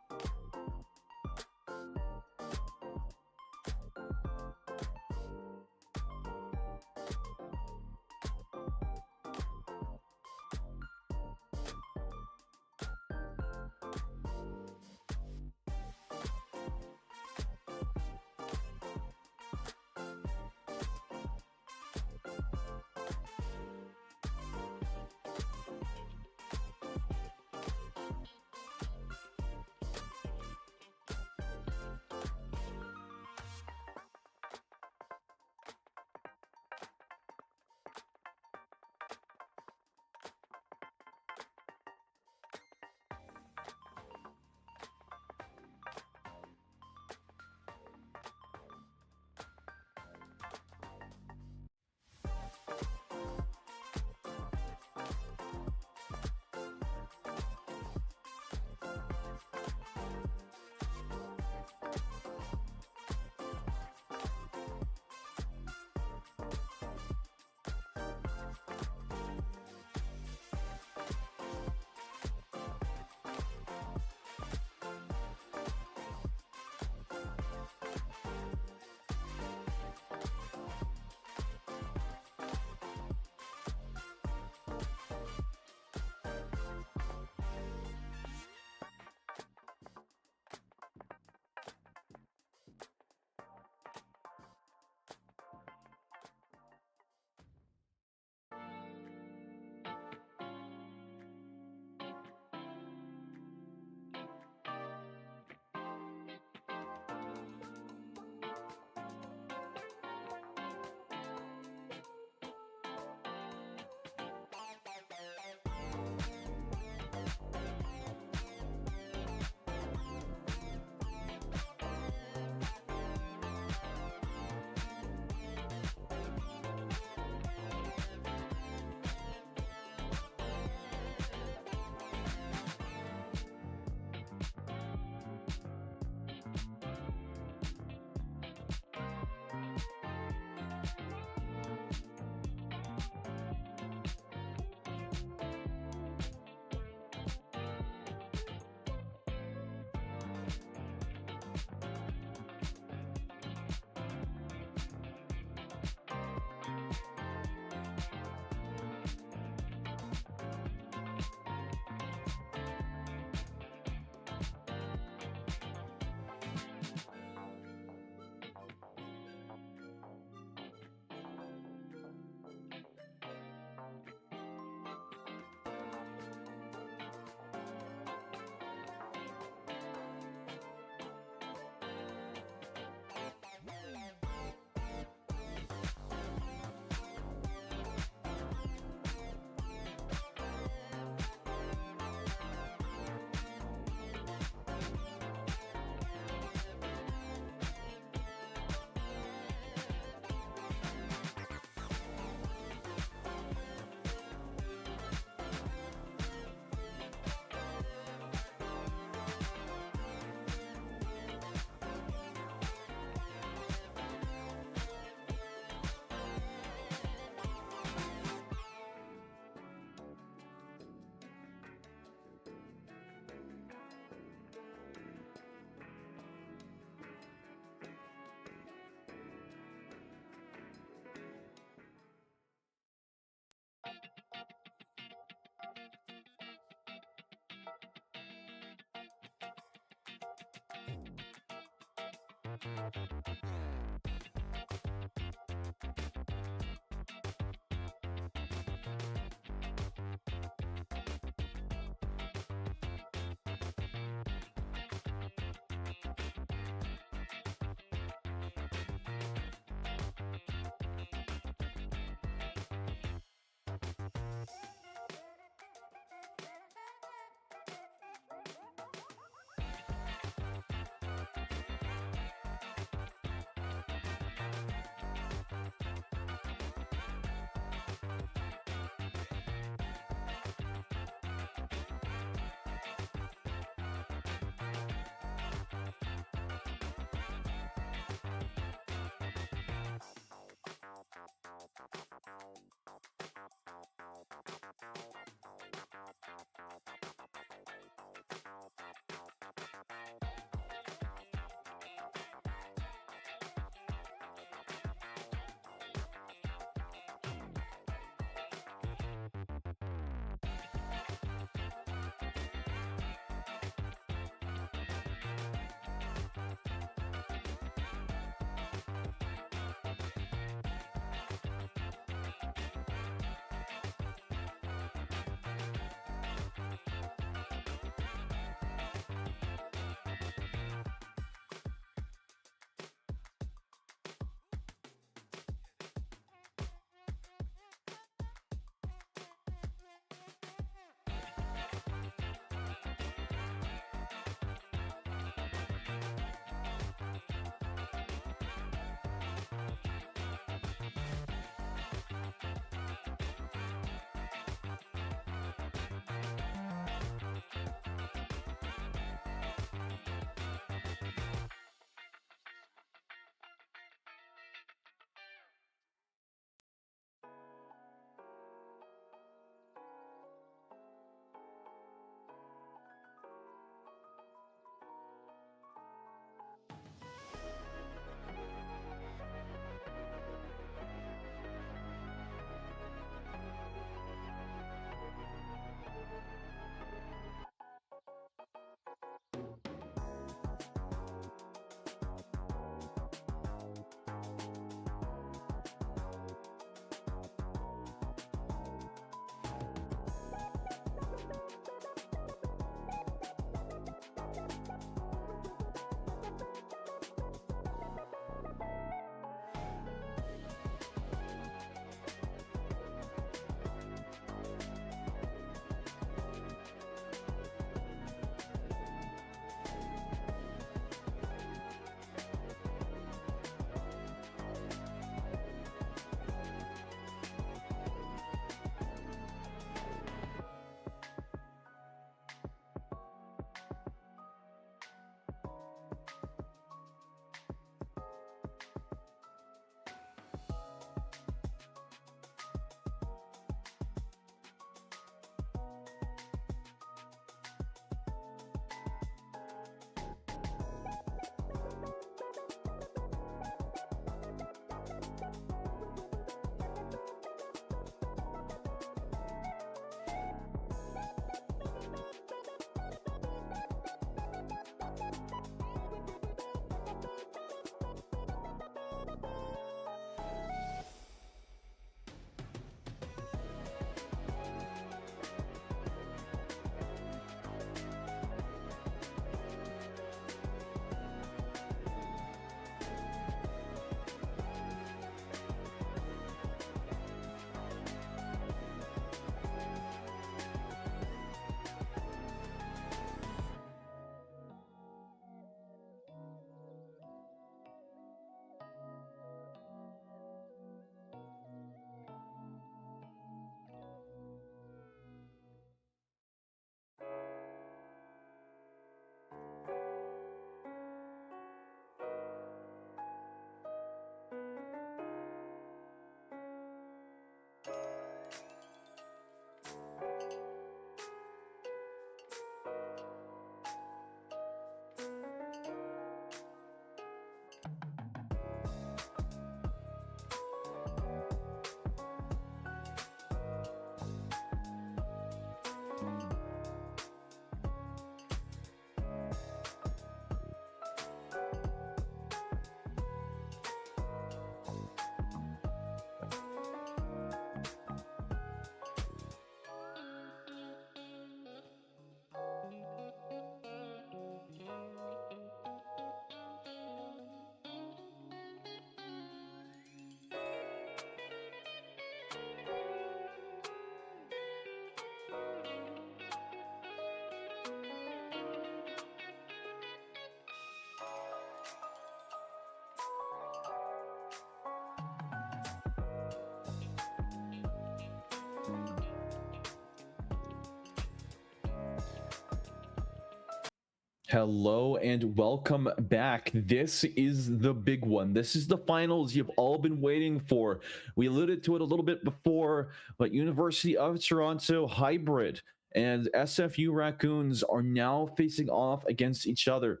C: Hello and welcome back. This is the big one. This is the finals you've all been waiting for. We alluded to it a little bit before, but University of Toronto Hybrid and SFU Raccoons are now facing off against each other.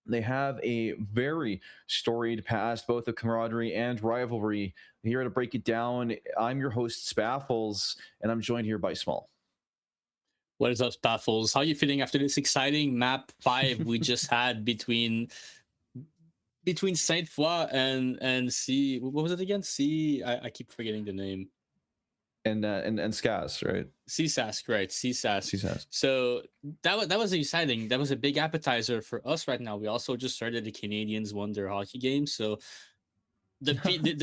C: They have a very storied past, both of camaraderie and rivalry. Here to break it down, I'm your host, Spaffles, and I'm joined here by Small.
B: What is up, Spaffles? How are you feeling after this exciting map 5 we just had between Saint Foy and C? What was it again? I keep forgetting the name.
C: And Skaz, right?
B: CSASK, right? CSASK.
C: CSASK.
B: So that was exciting. That was a big appetizer for us right now. We also just started the Canadians won their hockey game, so the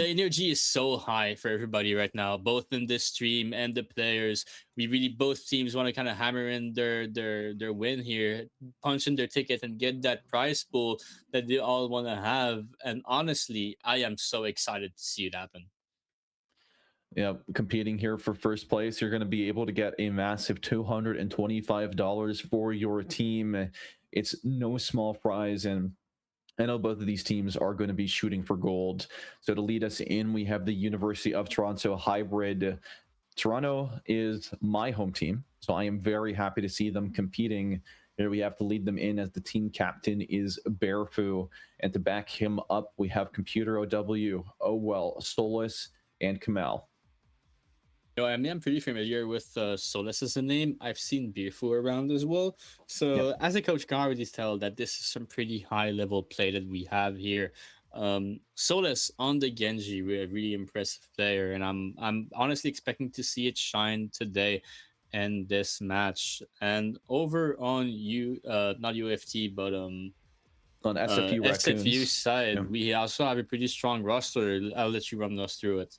B: energy is so high for everybody right now, both in this stream and the players. We really, both teams want to kind of hammer in their win here, punch in their ticket, and get that prize pool that they all want to have. And honestly, I am so excited to see it happen.
C: Yeah, competing here for first place, you're going to be able to get a massive $225 for your team. It's no small prize, and I know both of these teams are going to be shooting for gold. So to lead us in, we have the University of Toronto Hybrid. Toronto is my home team, so I am very happy to see them competing. Here we have to lead them in as the team captain is Bearfu, and to back him up, we have Computer OW, Owell, Solus, and Kamal.
B: I mean, I'm pretty familiar with Solus as a name. I've seen Beerfu around as well. So as a coach, can already tell that this is some pretty high level play that we have here. Solus on the Genji, a really impressive player, and I'm honestly expecting to see it shine today in this match. And over on not UFT, but
C: on SFU Raccoons.
B: SFU side, we also have a pretty strong roster. I'll let you run us through it.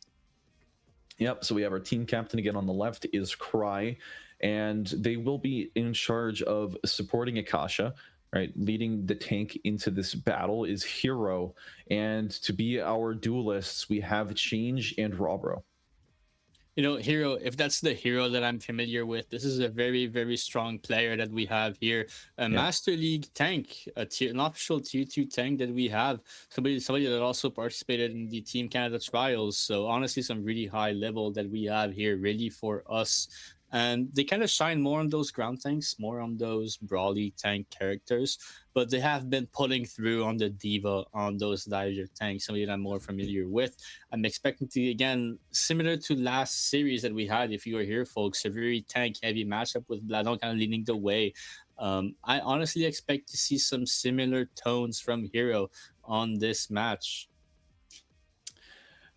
C: Yep, so we have our team captain again on the left is Cry, and they will be in charge of supporting Akasha, right? Leading the tank into this battle is Hero, and to be our duelists, we have Change and Robro.
B: Hero, if that's the Hero that I'm familiar with, this is a very, very strong player that we have here. A Master League tank, an official tier 2 tank that we have. Somebody that also participated in the Team Canada trials. So honestly, some really high level that we have here ready for us. And they kind of shine more on those ground tanks, more on those brawly tank characters. But they have been pulling through on the Diva, on those diver tanks, somebody that I'm more familiar with. I'm expecting to, again, similar to last series that we had, if you were here, folks, a very tank-heavy matchup with Bladon kind of leading the way. I honestly expect to see some similar tones from Hero on this match.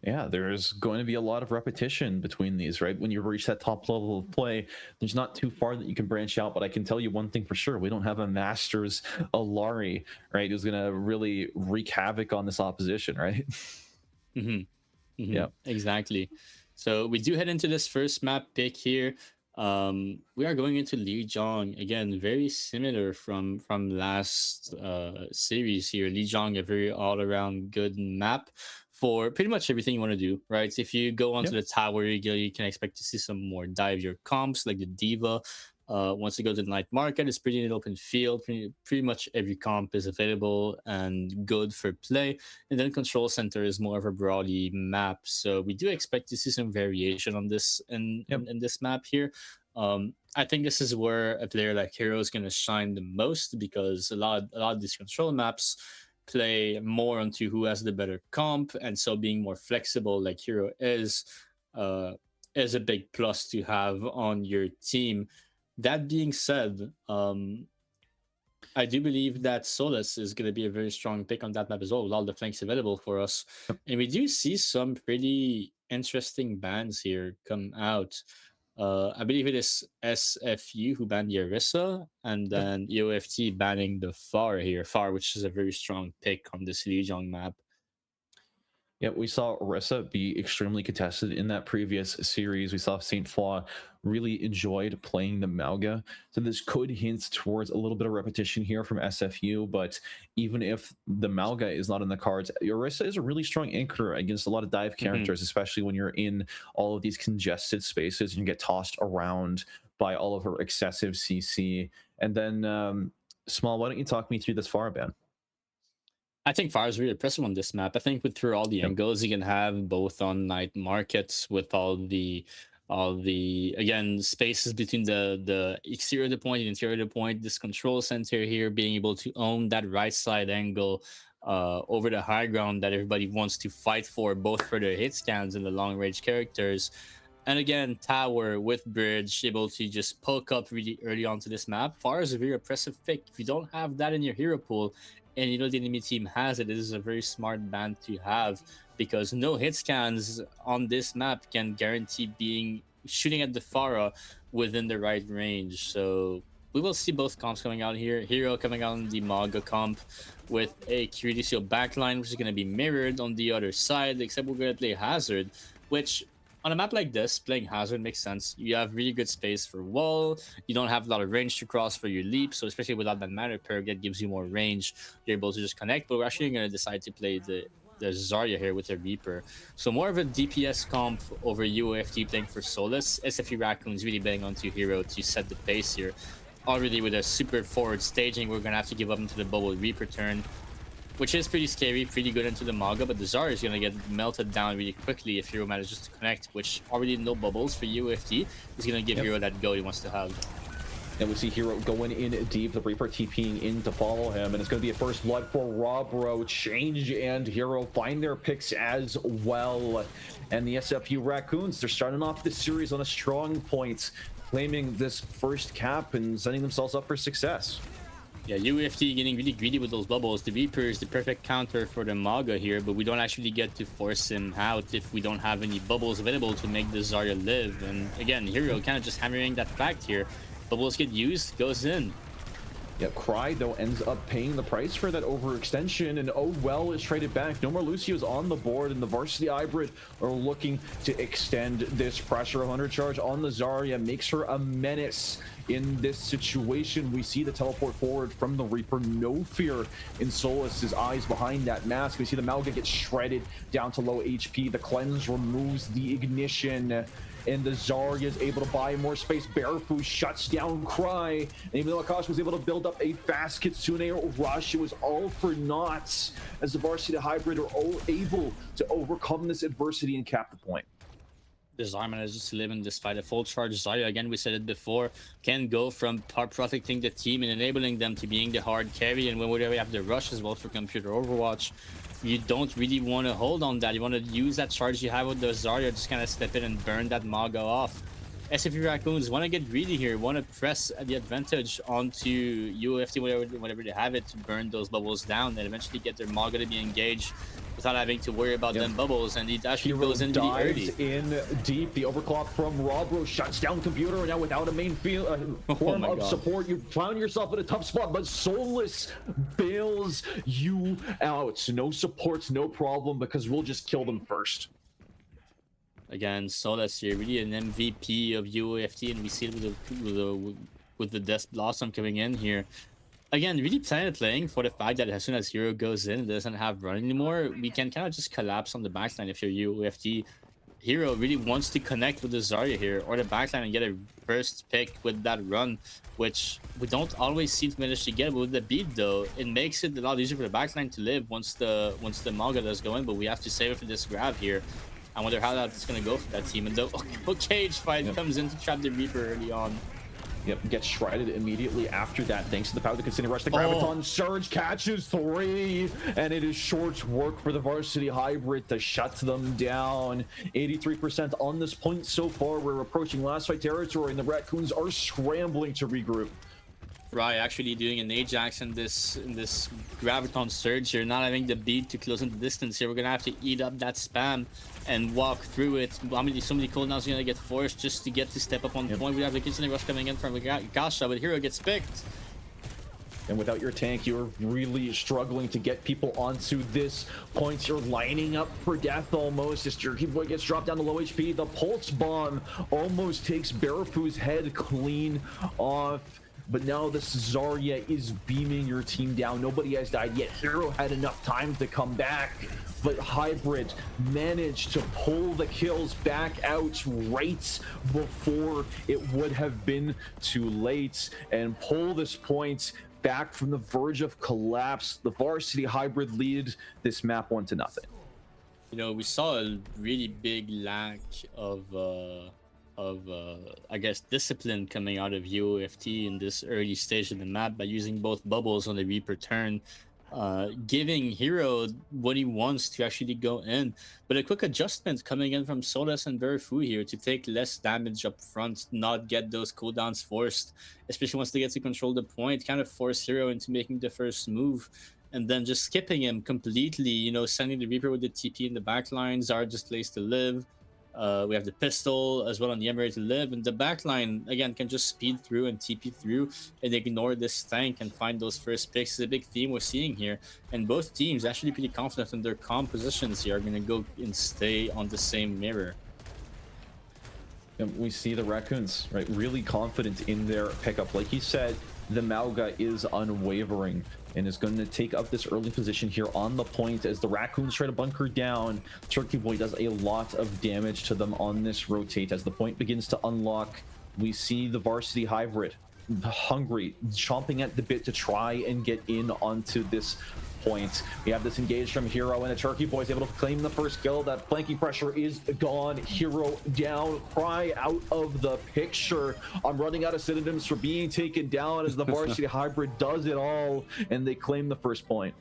C: Yeah, there's going to be a lot of repetition between these, right? When you reach that top level of play, there's not too far that you can branch out. But I can tell you one thing for sure. We don't have a Masters Alari, right? Who's going to really wreak havoc on this opposition, right?
B: Yeah, exactly. So we do head into this first map pick here. We are going into Lijiang again, very similar from last series here. Lijiang, a very all-around good map for pretty much everything you want to do, right? If you go onto the tower, you can expect to see some more dive your comps like the Diva. Once you go to the night market, it's pretty an open field. Pretty much every comp is available and good for play. And then control center is more of a brawly map. So we do expect to see some variation on this in this map here. I think this is where a player like Hero is going to shine the most, because a lot of these control maps play more onto who has the better comp, and so being more flexible like Hero is a big plus to have on your team. That being said, I do believe that Solus is going to be a very strong pick on that map as well, with all the flanks available for us. And we do see some pretty interesting bans here come out. I believe it is SFU who banned Yarissa, and then EOFT banning the Far here. Far, which is a very strong pick on this Lijiang map.
C: Yeah, we saw Orisa be extremely contested in that previous series. We saw St. Foy really enjoyed playing the Mauga. So this could hint towards a little bit of repetition here from SFU, but even if the Mauga is not in the cards, Orisa is a really strong anchor against a lot of dive characters, especially when you're in all of these congested spaces and you get tossed around by all of her excessive CC. And then
A: Small, why don't you talk me through this Pharah ban?
B: I think Fire is really impressive on this map. I think with through all the
A: Yep.
B: angles you can have, both on night markets with all the again spaces between the exterior of the point and interior of the point. This control center here being able to own that right side angle over the high ground that everybody wants to fight for, both for their hit scans and the long range characters. And again, tower with bridge, able to just poke up really early onto this map. Far is a very oppressive pick. If you don't have that in your hero pool, and you know the enemy team has it, this is a very smart band to have, because no hit scans on this map can guarantee being shooting at the Pharah within the right range. So we will see both comps coming out here. Hero coming out on the Maga comp with a Curidicio backline, which is going to be mirrored on the other side, except we're going to play Hazard, which on a map like this, playing Hazard makes sense. You have really good space for wall. You don't have a lot of range to cross for your leap. So especially without that Matter perk, that gives you more range. You're able to just connect. But we're actually going to decide to play the Zarya here with the Reaper. So more of a DPS comp over UOFT playing for Solus. SFU Raccoons really betting onto Hero to set the pace here. Already with a super forward staging, we're going to have to give up into the bubble Reaper turn, which is pretty scary, pretty good into the Maga, but the Zarya is going to get melted down really quickly if Hero manages to connect, which already no bubbles for UFT is going to give Hero that go he wants to have.
C: And we see Hero going in deep, the Reaper TPing in to follow him, and it's going to be a first blood for Robro. Change and Hero find their picks as well. And the SFU Raccoons, they're starting off this series on a strong point, claiming this first cap and setting themselves up for success.
B: Yeah, UFT getting really greedy with those bubbles. The Reaper is the perfect counter for the Maga here, but we don't actually get to force him out if we don't have any bubbles available to make the Zarya live. And again, Hero kind of just hammering that fact here. Bubbles get used, goes in.
C: Yeah, Cry, though, ends up paying the price for that overextension, and Oh Well is traded back. No more Lucio's on the board, and the Varsity Hybrid are looking to extend this pressure. 100 charge on the Zarya makes her a menace in this situation. We see the teleport forward from the Reaper. No fear in Solus's eyes behind that mask. We see the Malga get shredded down to low HP. The cleanse removes the ignition, and the Zarya is able to buy more space. Barefoot shuts down Cry, and even though Akash was able to build up a fast Kitsune rush, it was all for naught as the Varsity Hybrid are all able to overcome this adversity and cap the point.
B: The Zarya manages to live in this fight. A full charge Zarya, again, we said it before, can go from protecting the team and enabling them to being the hard carry. And when we have the rush as well for computer Overwatch, you don't really want to hold on that. You want to use that charge you have with the Zarya, just kind of step in and burn that Maga off. SFU Raccoons want to get greedy here, want to press the advantage onto UFT, whatever they have it, to burn those bubbles down and eventually get their Maga to be engaged without having to worry about them bubbles. And he actually goes in really early.
C: In deep, the overclock from Robro shuts down computer, and now without a main form of support, you found yourself in a tough spot, but Solus bails you out. No supports, no problem, because we'll just kill them first.
B: Again, Solus here, really an MVP of UOFT, and we see it with the Death Blossom coming in here. Again, really playing for the fact that as soon as Hero goes in and doesn't have run anymore, we can kind of just collapse on the backline if you're UOFT. Hero really wants to connect with the Zarya here, or the backline, and get a first pick with that run, which we don't always seem to manage to get. But with the beat, though, it makes it a lot easier for the backline to live once the Maga does go in, but we have to save it for this grab here. I wonder how that's going to go for that team. And the cage fight comes in to trap the Reaper early on.
C: Yep, gets shredded immediately after that, thanks to the power of the Kitsune rush. The Graviton Surge catches 3, and it is short work for the Varsity Hybrid to shut them down. 83% on this point so far. We're approaching last fight territory, and the Raccoons are scrambling to regroup.
B: Right, actually doing an Ajax in this Graviton Surge here, not having the beat to close in the distance here. We're gonna have to eat up that spam and walk through it. So many cooldowns are gonna get forced just to get to step up on point. We have the Kitsune rush coming in from Gasha, but Hero gets picked.
C: And without your tank, you're really struggling to get people onto this point. You're lining up for death almost. As Jerky Boy gets dropped down to low HP. The Pulse Bomb almost takes Barefoot's head clean off. But now this Zarya is beaming your team down. Nobody has died yet. Hero had enough time to come back, but Hybrid managed to pull the kills back out right before it would have been too late and pull this point back from the verge of collapse. The varsity hybrid lead this map 1-0.
B: You know, we saw a really big lack of I guess discipline coming out of UOFT in this early stage of the map by using both bubbles on the Reaper turn, giving Hero what he wants to actually go in. But a quick adjustment coming in from Solas and Verifu here to take less damage up front, not get those cooldowns forced, especially once they get to control the point, kind of force Hero into making the first move. And then just skipping him completely, you know, sending the Reaper with the TP in the backline. Zard just plays to live. We have the pistol as well on the Emery to live. And the backline, again, can just speed through and TP through and ignore this tank and find those first picks. It's a big theme we're seeing here. And both teams actually pretty confident in their compositions here are going to go and stay on the same mirror.
C: And we see the Raccoons, right, really confident in their pickup. Like he said, the Mauga is unwavering and is going to take up this early position here on the point as the Raccoons try to bunker down. Turkey Boy does a lot of damage to them on this rotate. As the point begins to unlock, we see the varsity hybrid hungry, chomping at the bit to try and get in onto this point. We have this engage from Hero, and the Turkey Boy is able to claim the first kill. That flanking pressure is gone. Hero down. Cry out of the picture. I'm running out of synonyms for being taken down as the varsity hybrid does it all, and they claim the first point.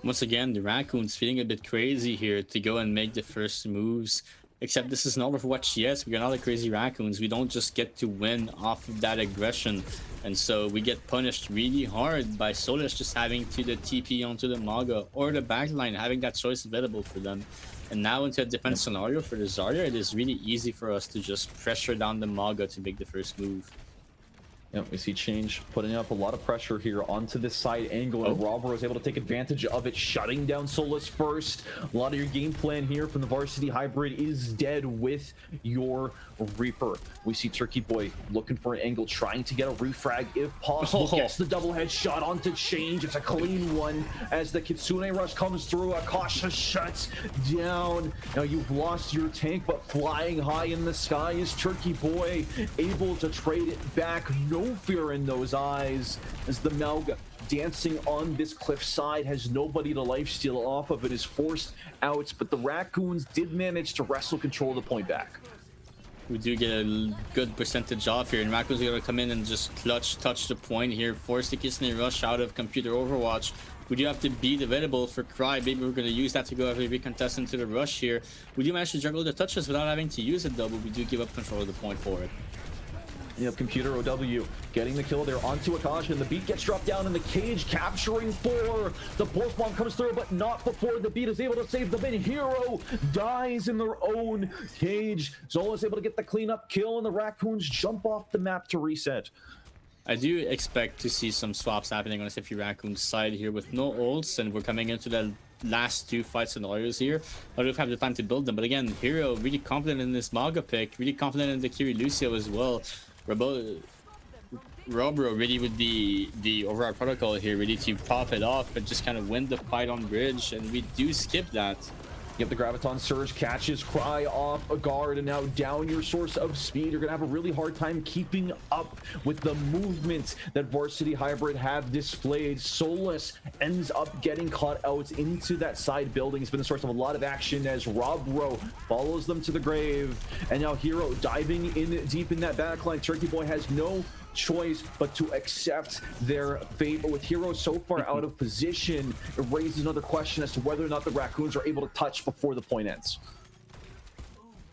B: Once again, the Raccoons feeling a bit crazy here to go and make the first moves. Except this is not Overwatch yet. We're not the crazy Raccoons. We don't just get to win off of that aggression. And so we get punished really hard by Solas just having to the TP onto the Maga or the backline, having that choice available for them. And now into a defense scenario for the Zarya, it is really easy for us to just pressure down the Maga to make the first move.
C: Yep, we see Change putting up a lot of pressure here onto this side angle, and Robber was able to take advantage of it, shutting down Solas first. A lot of your game plan here from the varsity hybrid is dead with your Reaper. We see Turkey Boy looking for an angle, trying to get a refrag if possible. Gets the double headshot onto Change. It's a clean one as the Kitsune Rush comes through. Akasha shuts down. Now you've lost your tank, but flying high in the sky is Turkey Boy, able to trade it back. No fear in those eyes as the Mauga dancing on this cliffside has nobody to lifesteal off of it, is forced out, but the Raccoons did manage to wrestle control of the point back.
B: We do get a good percentage off here, and Raccoons are going to come in and just clutch touch the point here, force the Kitsune Rush out of computer Overwatch. We do have to beat available for Cry. Maybe we're going to use that to go every contest into the rush here. We do manage to juggle the touches without having to use it though, but we do give up control of the point for it.
C: Yep, computer OW getting the kill there onto Akasha, and the beat gets dropped down in the cage, capturing 4. The pulse bomb comes through, but not before the beat is able to save the bin. Hero dies in their own cage. Zola is able to get the cleanup kill, and the Raccoons jump off the map to reset.
B: I do expect to see some swaps happening on the SFU Raccoons side here with no ults, and we're coming into the last 2 fight scenarios here. I don't have the time to build them, but again, Hero really confident in this Maga pick, really confident in the Kiri Lucio as well. Robro ready with the overall protocol here, ready to pop it off and just kind of win the fight on bridge, and we do skip that.
C: Yep, the Graviton Surge catches Cry off a guard, and now down your source of speed. You're gonna have a really hard time keeping up with the movement that Varsity Hybrid have displayed. Solas ends up getting caught out into that side building. It's been the source of a lot of action as Robro follows them to the grave, and now Hero diving in deep in that backline. Turkey Boy has no choice but to accept their fate, but with Hero so far out of position, it raises another question as to whether or not the Raccoons are able to touch before the point ends.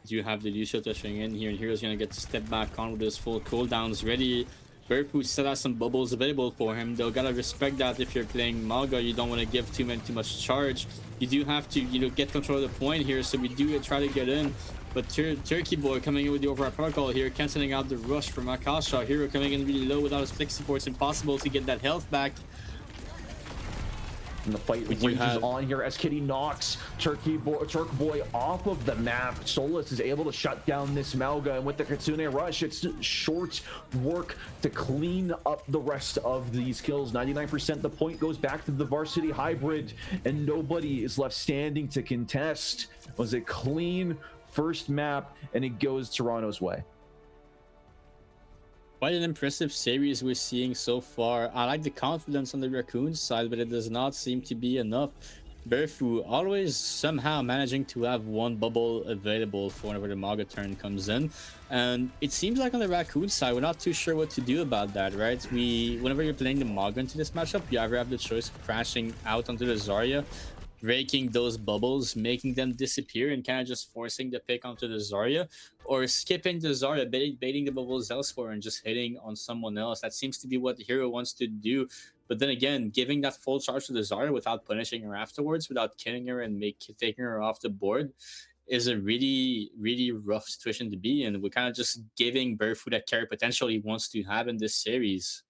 B: You have the Lucio touching in here, and Hero's gonna get to step back on with his full cooldowns ready. Berfu still has some bubbles available for him. They'll gotta respect that. If you're playing Maga, you don't want to give too much charge. You do have to, you know, get control of the point here, so we do try to get in. But Turkey Boy coming in with the overall protocol here, canceling out the rush from Akasha. Hero coming in really low without his flick support. It's impossible to get that health back.
C: And the fight rages on here as Kitty knocks Turk Boy off of the map. Solas is able to shut down this Mauga, and with the Kitsune Rush, it's short work to clean up the rest of these kills. 99%, the point goes back to the Varsity Hybrid, and nobody is left standing to contest. It was a clean first map, and it goes Toronto's way.
B: Quite an impressive series we're seeing so far. I like the confidence on the Raccoon side, but it does not seem to be enough. Berfu always somehow managing to have one bubble available for whenever the Maga turn comes in. And it seems like on the Raccoon side, we're not too sure what to do about that, right? Whenever you're playing the Maga into this matchup, you either have the choice of crashing out onto the Zarya, breaking those bubbles, making them disappear, and kind of just forcing the pick onto the Zarya, or skipping the Zarya, baiting the bubbles elsewhere, and just hitting on someone else. That seems to be what the hero wants to do. But then again, giving that full charge to the Zarya without punishing her afterwards, without killing her and taking her off the board, is a really, really rough situation to be in. We're kind of just giving Berfu that carry potential he wants to have in this series.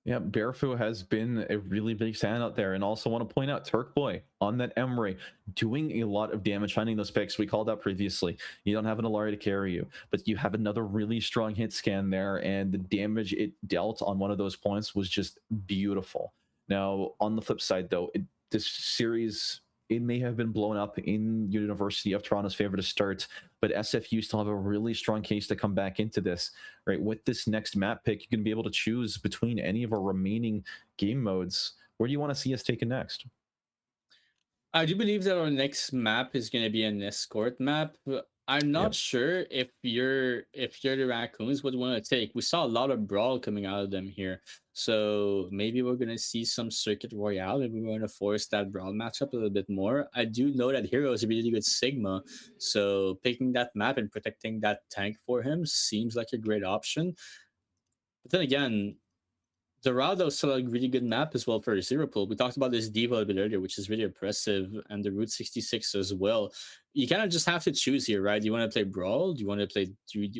A: Yeah, Barefoot has been a really big standout there. And also want to point out Turk Boy on that Emre doing a lot of damage, finding those picks. We called out previously. You don't have an Alari to carry you, but you have another really strong hit scan there. And the damage it dealt on one of those points was just beautiful. Now, on the flip side, though, this series, it may have been blown up in University of Toronto's favor to start, but SFU still have a really strong case to come back into this, right? With this next map pick, you can be able to choose between any of our remaining game modes. Where do you want to see us taken next?
B: I do believe that our next map is going to be an escort map. I'm not
A: Yep.
B: sure if you're the Raccoons would want to take. We saw a lot of brawl coming out of them here, so maybe we're going to see some circuit royale. Maybe we're going to force that brawl matchup a little bit more. I do know that Hero is a really good Sigma, so picking that map and protecting that tank for him seems like a great option. But then again, Dorado is still a really good map as well for a zero pool. We talked about this Diva a bit earlier, which is really impressive, and the Route 66 as well. You kind of just have to choose here, right? Do you want to play Brawl? Do you want to play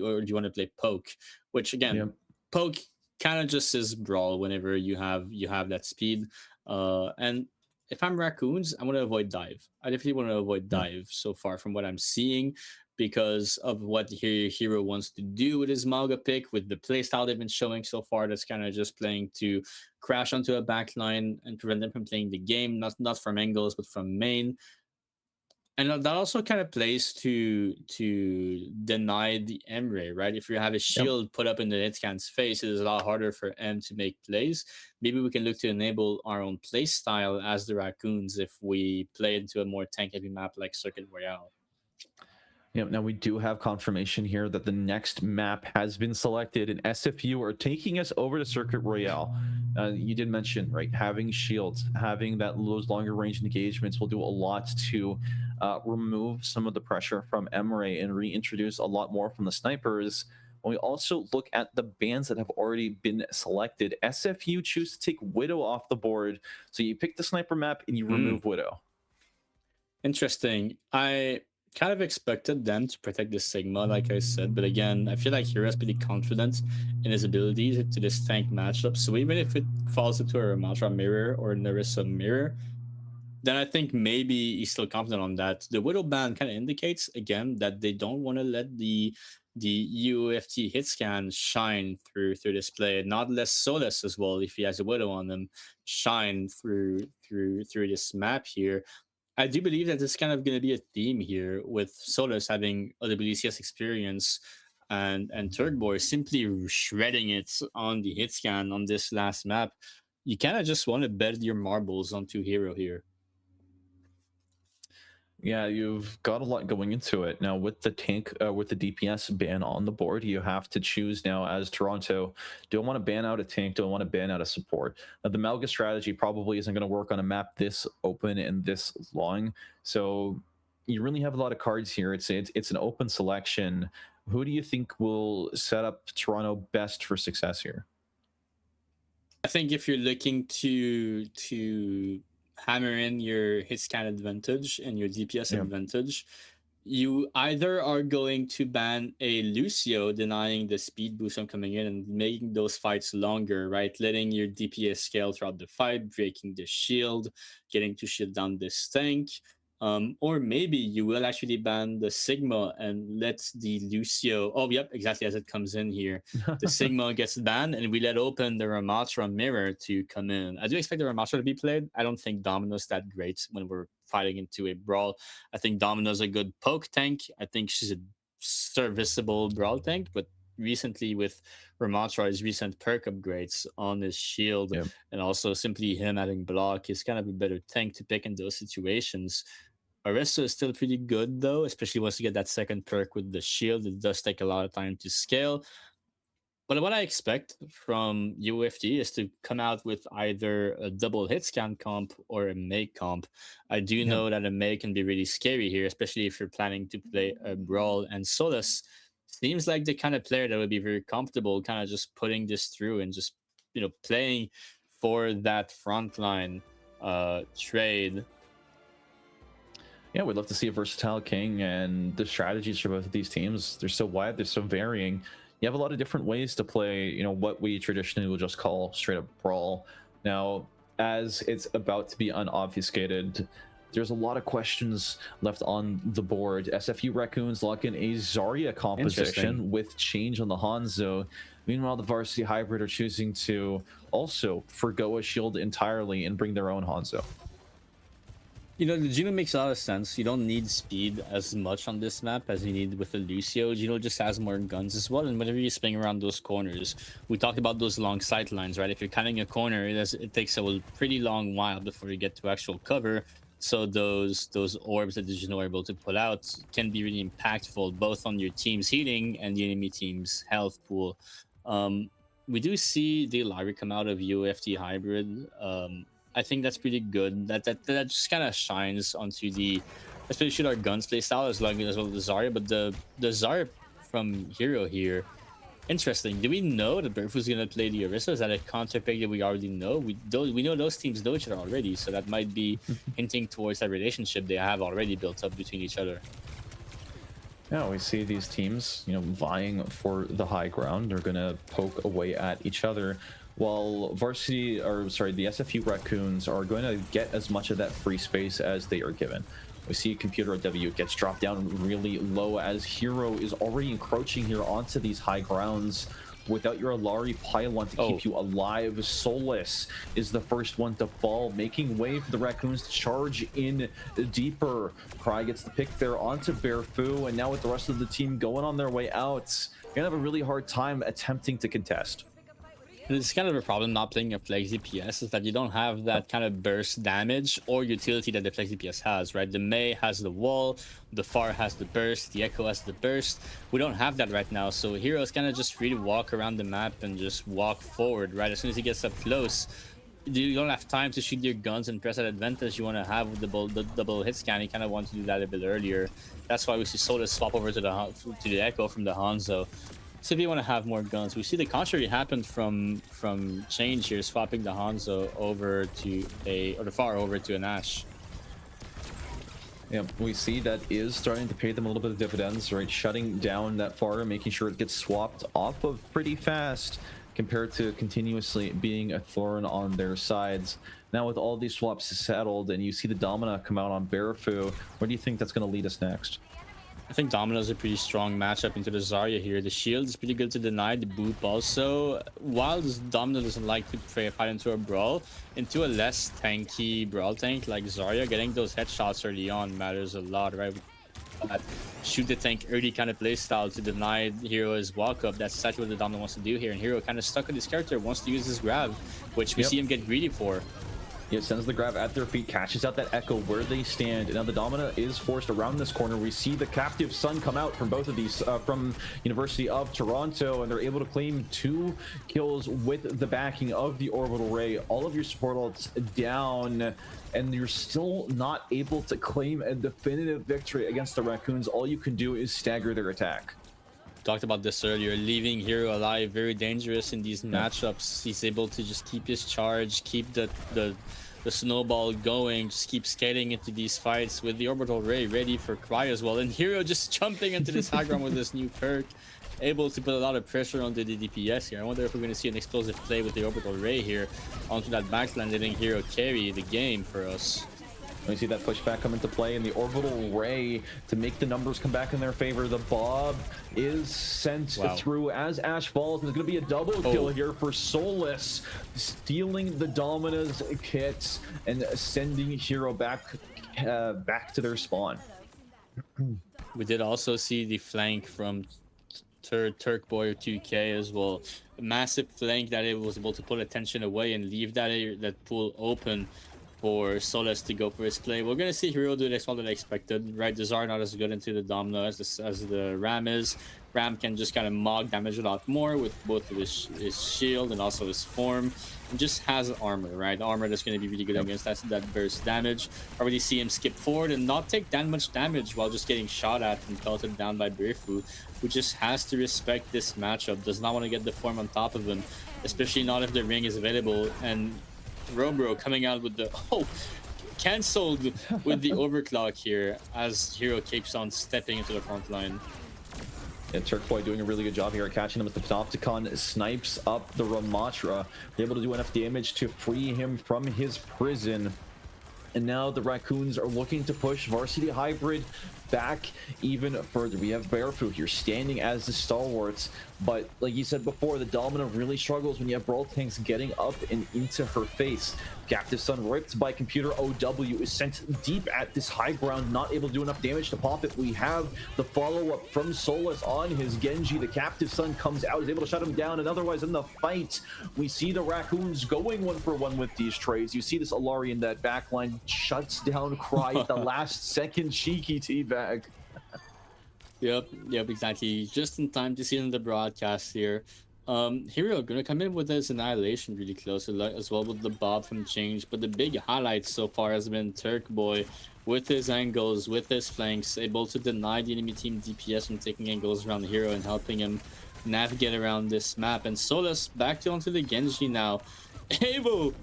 B: or do you want to play Poke? Which again,
A: Yep.
B: Poke kind of just is Brawl whenever you have that speed. And if I'm Raccoons, I want to avoid dive. I definitely want to avoid
A: Yep.
B: dive so far from what I'm seeing, because of what Hero wants to do with his Malga pick, with the playstyle they've been showing so far. That's kind of just playing to crash onto a backline and prevent them from playing the game, not from angles, but from main. And that also kind of plays to deny the Emre, right? If you have a shield put up in the Nitscan's face, it is a lot harder for M to make plays. Maybe we can look to enable our own play style as the Raccoons if we play into a more tank heavy map like Circuit Royale.
A: Yeah, now we do have confirmation here that the next map has been selected, and SFU are taking us over to Circuit Royale. You did mention, right, having shields, having those longer range engagements will do a lot to remove some of the pressure from Emre and reintroduce a lot more from the snipers. When we also look at the bans that have already been selected, SFU choose to take Widow off the board. So you pick the sniper map and you remove Widow.
B: Interesting. I kind of expected them to protect the Sigma, like I said, but again, I feel like Hero is pretty confident in his abilities to this tank matchup. So even if it falls into a Ramatra mirror or Narissa mirror, then I think maybe he's still confident on that. The Widow ban kind of indicates again that they don't want to let the UFT hit scan shine through this play, not less Solus as well if he has a Widow on them, shine through this map here. I do believe that this is kind of going to be a theme here with Solus having OWCS experience and Turkboy simply shredding it on the hit scan on this last map. You kind of just want to bet your marbles onto Hero here.
A: Yeah, you've got a lot going into it. Now, with the tank, with the DPS ban on the board, you have to choose now as Toronto, do I want to ban out a tank? Do I want to ban out a support? Now, the Malga strategy probably isn't going to work on a map this open and this long. So you really have a lot of cards here. It's an open selection. Who do you think will set up Toronto best for success here?
B: I think if you're looking to hammer in your hit scan advantage and your DPS advantage, you either are going to ban a Lucio, denying the speed boost from coming in and making those fights longer, right? Letting your DPS scale throughout the fight, breaking the shield, getting to shield down this tank. Or maybe you will actually ban the Sigma and let the Lucio. Oh, yep, exactly as it comes in here. The Sigma gets banned, and we let open the Ramatra mirror to come in. I do expect the Ramatra to be played. I don't think Domino's that great when we're fighting into a brawl. I think Domino's a good poke tank. I think she's a serviceable brawl tank, but recently with Ramontroy's recent perk upgrades on his shield,
A: Yeah.
B: and also simply him having block, is kind of a better tank to pick in those situations. Orisa is still pretty good though, especially once you get that second perk with the shield. It does take a lot of time to scale. But what I expect from UFT is to come out with either a double hit scan comp or a make comp. I do
A: Yeah.
B: know that a make can be really scary here, especially if you're planning to play a brawl. And Solus seems like the kind of player that would be very comfortable, kind of just putting this through and just playing for that frontline trade.
A: Yeah, we'd love to see a versatile king, and the strategies for both of these teams, they're so wide, they're so varying. You have a lot of different ways to play, what we traditionally will just call straight up brawl. Now, as it's about to be unobfuscated, there's a lot of questions left on the board. SFU Raccoons lock in a Zarya composition with change on the Hanzo. Meanwhile, the Varsity Hybrid are choosing to also forgo a shield entirely and bring their own Hanzo.
B: The Juno makes a lot of sense. You don't need speed as much on this map as you need with the Lucio. Juno just has more guns as well, and whenever you spin around those corners, we talked about those long sight lines, right? If you're cutting a corner, it takes a pretty long while before you get to actual cover. So those orbs that the Juno are able to put out can be really impactful, both on your team's healing and the enemy team's health pool. We do see the Lyra come out of UFT Hybrid. I think that's pretty good. That just kind of shines onto the, especially our gunplay style as well as the Zarya. But the Zarya from Hero here, interesting. Do we know that Berfu's gonna play the Orisa? Is that a counter pick that we already know? We know those teams know each other already, so that might be hinting towards that relationship they have already built up between each other.
A: Yeah, we see these teams, vying for the high ground. They're gonna poke away at each other, while the SFU Raccoons are going to get as much of that free space as they are given. We see Computer W gets dropped down really low as Hero is already encroaching here onto these high grounds. Without your Alari pylon to keep you alive, Solus is the first one to fall, making way for the Raccoons to charge in deeper. Cry gets the pick there onto Bearfu, and now with the rest of the team going on their way out, you're gonna have a really hard time attempting to contest.
B: It's kind of a problem not playing a Flex DPS is that you don't have that kind of burst damage or utility that the Flex DPS has, right? The Mei has the wall, the Far has the burst, the Echo has the burst. We don't have that right now, so Hero's kind of just free to walk around the map and just walk forward, right? As soon as he gets up close, you don't have time to shoot your guns and press that advantage you want to have with the double hit scan. You kind of want to do that a bit earlier. That's why we see Solus swap over to the Echo from the Hanzo. So if you want to have more guns, we see the contrary happened from Change here, swapping the Hanzo over to the Far over to an Ashe.
A: Yeah, we see that is starting to pay them a little bit of dividends, right? Shutting down that Far, making sure it gets swapped off of pretty fast compared to continuously being a thorn on their sides. Now with all these swaps settled and you see the Domina come out on Bearfu, where do you think that's going to lead us next?
B: I think Domino's a pretty strong matchup into the Zarya here. The shield is pretty good to deny, the boop also. While Domino doesn't like to fight into a brawl, into a less tanky brawl tank like Zarya, getting those headshots early on matters a lot, right? Shoot the tank early kind of playstyle to deny Hero his walk up. That's exactly what the Domino wants to do here. And Hero kind of stuck with his character, wants to use his grab, which we see him get greedy for.
A: He sends the grab at their feet, catches out that Echo where they stand. And now the Domina is forced around this corner. We see the captive Sun come out from both of these, from University of Toronto, and they're able to claim 2 kills with the backing of the Orbital Ray. All of your support ults down, and you're still not able to claim a definitive victory against the Raccoons. All you can do is stagger their attack.
B: Talked about this earlier, leaving Hero alive, very dangerous in these matchups. He's able to just keep his charge, keep the snowball going, just keep skating into these fights with the Orbital Ray ready for Cry as well. And Hero just jumping into this high ground with this new perk, able to put a lot of pressure onto the DPS here. I wonder if we're going to see an explosive play with the Orbital Ray here onto that backline, letting Hero carry the game for us.
A: We see that pushback come into play, and the Orbital Ray to make the numbers come back in their favor. The Bob is sent through as Ashe falls. There's going to be a double kill here for Solus, stealing the Domina's kits and sending Hero back to their spawn.
B: We did also see the flank from Turk Boy or 2K as well. A massive flank that it was able to pull attention away and leave that pool open for Solas to go for his play. We're gonna see Hero do the next one that I expected, right? The Czar not as good into the Domino as the Ram is. Ram can just kind of mog damage a lot more with both of his shield and also his form, and just has armor, right? Armor that's going to be really good against that burst damage. Already see him skip forward and not take that much damage while just getting shot at and pelted down by Birfu, who just has to respect this matchup, does not want to get the form on top of him, especially not if the ring is available. And Robro coming out with the cancelled with the overclock here as Hero keeps on stepping into the front line.
C: And Turkboy doing a really good job here at catching him with the Panopticon, snipes up the Ramatra, able to do enough damage to free him from his prison. And now the Raccoons are looking to push Varsity Hybrid back even further. We have Barefoot here standing as the stalwarts, but like you said before, the Domino really struggles when you have Brawl Tanks getting up and into her face. Captive Sun ripped by Computer OW is sent deep at this high ground, not able to do enough damage to pop it. We have the follow-up from Solus on his Genji. The Captive Sun comes out, is able to shut him down, and otherwise in the fight, we see the Raccoons going 1-for-1 with these trades. You see this Alari in that backline shuts down Cry at the last second, cheeky teabag.
B: Yep, exactly. Just in time to see it in the broadcast here. Hero gonna come in with his Annihilation really close as well with the Bob from Change, but the big highlight so far has been Turk Boy with his angles, with his flanks, able to deny the enemy team DPS from taking angles around the Hero and helping him navigate around this map. And Solus back onto the Genji now, able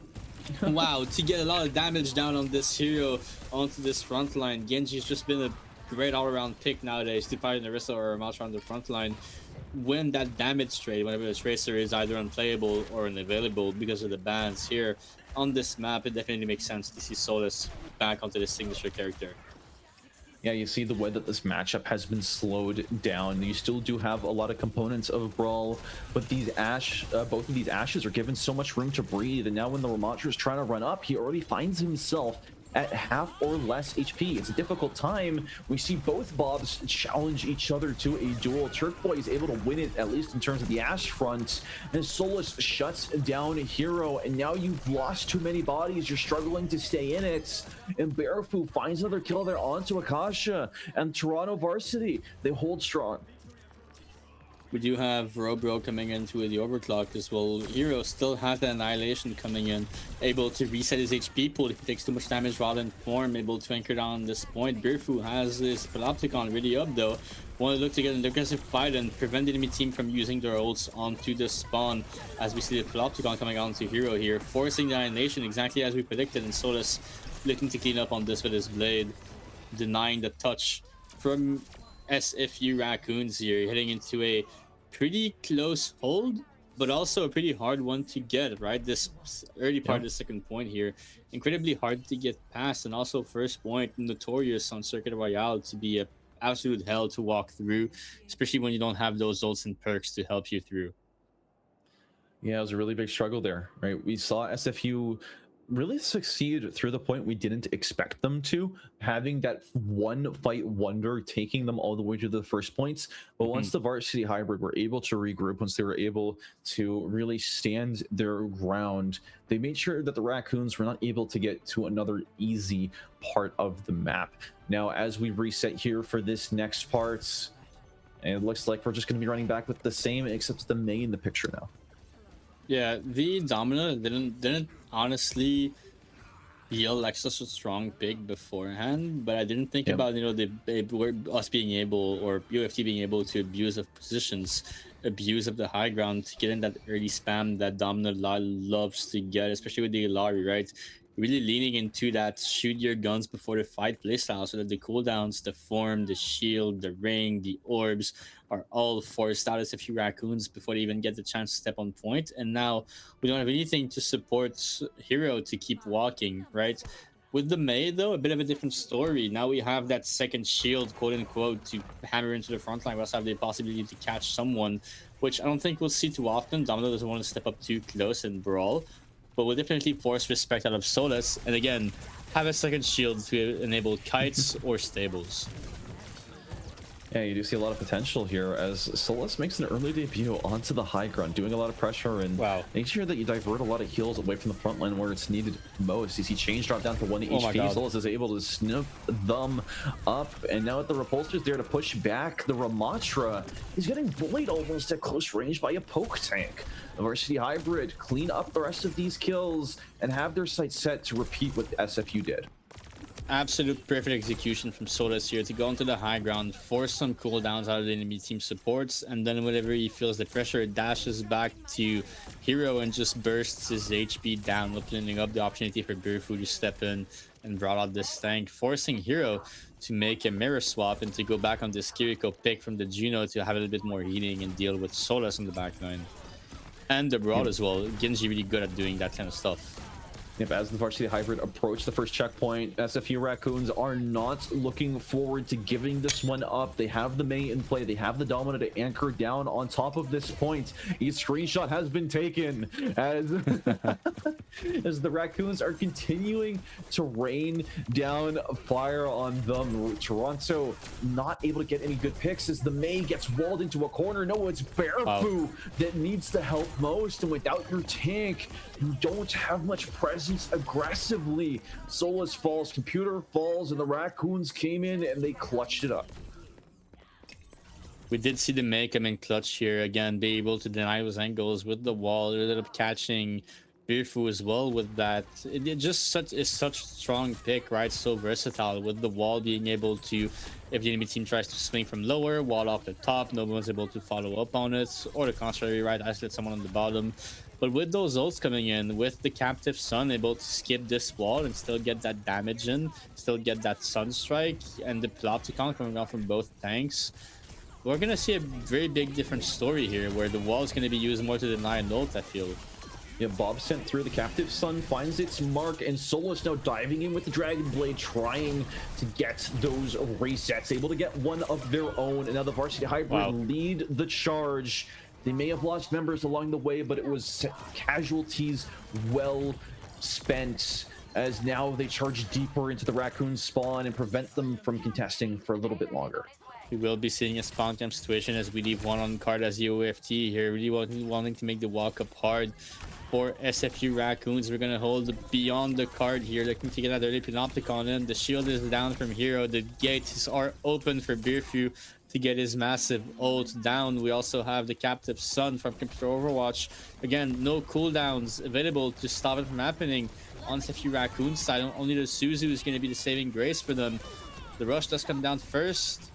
B: wow, to get a lot of damage down on this Hero onto this front line. Genji's just been a great all-around pick nowadays to fight an Orisa or a Matra on the front line. When that damage trade, whenever the tracer is either unplayable or unavailable because of the bans here on this map, it definitely makes sense to see Solus back onto this signature character.
C: Yeah, you see the way that this matchup has been slowed down. You still do have a lot of components of Brawl, but these both of these Ashes are given so much room to breathe. And now when the Ramatra is trying to run up, he already finds himself at half or less HP. It's a difficult time. We see both Bobs challenge each other to a duel. Turkboy is able to win it, at least in terms of the Ash front, and Solus shuts down Hero, and now you've lost too many bodies. You're struggling to stay in it, and Barefoot finds another kill there onto Akasha, and Toronto Varsity, they hold strong.
B: We do have Robro coming into the overclock as well. Hero still has the Annihilation coming in, able to reset his HP pool if he takes too much damage while in form, able to anchor down this point. Birfu has his Panopticon really up though. Want to look to get an aggressive fight and prevent the enemy team from using their ults onto the spawn, as we see the Panopticon coming onto Hero here, forcing the Annihilation exactly as we predicted, and Solus looking to clean up on this with his blade, denying the touch from SFU Raccoons here, heading into a pretty close hold, but also a pretty hard one to get, right? This early part of the second point here, incredibly hard to get past, and also first point, notorious on Circuit Royale to be a absolute hell to walk through, especially when you don't have those ults and perks to help you through.
C: Yeah, it was a really big struggle there, right? We saw SFU really succeed through the point we didn't expect them to, having that one fight wonder taking them all the way to the first points. But once the Varsity Hybrid were able to regroup, once they were able to really stand their ground, they made sure that the Raccoons were not able to get to another easy part of the map. Now, as we reset here for this next part, it looks like we're just going to be running back with the same, except the Mei in the picture now.
B: Yeah, the Domino didn't honestly feel like such a strong pick beforehand, but I didn't think about, you know, us being able, or UFT being able to abuse of positions, abuse of the high ground to get in that early spam that Domino loves to get, especially with the Ilari, right? Really leaning into that shoot your guns before the fight playstyle, so that the cooldowns, the form, the shield, the ring, the orbs are all forced out as a few Raccoons before they even get the chance to step on point. And now we don't have anything to support Hero to keep walking, right? With the Mei, though, a bit of a different story. Now we have that second shield, quote unquote, to hammer into the front line. We also have the possibility to catch someone, which I don't think we'll see too often. Domino doesn't want to step up too close and brawl, but will definitely force respect out of Solus, and again, have a second shield to enable kites or stables.
A: Yeah, you do see a lot of potential here as Solus makes an early debut onto the high ground, doing a lot of pressure and
B: Wow.
A: making sure that you divert a lot of heals away from the front line where it's needed most. You see Change drop down to 1
B: Oh my
A: HP.
B: God.
A: Solus is able to sniff them up, and now with the repulsors there to push back the Ramatra, he's getting bullied almost at close range by a poke tank. The Varsity Hybrid clean up the rest of these kills and have their sights set to repeat what SFU did.
B: Absolute perfect execution from Sodas here to go into the high ground, force some cooldowns out of the enemy team supports, and then whenever he feels the pressure, dashes back to Hero and just bursts his HP down, opening up the opportunity for Birfu to step in and brought out this tank, forcing Hero to make a mirror swap and to go back on this Kiriko pick from the Juno to have a little bit more healing and deal with Sodas in the backline. And the Broad as well. Genji really good at doing that kind of stuff.
A: Yep, as the Varsity Hybrid approach the first checkpoint, SFU Raccoons are not looking forward to giving this one up. They have the Mei in play. They have the Dominant to anchor down on top of this point. A screenshot has been taken as, as the Raccoons are continuing to rain down fire on them. Toronto not able to get any good picks as the Mei gets walled into a corner. No, it's Barefoo that needs the help most. And without your tank, you don't have much presence aggressively. Solus falls, computer falls, and the Raccoons came in and they clutched it up.
B: We did see the Mei come in clutch here again, be able to deny those angles with the wall. They ended up catching Birfu as well with that. It just is such a strong pick, right? So versatile with the wall being able to, if the enemy team tries to swing from lower, wall off the top, no one's able to follow up on it, or the contrary, right? Isolate someone on the bottom. But with those ults coming in, with the Captive Sun able to skip this wall and still get that damage in, still get that Sun Strike, and the Plopticon coming out from both tanks, we're going to see a very big different story here, where the wall is going to be used more to deny an ult, I feel.
A: Yeah, Bob sent through the Captive Sun, finds its mark, and Solus now diving in with the Dragon Blade, trying to get those resets, able to get one of their own, and now the Varsity Hybrid lead the charge. They may have lost members along the way, but it was casualties well spent, as now they charge deeper into the Raccoon spawn and prevent them from contesting for a little bit longer.
B: We will be seeing a spawn camp situation as we leave one on card as the OFT here, really wanting to make the walk up hard for SFU Raccoons. We're going to hold beyond the card here, looking to get that early Panopticon in. The shield is down from Hero. The gates are open for Birfu to get his massive ult down. We also have the Captive Sun from Computer Overwatch. Again, no cooldowns available to stop it from happening on SFU Raccoon's side. Only the Suzu is going to be the saving grace for them. The rush does come down first.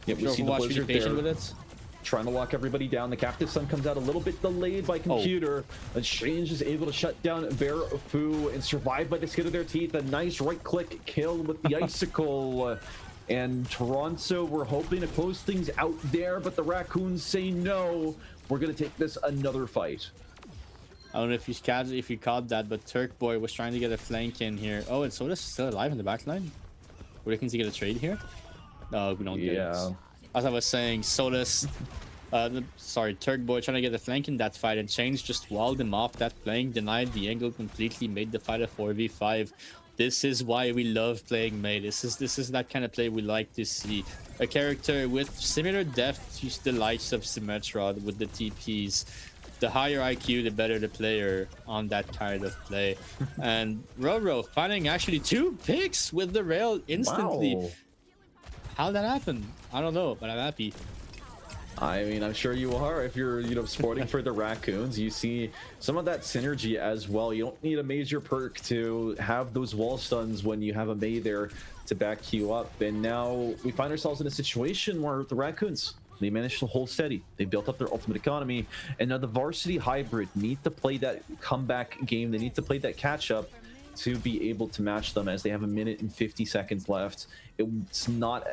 A: Yep, we see the
B: Overwatch really
A: Blizzard
B: patient
A: there,
B: with it.
A: trying to lock everybody down. The Captive Sun comes out a little bit delayed by Computer. And Change is able to shut down Barefoo and survive by the skin of their teeth. A nice right-click kill with the Icicle. And Toronto, we're hoping to close things out there, but the Raccoons say no. We're going to take this another fight.
B: I don't know if you caught that, but Turk Boy was trying to get a flank in here. Oh, and Soda's still alive in the backline. We're looking to get a trade here. No, we don't get it. As I was saying, Sodas, sorry, Turk Boy trying to get a flank in that fight, and Change just walled him off that flank, denied the angle completely, made the fight a 4v5. This is why we love playing Mei. This is that kind of play we like to see. A character with similar depth to the likes of Symmetra with the TPs. The higher IQ, the better the player on that kind of play. And Roro finding actually 2 picks with the rail instantly.
A: Wow.
B: How'd that happen? I don't know, but I'm happy.
A: I mean, I'm sure you are. If you're, sporting for the Raccoons, you see some of that synergy as well. You don't need a major perk to have those wall stuns when you have a Mei there to back you up. And now we find ourselves in a situation where the Raccoons, they managed to hold steady. They built up their ultimate economy. And now the Varsity Hybrid need to play that comeback game. They need to play that catch up to be able to match them, as they have 1 minute and 50 seconds left. It's not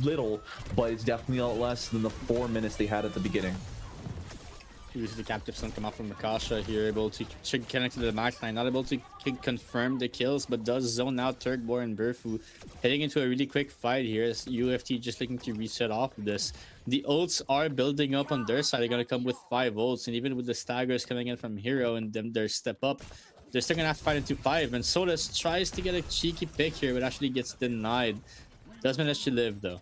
A: little, but it's definitely a lot less than the 4 minutes they had at the beginning.
B: You see the Captive Sun come out from Makasha here, able to connect to the max line, not able to confirm the kills, but does zone out Turkboy and Burfu, heading into a really quick fight here as UFT just looking to reset off of this. The ults are building up on their side. They're going to come with 5 ults, and even with the staggers coming in from Hero and them their step up, they're still going to have to fight into 5, and Sodas tries to get a cheeky pick here, but actually gets denied. Does manage to live, though.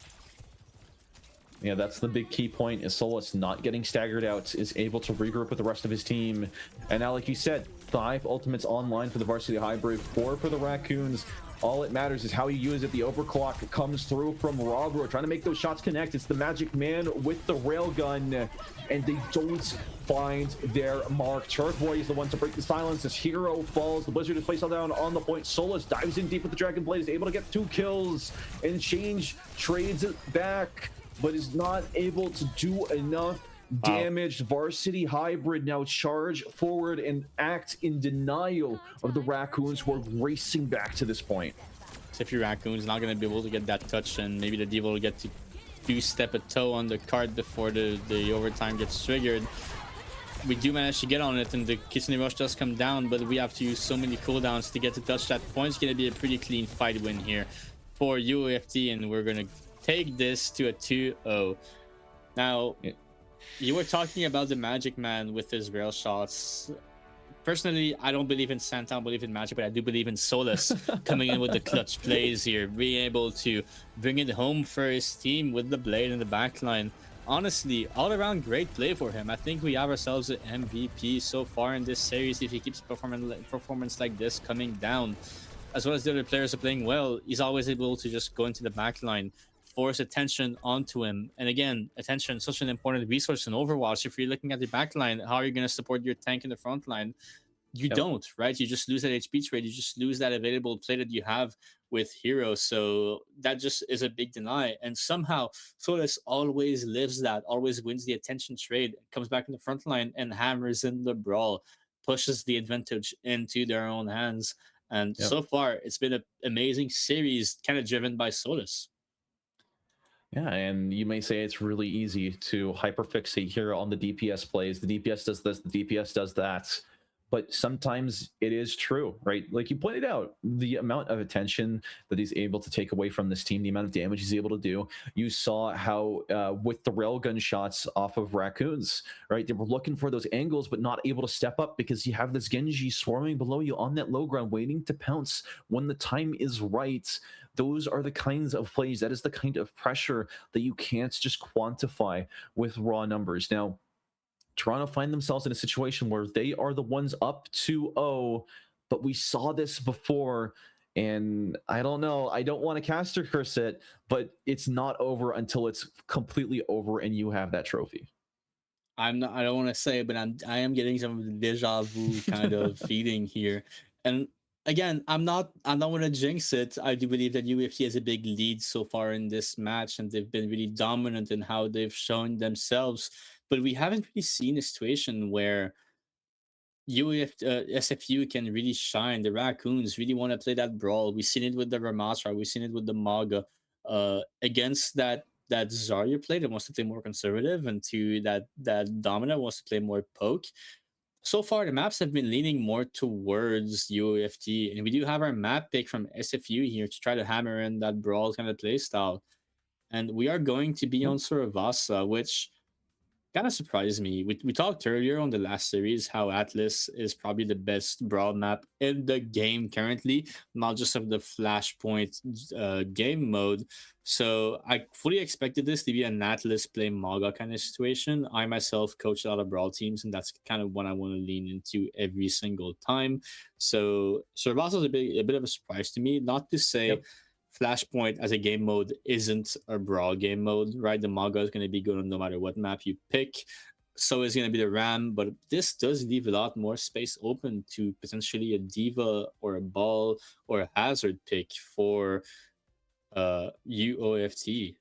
C: Yeah, that's the big key point, is Solus not getting staggered out, is able to regroup with the rest of his team. And now, like you said, 5 ultimates online for the Varsity Hybrid, 4 for the Raccoons. All it matters is how you use it. The overclock comes through from Robro, trying to make those shots connect. It's the Magic Man with the railgun, and they don't find their mark. Turquoise is the one to break the silence as Hero falls. The Blizzard is placed down on the point. Solus dives in deep with the Dragon Blade, is able to get 2 kills, and Change trades it back, but is not able to do enough damage. Varsity Hybrid now charge forward and act in denial of the Raccoons, who are racing back to this point.
B: If your Raccoon's not going to be able to get that touch, and maybe the Diva will get to do step a toe on the card before the overtime gets triggered. We do manage to get on it, and the Kitsune Rush does come down, but we have to use so many cooldowns to get to touch that point. It's going to be a pretty clean fight win here for UAFT, and we're going to take this to a 2-0. Now, you were talking about the Magic Man with his rail shots. Personally, I don't believe in Santa, I don't believe in Magic, but I do believe in Solus coming in with the clutch plays here, being able to bring it home for his team with the blade in the backline. Honestly, all around great play for him. I think we have ourselves an MVP so far in this series. If he keeps performance like this coming down, as well as the other players are playing well, he's always able to just go into the backline, force attention onto him. And again, attention is such an important resource in Overwatch. If you're looking at the backline, how are you going to support your tank in the front line? You don't, right? You just lose that HP trade. You just lose that available play that you have with Hero. So that just is a big deny. And somehow Solus always lives that, always wins the attention trade, comes back in the front line and hammers in the brawl, pushes the advantage into their own hands. And so far, it's been an amazing series, kind of driven by Solus.
C: Yeah, and you may say it's really easy to hyperfixate here on the DPS plays. The DPS does this, the DPS does that. But sometimes it is true, right? Like you pointed out, the amount of attention that he's able to take away from this team, the amount of damage he's able to do. You saw how with the railgun shots off of Raccoons, right? They were looking for those angles, but not able to step up because you have this Genji swarming below you on that low ground, waiting to pounce when the time is right. Those are the kinds of plays, that is the kind of pressure that you can't just quantify with raw numbers. Now, Toronto find themselves in a situation where they are the ones up 2-0, but we saw this before, and I don't know. I don't want to caster curse it, but it's not over until it's completely over and you have that trophy.
B: I don't want to say it, but I am getting some of the deja vu kind of feeling here. And again, I don't want to jinx it. I do believe that UFT has a big lead so far in this match, and they've been really dominant in how they've shown themselves. But we haven't really seen a situation where SFU can really shine. The Raccoons really want to play that brawl. We've seen it with the Ramasra. We've seen it with the Maga. Against that Zarya play that wants to play more conservative, and to that Domina wants to play more poke. So far, the maps have been leaning more towards UAFT, and we do have our map pick from SFU here to try to hammer in that brawl kind of play style. And we are going to be on Suravasa, which kind of surprised me. We talked earlier on the last series how Atlas is probably the best brawl map in the game currently, not just of the Flashpoint game mode. So I fully expected this to be an Atlas play Maga kind of situation. I myself coach a lot of brawl teams, and that's kind of what I want to lean into every single time. So Survivor is a bit of a surprise to me. Not to say Flashpoint as a game mode isn't a brawl game mode, right? The Maga is going to be good on no matter what map you pick. So is going to be the Ram, but this does leave a lot more space open to potentially a Diva or a Ball or a Hazard pick for UOFT.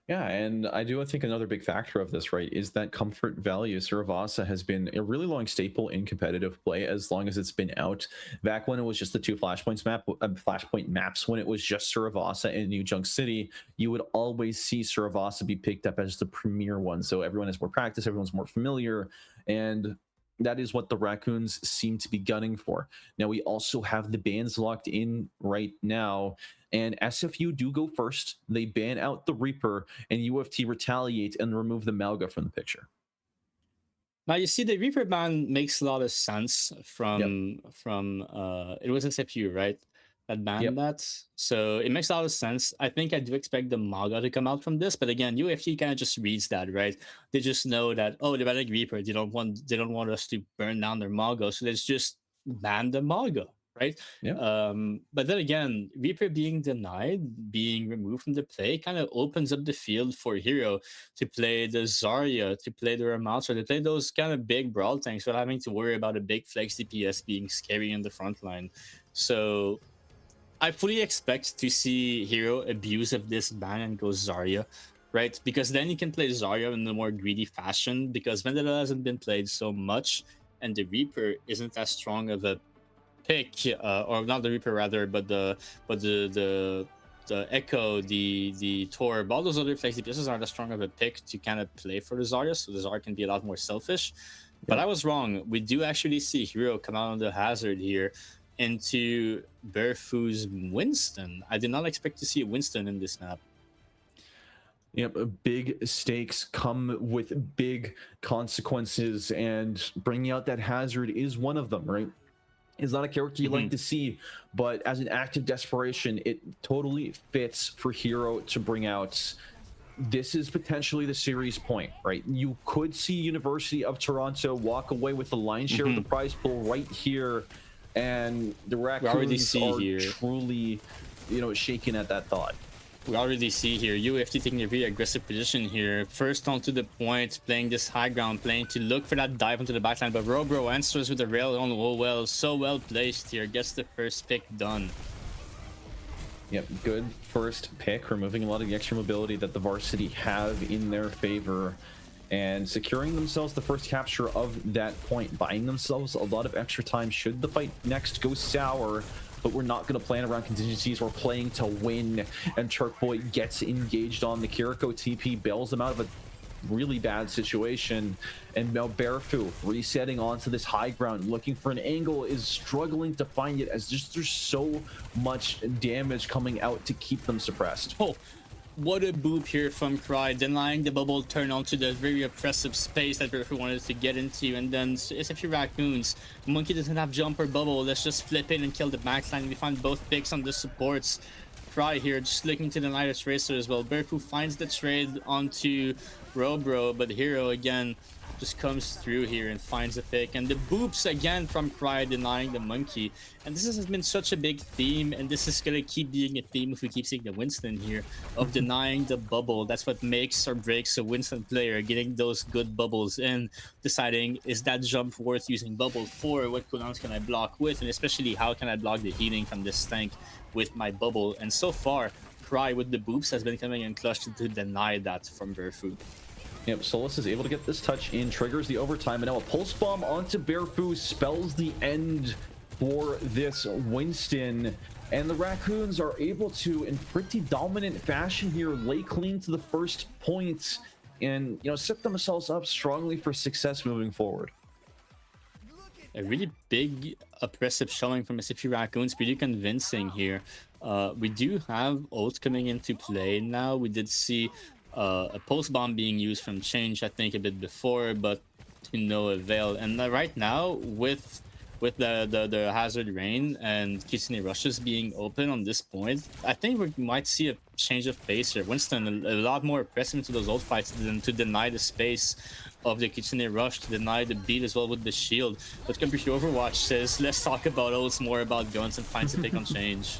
C: Yeah, and I do think another big factor of this, right, is that comfort value. Suravasa has been a really long staple in competitive play as long as it's been out. Back when it was just the 2 Flashpoint maps, when it was just Suravasa and New Junk City, you would always see Suravasa be picked up as the premier one. So everyone has more practice, everyone's more familiar, and that is what the Raccoons seem to be gunning for. Now, we also have the bans locked in right now, and SFU do go first. They ban out the Reaper, and UFT retaliate and remove the Malga from the picture.
B: Now, you see, the Reaper ban makes a lot of sense from it was SFU, right? that banned
A: Yep.
B: that. So it makes a lot of sense. I think I do expect the Maga to come out from this, but again, UFT kind of just reads that, right? They just know that, oh, they're like Reaper. They don't want us to burn down their Maga, so let's just ban the Maga, right?
A: Yep.
B: But then again, Reaper being denied, being removed from the play, kind of opens up the field for Hero to play the Zarya, to play the Ramattra, to play those kind of big brawl tanks without having to worry about a big flex DPS being scary in the front line. So I fully expect to see Hero abuse of this ban and go Zarya, right? Because then he can play Zarya in a more greedy fashion, because Vendetta hasn't been played so much, and the Reaper isn't as strong of a pick, or not the Reaper rather, but the Echo, the Torb, all those other flex DPSs aren't as strong of a pick to kind of play for the Zarya, so the Zarya can be a lot more selfish. But I was wrong. We do actually see Hero come out on the Hazard here into Berfu's Winston. I did not expect to see Winston in this map.
C: Yep, big stakes come with big consequences, and bringing out that Hazard is one of them, right? It's not a character you like to see, but as an act of desperation, it totally fits for Hero to bring out. This is potentially the series point, right? You could see University of Toronto walk away with the lion's share of the prize pool right here, and the Raccoons are
B: here.
C: truly, shaking at that thought.
B: We already see here UFT taking a very aggressive position here. First onto the point, playing this high ground, playing to look for that dive into the backline. But Robro answers with a rail on. Oh well, so well placed here. Gets the first pick done.
A: Yep, good first pick, removing a lot of the extra mobility that the Varsity have in their favor, and securing themselves the first capture of that point, buying themselves a lot of extra time should the fight next go sour. But we're not going to plan around contingencies. We're playing to win. And Turkboy gets engaged on the Kiriko TP, bails him out of a really bad situation. And now Berfu resetting onto this high ground, looking for an angle, is struggling to find it, as there's so much damage coming out to keep them suppressed.
B: Oh, what a boop here from Cry, denying the bubble turn onto the very oppressive space that Berfu wanted to get into. And then SFU Raccoons, Monkey doesn't have jump or bubble, let's just flip in and kill the backline. We find both picks on the supports. Cry here just looking to deny the Tracer as well. Berfu finds the trade onto Robro, but Hero again just comes through here and finds a pick, and the boops again from Cry, denying the Monkey. And this has been such a big theme, and this is gonna keep being a theme if we keep seeing the Winston here, of denying the bubble. That's what makes or breaks a Winston player, getting those good bubbles in, deciding is that jump worth using bubble for, what cooldowns can I block with, and especially how can I block the healing from this tank with my bubble. And so far Cry with the boops has been coming in clutch to deny that from Berfu.
A: Yep, Solus is able to get this touch in, triggers the overtime, and now a pulse bomb onto Berfu spells the end for this Winston. And the Raccoons are able to, in pretty dominant fashion here, lay claim to the first points and, set themselves up strongly for success moving forward.
B: A really big oppressive showing from SFU Raccoons, pretty convincing here. We do have ult coming into play now. We did see a pulse bomb being used from Change, I think, a bit before, but to no avail. And right now, with the Hazard Rain and Kitsune Rushes being open on this point, I think we might see a change of pace here. Winston a lot more pressing into those ult fights than to deny the space of the Kitsune Rush, to deny the beat as well with the shield. But Computer Overwatch says, let's talk about ults, more about guns, and finds a pick on Change.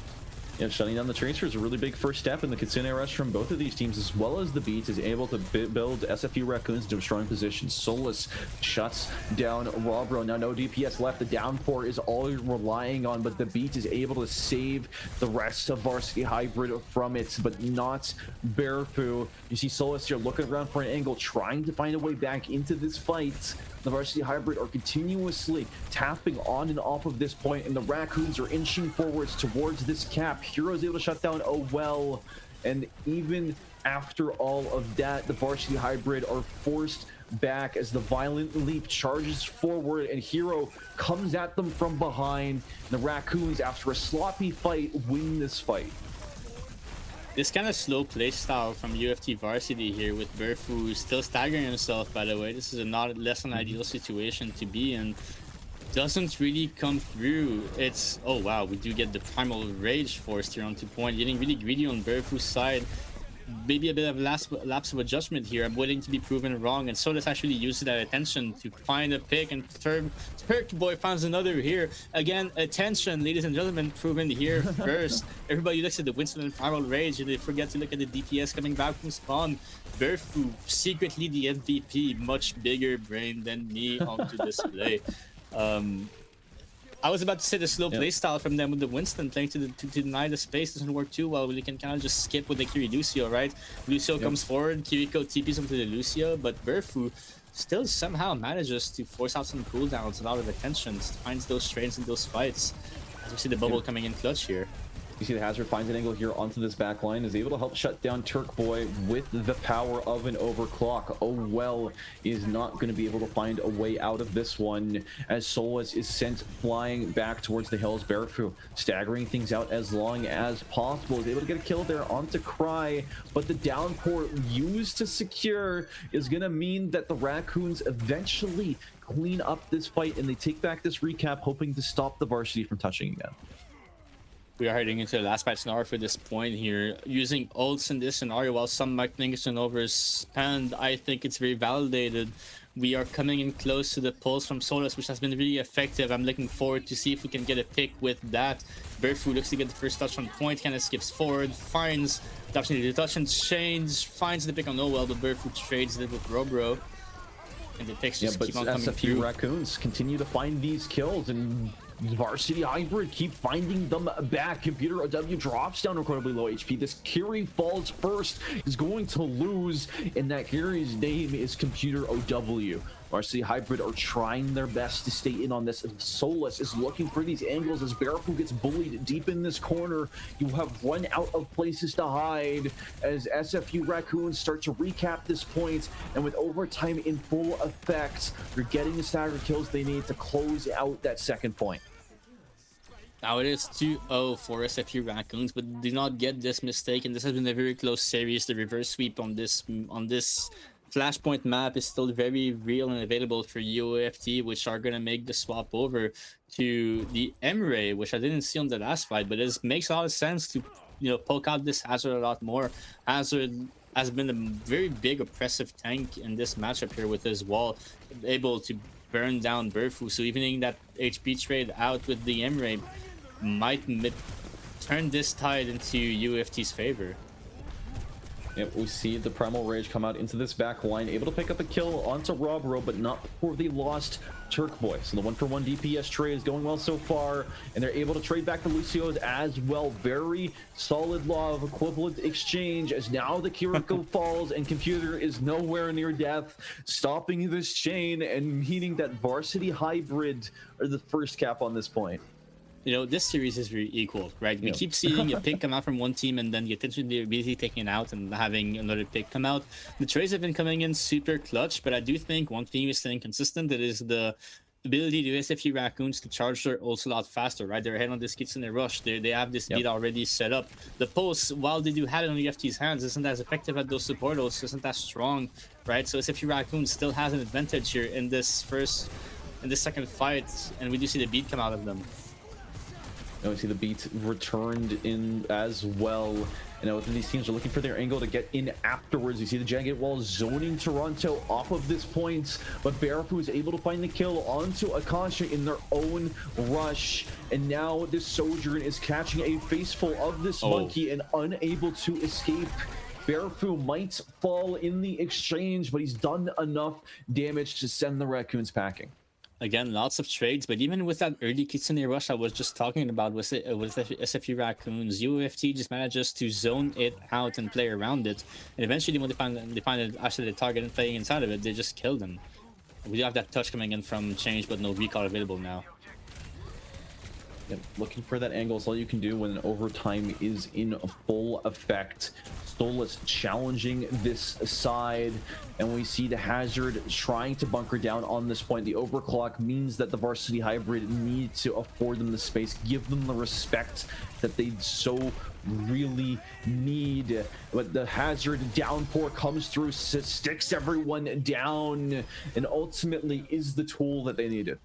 A: Yeah, shutting down the Tracer is a really big first step in the Kitsune Rush from both of these teams, as well as the Beats is able to build SFU Raccoons into a strong position. Solus shuts down Robro. Now no DPS left. The downpour is all you're relying on, but the Beat is able to save the rest of Varsity Hybrid from it, but not Berfu. You see Solus here looking around for an angle, trying to find a way back into this fight. The Varsity Hybrid are continuously tapping on and off of this point, and the Raccoons are inching forwards towards this cap. Hero's able to shut down well, and even after all of that, the Varsity Hybrid are forced back as the Violent Leap charges forward, and Hero comes at them from behind. The Raccoons, after a sloppy fight, win this fight.
B: This kind of slow play style from UFT Varsity here, with Berfu still staggering himself, by the way. This is a not less than ideal situation to be in. doesn't really come through. It's, oh wow, we do get the primal rage forced here on 2 point, getting really greedy on Berfu's side. Maybe a bit of lapse of adjustment here. I'm willing to be proven wrong, and Sodas actually used that attention to find a pick, and Turk Boy finds another here. Again, attention, ladies and gentlemen, proven here first. Everybody looks at the Winston and Primal Rage, and they forget to look at the DPS coming back from spawn. Berfu, secretly the MVP, much bigger brain than me onto display. I was about to say the slow playstyle from them with the Winston playing to deny the space doesn't work too well. We can kind of just skip with the Kiri Lucio, right? Lucio comes forward, Kiriko TPs him to the Lucio, but Berfu still somehow manages to force out some cooldowns, a lot of attentions, finds those trades in those fights. As we see the bubble coming in clutch here.
C: You see the Hazard finds an angle here onto this back line, is able to help shut down Turk Boy with the power of an overclock. Oh well is not going to be able to find a way out of this one, as Solus is sent flying back towards the hills. Berfu staggering things out as long as possible, is able to get a kill there onto Cry, but the downpour used to secure is going to mean that the Raccoons eventually clean up this fight, and they take back this recap, hoping to stop the Varsity from touching again.
B: We are heading into the last fight scenario for this point here. Using ults in this scenario, while some might think it's an overspend, I think it's very validated. We are coming in close to the pulse from Solus, which has been really effective. I'm looking forward to see if we can get a pick with that. Berfu looks to get the first touch on point, kind of skips forward, finds the opportunity to touch and change, finds the pick on Noel, but Berfu trades it with Robro. And the picks just keep on coming through.
C: Raccoons continue to find these kills, and Varsity Hybrid keep finding them back. Computer OW drops down incredibly low HP. This Kiri falls first, is going to lose, and that Kiri's name is Computer OW. Varsity Hybrid are trying their best to stay in on this. Solus is looking for these angles as Berfu gets bullied deep in this corner. You have run out of places to hide as SFU Raccoons start to recap this point, and with overtime in full effect, they're getting the staggered kills they need to close out that second point.
B: Now it is 2-0 for SFU Raccoons, but do not get this mistake, and this has been a very close series. The reverse sweep on this Flashpoint map is still very real and available for UOFT, which are going to make the swap over to the Emre, which I didn't see on the last fight, but it makes a lot of sense to, you know, poke out this Hazard a lot more. Hazard has been a very big oppressive tank in this matchup here with his wall, able to burn down Berfu, so evening that HP trade out with the Emre might turn this tide into UOFT's favor.
C: Yep, we see the Primal Rage come out into this back line, able to pick up a kill onto Robro, but not before the lost Turk Boy. So the 1-for-1 DPS trade is going well so far, and they're able to trade back the Lucios as well. Very solid law of equivalent exchange, as now the Kiriko falls and Computer is nowhere near death, stopping this chain and meaning that Varsity Hybrid are the first cap on this point.
B: You know, this series is very equal, right? We keep seeing a pick come out from one team, and then the attention they're busy taking it out and having another pick come out. The trades have been coming in super clutch, but I do think one thing is staying consistent. It is the ability to SFU Raccoons to charge their ults a lot faster, right? They're ahead on this Kitsune Rush. They have this beat already set up. The pulse, while they do have it on the FT's hands, isn't as effective at those support ults, isn't as strong, right? So SFU Raccoons still has an advantage here in this second fight, and we do see the beat come out of them.
C: And we see the beat returned in as well. You know, these teams are looking for their angle to get in afterwards. You see the Jagged Wall zoning Toronto off of this point, but Berfu is able to find the kill onto Akasha in their own rush. And now this Sojourn is catching a face full of this monkey and unable to escape. Berfu might fall in the exchange, but he's done enough damage to send the Raccoons packing.
B: Again, lots of trades, but even with that early Kitsune Rush I was just talking about with SFU Raccoons, UOFT just manages to zone it out and play around it. And eventually when they find it, actually the target and playing inside of it, they just kill them. We do have that touch coming in from Change, but no recall available now.
C: Yep, looking for that angle is all you can do when an overtime is in full effect. Solus challenging this side, and we see the Hazard trying to bunker down on this point. The overclock means that the Varsity Hybrid need to afford them the space, give them the respect that they so really need. But the Hazard downpour comes through, sticks everyone down, and ultimately is the tool that they needed.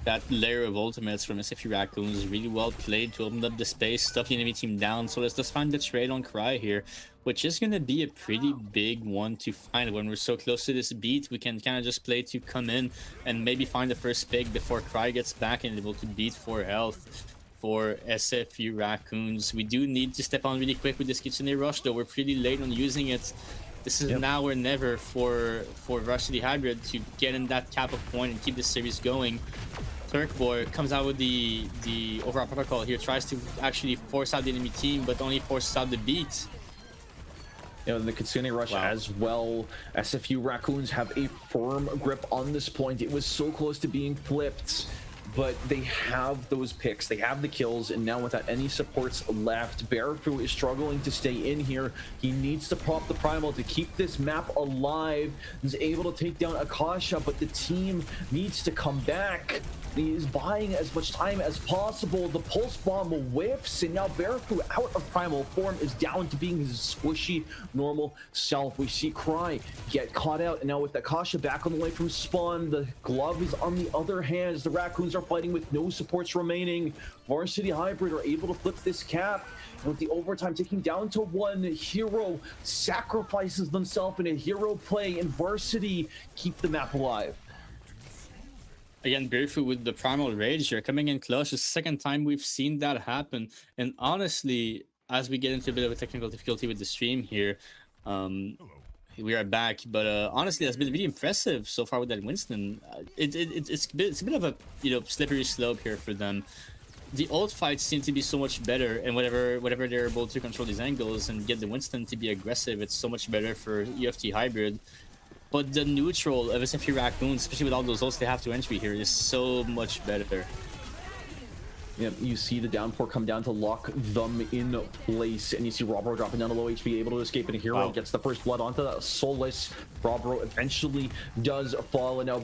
B: That layer of ultimates from SFU Raccoons really well played to open up the space, stuff the enemy team down. So let's find the trade on Cry here, which is going to be a pretty big one to find. When we're so close to this beat, we can kind of just play to come in and maybe find the first pick before Cry gets back and able to beat for health. For SFU Raccoons, we do need to step on really quick with this Kitsune Rush, though we're pretty late on using it. This is now or never for Varsity Hybrid to get in that cap of point and keep this series going. Turkboy comes out with the overall protocol here, tries to actually force out the enemy team, but only forces out the beat.
C: You know, the Kitsune Rush as well. SFU Raccoons have a firm grip on this point. It was so close to being flipped, but they have those picks, they have the kills, and now without any supports left, Bearfu is struggling to stay in here. He needs to pop the Primal to keep this map alive. He's able to take down Akasha, but the team needs to come back. He is buying as much time as possible. The pulse bomb whiffs, and now Bearfu, out of primal form, is down to being his squishy, normal self. We see Cry get caught out, and now with Akasha back on the way from spawn, the glove is on the other hand as the Raccoons are fighting with no supports remaining. Varsity Hybrid are able to flip this cap, and with the overtime ticking down to 1, Hero sacrifices themselves in a hero play, and Varsity keep the map alive.
B: Again, Bearfu with the Primal Rage here, coming in clutch. It's the second time we've seen that happen. And honestly, as we get into a bit of a technical difficulty with the stream here, we are back. But honestly, that's been really impressive so far with that Winston. It's a bit of a slippery slope here for them. The ult fights seem to be so much better, and whatever they're able to control these angles and get the Winston to be aggressive, it's so much better for UFT Hybrid. But the neutral of SFU Raccoons, especially with all those ults they have to entry here, is so much better.
C: Yeah, you see the downpour come down to lock them in place, and you see Robro dropping down to low HP, able to escape, and Hero gets the first blood onto that Soulless. Robro eventually does fall, and now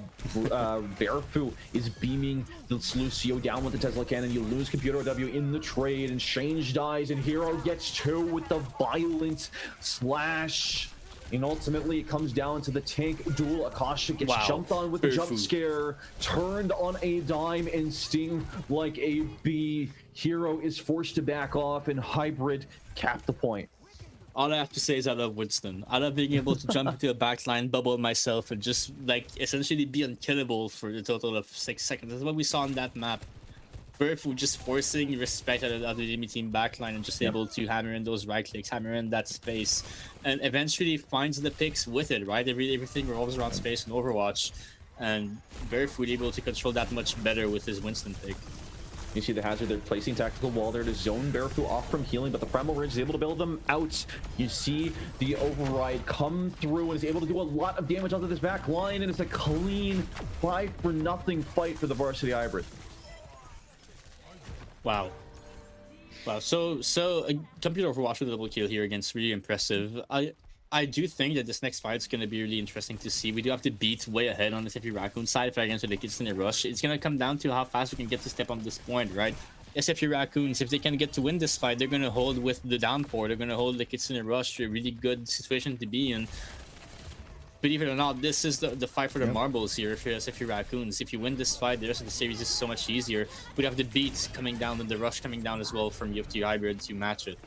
C: Bearfu is beaming the Lucio down with the Tesla cannon. You lose Computer W in the trade, and Change dies, and Hero gets 2 with the violent slash. And ultimately, it comes down to the tank duel. Akasha gets jumped on with the jump scare, turned on a dime, and sting like a bee. Hero is forced to back off, and Hybrid cap the point.
B: All I have to say is I love Winston. I love being able to jump into a backline, bubble myself, and just like essentially be unkillable for a total of 6 seconds. That's what we saw on that map. Bearfu just forcing respect out of the enemy team backline and just able to hammer in those right clicks, hammer in that space, and eventually finds the picks with it, right? Everything revolves around space in Overwatch, and Bearfu able to control that much better with his Winston pick.
C: You see the Hazard, they're placing tactical wall there to zone Bearfu off from healing, but the Primal Rage is able to bail them out. You see the override come through and is able to do a lot of damage onto this back line, and it's a clean 5-0 fight for the Varsity Hybrid.
B: Wow. So Computer Overwatch with a double kill here against, really impressive. I do think that this next fight is going to be really interesting to see. We do have to beat way ahead on the SFU Raccoon side if I get into the Kitsune Rush. It's going to come down to how fast we can get to step on this point, right? SFU Raccoons, if they can get to win this fight, they're going to hold with the downpour. They're going to hold the Kitsune Rush to a really good situation to be in. Believe it or not, this is the fight for the marbles here for SFU Raccoons. If you win this fight, the rest of the series is so much easier. We'd have the beats coming down and the rush coming down as well from UFT Hybrid to match it.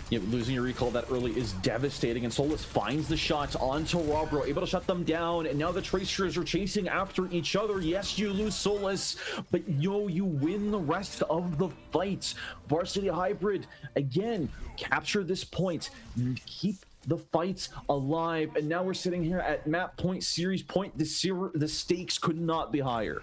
C: Yeah, losing your recall that early is devastating, and Soulless finds the shots onto Robro, able to shut them down, and now the Tracers are chasing after each other. Yes, you lose Soulless, but you win the rest of the fight. Varsity Hybrid, again, capture this point, keep the fights alive, and now we're sitting here at map point, series point. The stakes could not be higher.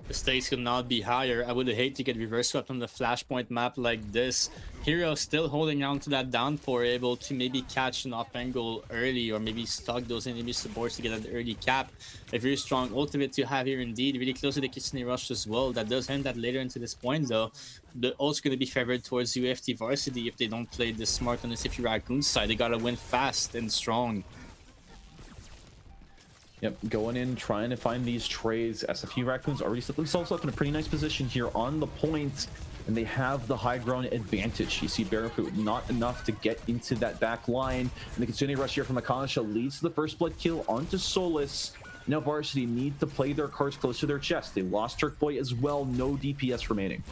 B: The stakes could not be higher. I would hate to get reverse swept on the flashpoint map like this. Hero still holding on to that downpour, able to maybe catch an off angle early, or maybe stalk those enemy supports to get an early cap. A very strong ultimate to have here indeed, really close to the Kitsune Rush as well. That does end that later into this point though. The ult's going to be favored towards UFT Varsity if they don't play this smart on the SFU Raccoon side. They gotta win fast and strong.
C: Yep, going in, trying to find these trades. SFU Raccoons already set themselves up in a pretty nice position here on the point, and they have the high ground advantage. You see Bearfu not enough to get into that back line, and the Kitsune Rush here from Akasha leads to the first blood kill onto Soulless. Now Varsity need to play their cards close to their chest. They lost Turkboy as well, no DPS remaining.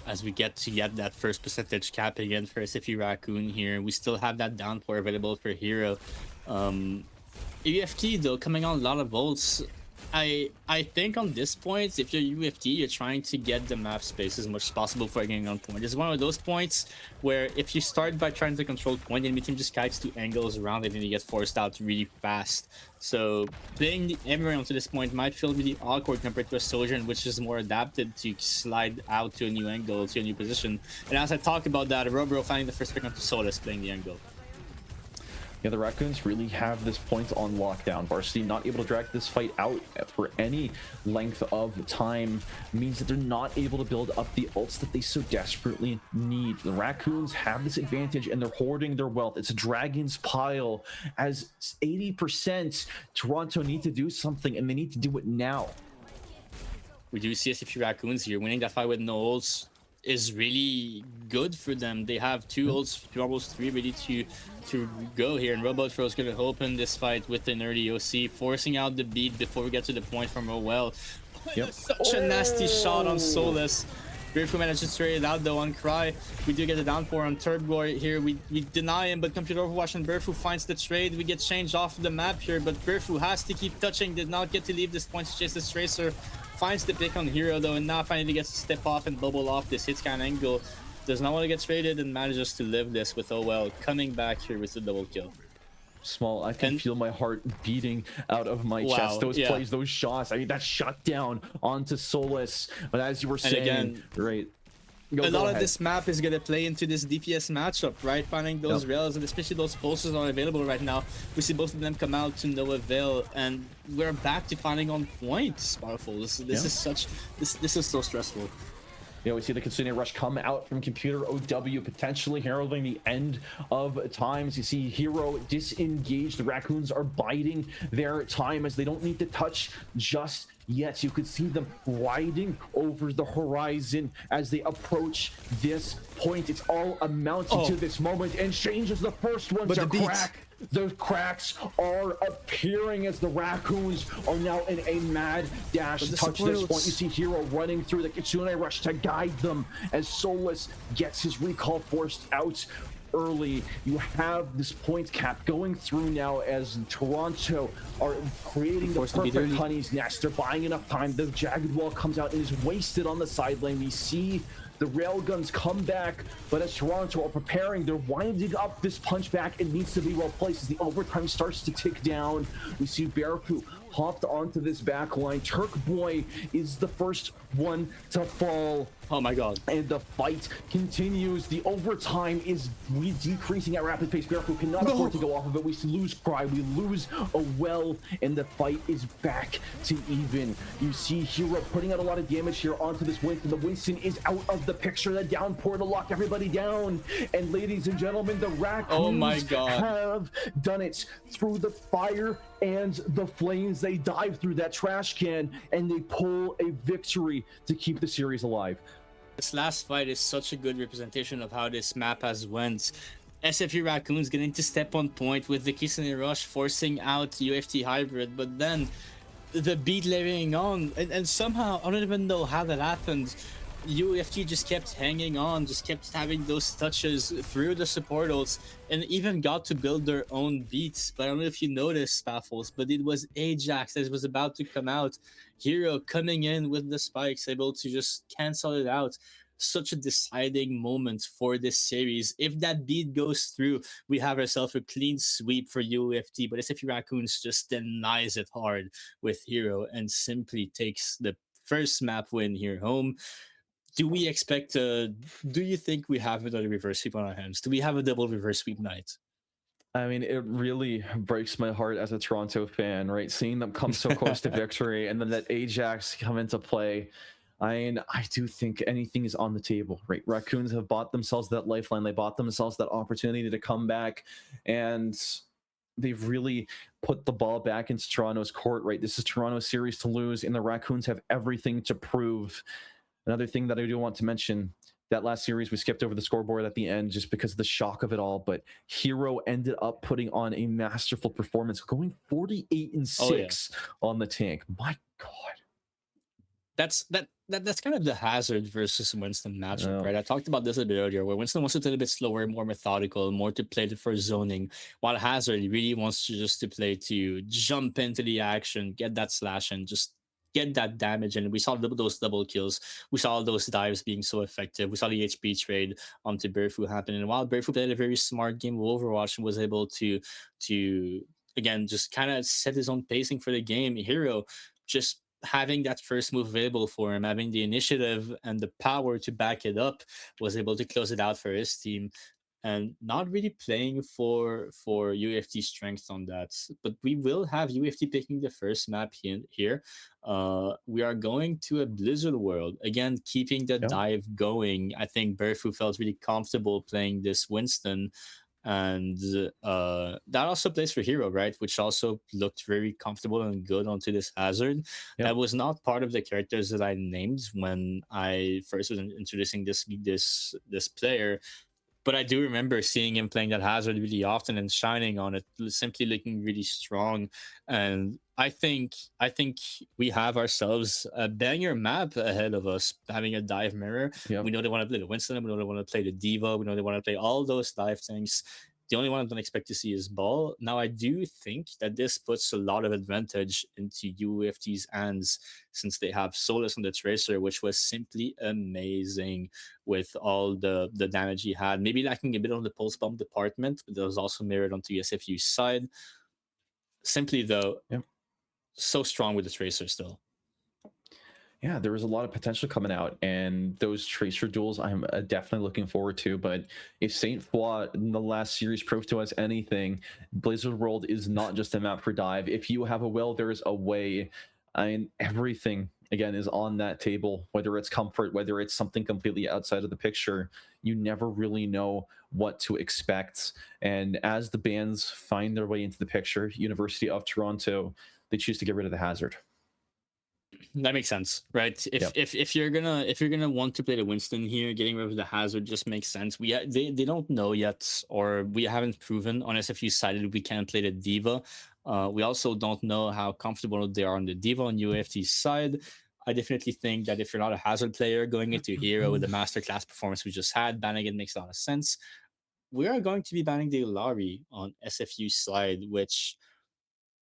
B: As we get that first percentage cap again for SFU Raccoon here, we still have that downpour available for Hero. UFT though coming on a lot of volts. I think on this point, if you're UFT, you're trying to get the map space as much as possible for getting on point. It's one of those points where if you start by trying to control point, the enemy team just kites to angles around it and you get forced out really fast. So playing everyone to this point might feel really awkward compared to a Sojourn, which is more adapted to slide out to a new angle, to a new position. And as I talk about that, Robro finding the first pick onto Solus playing the angle.
C: Yeah, the Raccoons really have this point on lockdown. Varsity not able to drag this fight out for any length of time means that they're not able to build up the ults that they so desperately need. The Raccoons have this advantage and they're hoarding their wealth. It's a dragon's pile. As 80%, Toronto need to do something and they need to do it now.
B: We do see SFU Raccoons here. Winning that fight with no ults is really good for them. They have 2 ults, almost 3 ready to go here, and Robotro is going to open this fight with an early OC, forcing out the beat before we get to the point from Roel.
C: Yep.
B: Such a nasty shot on Solus. Beautiful manages to trade it out though on Cry. We do get a downpour on Turboy here. We deny him, but Computer Overwatch and Burfu finds the trade. We get changed off the map here, but Burfu has to keep touching, did not get to leave this point to chase this Tracer. Finds the pick on Hero though, and now finally gets to step off and bubble off this hit scan angle. Does not want to get traded and manages to live this with OL coming back here with the double kill.
C: Small, I can feel my heart beating out of my chest. Those plays, those shots. I mean, that shut down onto Solus. But as you were saying,
B: again,
C: right.
B: A lot of this map is going to play into this DPS matchup, right? Finding those rails and especially those pulses are available right now. We see both of them come out to no avail, and we're back to finding on point. Sparkful. This is such. This is so stressful.
C: You know, we see the Kitsune Rush come out from Computer OW, potentially heralding the end of times. You see Hero disengaged. The Raccoons are biding their time as they don't need to touch just yet. You could see them riding over the horizon as they approach this point. It's all amounting to this moment, and Change is the first one to crack. Those cracks are appearing as the Raccoons are now in a mad dash to touch this point. You see Hero running through the Kitsune Rush to guide them as Solus gets his recall forced out early. You have this point cap going through now as Toronto are creating the perfect honey's nest. They're buying enough time. The Jagged Wall comes out and is wasted on the side lane. We see the railguns come back, but as Toronto are preparing, they're winding up this punchback. It needs to be well placed as the overtime starts to tick down. We see Barefoot hopped onto this back line. Turkboy is the first one to fall.
B: Oh my god.
C: And the fight continues. The overtime is decreasing at rapid pace. Barefoot cannot afford to go off of it. We lose Cry. We lose a well, and the fight is back to even. You see Hero putting out a lot of damage here onto this Winston. The Winston is out of the picture. The downpour to lock everybody down. And ladies and gentlemen, the Raccoons have done it through the fire and the flames. They dive through that trash can and they pull a victory to keep the series alive.
B: This last fight is such a good representation of how this map has went. SFU Raccoons getting to step on point with the Kitsune Rush forcing out UFT Hybrid, but then the beat layering on, and somehow, I don't even know how that happened, UFT just kept hanging on, just kept having those touches through the support ults, and even got to build their own beats. But I don't know if you noticed, Spaffles, but it was Ajax that was about to come out. Hero coming in with the spikes, able to just cancel it out. Such a deciding moment for this series. If that beat goes through, we have ourselves a clean sweep for UFT, but SFU Raccoons just denies it hard with Hero and simply takes the first map win here home. Do we expect do you think we have another reverse sweep on our hands? Do we have a double reverse sweep night?
C: I mean, it really breaks my heart as a Toronto fan, right? Seeing them come so close to victory and then that Ajax come into play. I mean, I do think anything is on the table, right? Raccoons have bought themselves that lifeline. They bought themselves that opportunity to come back, and they've really put the ball back into Toronto's court, right? This is Toronto's series to lose, and the Raccoons have everything to prove. Another thing that I do want to mention,
A: that last series, we skipped over the scoreboard at the end just because of the shock of it all. But Hero ended up putting on a masterful performance, going 48-6 on the tank. My God.
B: That's kind of the Hazard versus Winston matchup,
A: Yeah.
B: right? I talked about this a bit earlier, where Winston wants to play a bit slower, more methodical, more to play for zoning, while Hazard really wants to just to play to jump into the action, get that slash, and just get that damage. And we saw those double kills. We saw those dives being so effective. We saw the HP trade onto Berfu happen. And while Berfu played a very smart game of Overwatch and was able to again just kind of set his own pacing for the game, Hero just having that first move available for him, having the initiative and the power to back it up, was able to close it out for his team, and not really playing for UFT strength on that. But we will have UFT picking the first map here. We are going to a Blizzard world again, keeping the dive going. I think Berfu felt really comfortable playing this Winston. And that also plays for Hero, right? Which also looked very comfortable and good onto this Hazard.
A: Yep.
B: That was not part of the characters that I named when I first was introducing this player. But I do remember seeing him playing that Hazard really often and shining on it, simply looking really strong. And I think we have ourselves a banger map ahead of us, having a dive mirror.
A: Yep.
B: We know they want to play the Winston, we know they want to play the Diva, we know they want to play all those dive things. The only one I don't expect to see is Ball. Now, I do think that this puts a lot of advantage into UFT's hands, since they have Solus on the Tracer, which was simply amazing with all the damage he had. Maybe lacking a bit on the pulse bomb department, but that was also mirrored onto SFU's side. Simply, though, so strong with the Tracer still.
A: Yeah, there was a lot of potential coming out, and those Tracer duels I'm definitely looking forward to. But if Saint Foy in the last series proved to us anything, Blizzard World is not just a map for dive. If you have a will, there is a way. I mean, everything, again, is on that table, whether it's comfort, whether it's something completely outside of the picture. You never really know what to expect. And as the bands find their way into the picture, University of Toronto, they choose to get rid of the Hazard.
B: That makes sense, right? If you're gonna want to play the Winston here, getting rid of the Hazard just makes sense. They don't know yet, or we haven't proven on SFU side that we can play the Diva. We also don't know how comfortable they are on the Diva on UFT's side. I definitely think that if you're not a Hazard player going into Hero with the masterclass performance we just had, banning it makes a lot of sense. We are going to be banning the Ilari on SFU's side, which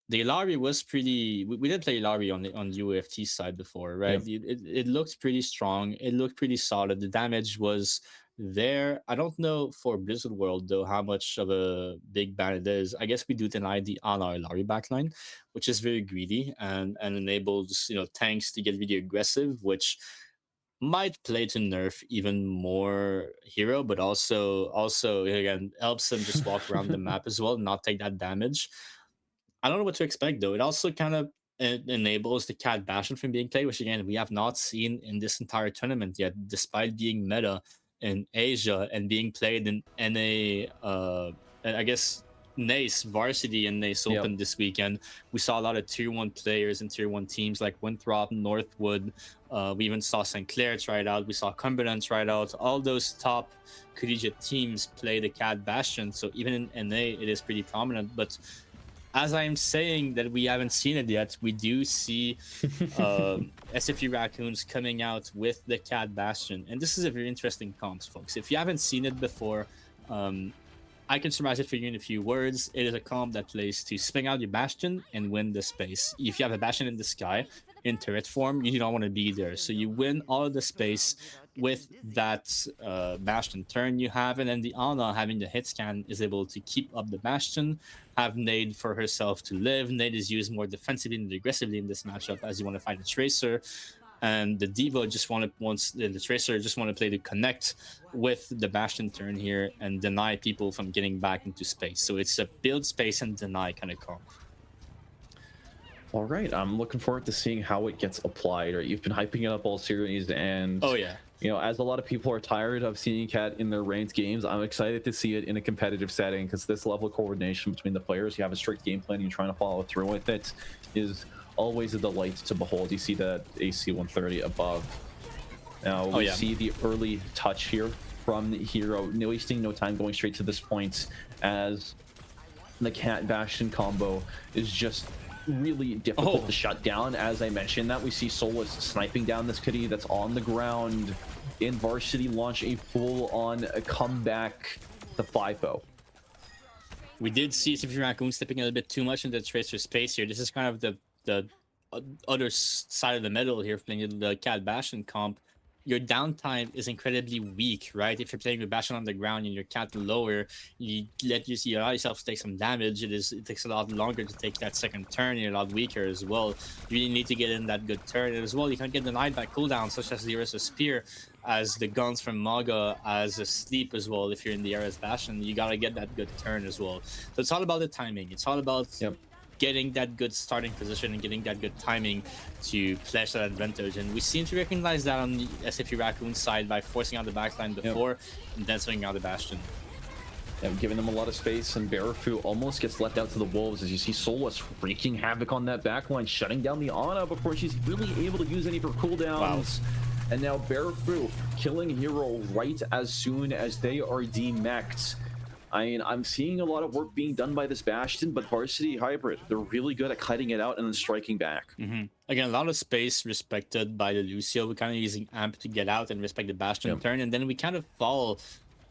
B: the Ilari was pretty. We did play Ilari on UFT side before, right? It looked pretty strong. It looked pretty solid. The damage was there. I don't know for Blizzard World though how much of a big ban it is. I guess we do deny the Ana Ilari backline, which is very greedy and enables tanks to get really aggressive, which might play to nerf even more Hero, but also again helps them just walk around the map as well, not take that damage. I don't know what to expect though. It also kind of enables the Cat Bastion from being played, which again we have not seen in this entire tournament yet, despite being meta in Asia and being played in NA. I guess NACE Varsity and NACE Open this weekend. We saw a lot of Tier 1 players and Tier 1 teams like Winthrop, Northwood. We even saw St. Clair try it out. We saw Cumberland try it out. All those top collegiate teams play the Cat Bastion. So even in NA, it is pretty prominent. But as I'm saying that we haven't seen it yet, we do see SFU Raccoons coming out with the Cat Bastion. And this is a very interesting comps, folks. If you haven't seen it before, I can summarize it for you in a few words. It is a comp that plays to swing out your Bastion and win the space. If you have a Bastion in the sky, in turret form, you do not want to be there. So you win all of the space with that Bastion turn you have, and then the Ana having the hit scan is able to keep up the Bastion, have Nade for herself to live. Nade is used more defensively than aggressively in this matchup as you want to fight a Tracer, and the Diva just the Tracer just want to play to connect with the Bastion turn here and deny people from getting back into space. So it's a build space and deny kind of comp.
A: All right, I'm looking forward to seeing how it gets applied. Right, you've been hyping it up all series, and as a lot of people are tired of seeing Cat in their ranked games, I'm excited to see it in a competitive setting, because this level of coordination between the players, you have a strict game plan, you're trying to follow through with it, is always a delight to behold. You see that AC 130 above. Now
B: Oh,
A: we
B: yeah.
A: see the early touch here from the hero, no wasting no time, going straight to this point as the Cat Bastion combo is just really difficult
B: Oh.
A: to shut down. As I mentioned, that we see Solus sniping down this kitty that's on the ground. In Varsity launch a full-on comeback to 5-0.
B: We did see CP Raccoon stepping a little bit too much into the Tracer space here. This is kind of the other side of the medal here, playing the Cat Bastion comp. Your downtime is incredibly weak, right? If you're playing with Bastion on the ground and your Cat lower, you allow yourself to take some damage. It takes a lot longer to take that second turn. You're a lot weaker as well. You really need to get in that good turn. And as well, you can get denied by cooldowns, such as the Orisa Spear, as the guns from Maga, as a sleep as well. If you're in the Ares Bastion, you gotta get that good turn as well. So it's all about the timing. It's all about getting that good starting position and getting that good timing to pledge that advantage. And we seem to recognize that on the SFU Raccoon side by forcing out the backline before and then swinging out the Bastion.
A: Giving them a lot of space, and Barafu almost gets left out to the wolves as you see Solus wreaking havoc on that backline, shutting down the Ana before she's really able to use any of her cooldowns. Wow. And now Barafu killing Hero right as soon as they are demech'd. I mean, I'm seeing a lot of work being done by this Bastion, but Varsity Hybrid, they're really good at cutting it out and then striking back.
B: Again, a lot of space respected by the Lucio. We're kind of using Amp to get out and respect the Bastion turn, and then we kind of fall.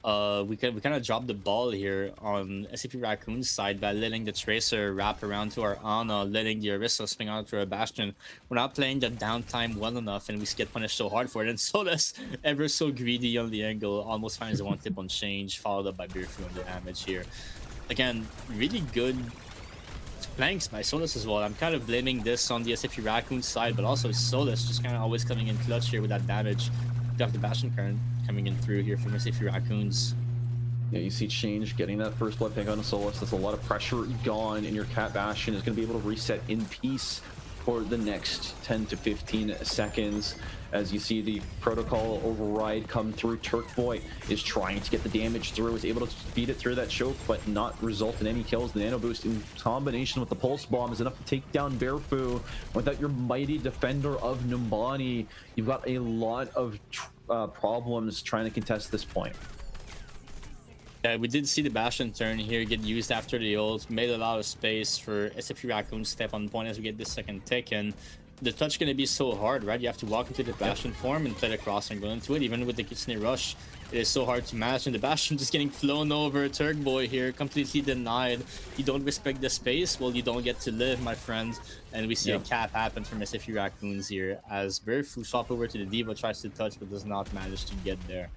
B: We kind of drop the ball here on SCP Raccoon's side by letting the Tracer wrap around to our Ana, letting the Orisa swing out to our Bastion. We're not playing the downtime well enough, and we get punished so hard for it. And Solus, ever so greedy on the angle, almost finds the one tip on change, followed up by Beerfu on the damage here. Again, really good flanks by Solus as well. I'm kind of blaming this on the SFU Raccoon side, but also Solus just kind of always coming in clutch here with that damage. Got the Bastion current coming in through here from SFU Raccoons.
A: Yeah, you see Change getting that first blood pick on a Solus. That's a lot of pressure gone, and your Cat Bastion is going to be able to reset in peace for the next 10 to 15 seconds. As you see the protocol override come through, Turk Boy is trying to get the damage through, is able to beat it through that choke, but not result in any kills. The Nano Boost in combination with the Pulse Bomb is enough to take down Bearfu. Without your mighty defender of Numbani, you've got a lot of problems trying to contest this point.
B: Yeah, we did see the Bastion turn here get used after the ult, made a lot of space for SFU Raccoon step on point as we get this second tick, and the touch going to be so hard, right? You have to walk into the Bastion form and play the cross and go into it. Even with the Kitsune Rush, it is so hard to manage, and the Bastion just getting flown over. Turk Boy here, completely denied. You don't respect the space, well, you don't get to live, my friend. And we see a cap happen from SFU Raccoons here as Bearfu swap over to the Diva, tries to touch but does not manage to get there.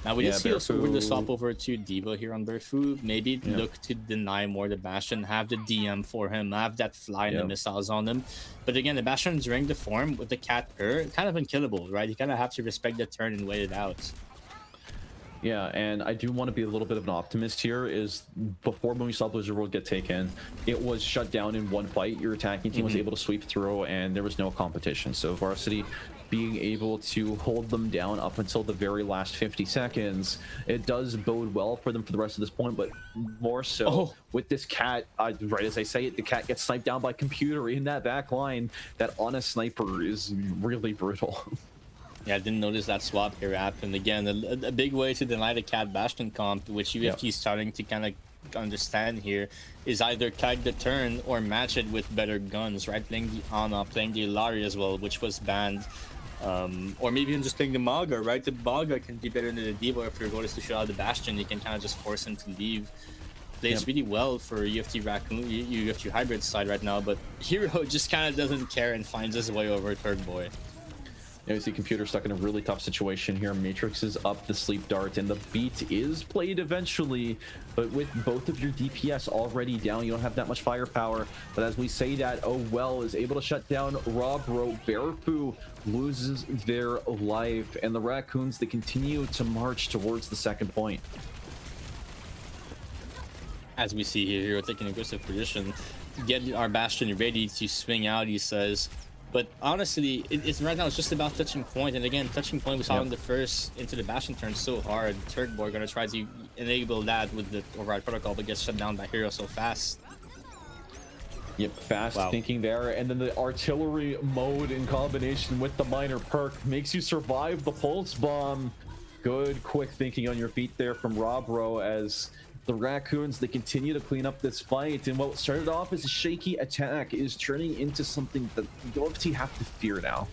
B: Now we did see also with the swap over to Diva here on Bearfu, maybe look to deny more the Bastion, have the DM for him, have that fly and the missiles on him. But again, the Bastion during the form with the Cat kind of unkillable, right? You kind of have to respect the turn and wait it out.
A: Yeah, and I do want to be a little bit of an optimist here. Is before when we saw Blizzard World get taken, it was shut down in one fight. Your attacking team was able to sweep through, and there was no competition. So Varsity being able to hold them down up until the very last 50 seconds, it does bode well for them for the rest of this point, but more so with this Cat, right as I say it, the Cat gets sniped down by Computer in that back line. That on a sniper is really brutal.
B: Yeah, I didn't notice that swap here happen. Again, a big way to deny the Cat Bastion comp, which UFT is starting to kind of understand here, is either kite the turn or match it with better guns, right? Playing the Ana, playing the Illari as well, which was banned. Or maybe even just playing the Maga, right? The Maga can be better than the Diva. If your goal is to shoot out the Bastion, you can kind of just force him to leave. Plays really well for UFT Raccoon, UFT Hybrid side right now, but Hero just kind of doesn't care and finds his way over Turk Boy.
A: Yeah, we see Computer stuck in a really tough situation here. Matrix is up the sleep dart, and the beat is played eventually, but with both of your DPS already down, you don't have that much firepower. But as we say that, Oh Well is able to shut down Robro. Bearfu loses their life, and the Raccoons, they continue to march towards the second point.
B: As we see here, Hero taking aggressive position, get our Bastion ready to swing out, he says. But honestly, it's right now it's just about touching point, and again, touching point we saw in the first into the Bastion turn so hard. Turk Boy gonna try to enable that with the override protocol, but gets shut down by Hero so fast.
C: Yep, fast
B: Wow.
C: thinking there, and then the artillery mode in combination with the minor perk makes you survive the pulse bomb. Good quick thinking on your feet there from Robro, as the Raccoons, they continue to clean up this fight, and what started off as a shaky attack is turning into something that the OFT have to fear now.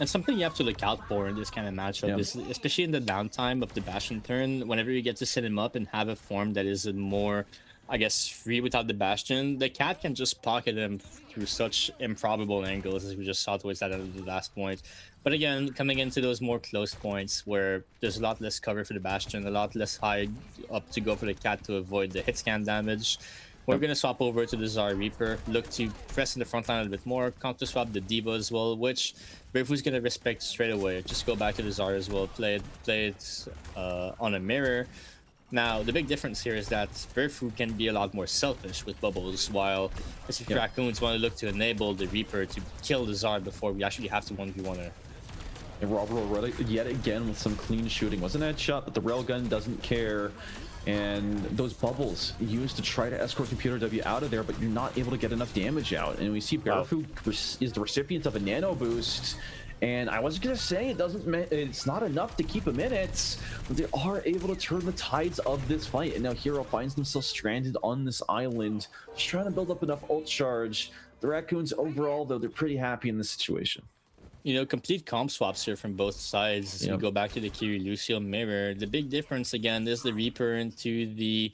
B: And something you have to look out for in this kind of matchup is, especially in the downtime of the Bastion turn, whenever you get to set him up and have a form that is more, I guess, free without the Bastion, the cat can just pocket him through such improbable angles, as we just saw towards that end of the last point. But again, coming into those more close points where there's a lot less cover for the Bastion, a lot less high up to go for the cat to avoid the hit scan damage, we're going to swap over to the Zara Reaper, look to press in the front line a little bit more, counter swap the Diva as well, which Bravefu's going to respect straight away. Just go back to the Zara as well, play it on a mirror. Now, the big difference here is that Bravefu can be a lot more selfish with bubbles, while if Raccoons want to look to enable the Reaper to kill the Zara before we actually have to 1v1 her.
C: And Robert yet again with some clean shooting. Wasn't that shot, but the railgun doesn't care. And those bubbles used to try to escort Computer W out of there, but you're not able to get enough damage out. And we see Barafu is the recipient of a nano boost. And I was gonna say it's not enough to keep him in it, but they are able to turn the tides of this fight. And now Hero finds themselves stranded on this island, just trying to build up enough ult charge. The Raccoons overall, though, they're pretty happy in this situation.
B: You know, complete comp swaps here from both sides. As we go back to the Kiri Lucio mirror, the big difference again is the Reaper into the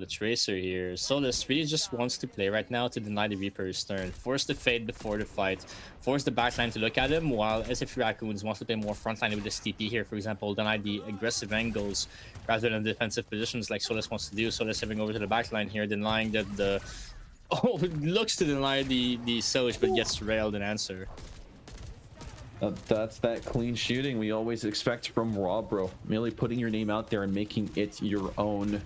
B: Tracer here. Solus really just wants to play right now to deny the Reaper's turn, force the Fade before the fight, force the backline to look at him, while SF Raccoons wants to play more frontline with this TP here, for example, deny the aggressive angles rather than defensive positions like Solus wants to do. Solus heading over to the backline here, denying that the looks to deny the Soj, but gets railed in answer.
C: That's that clean shooting we always expect from Robro. Merely putting your name out there and making it your own.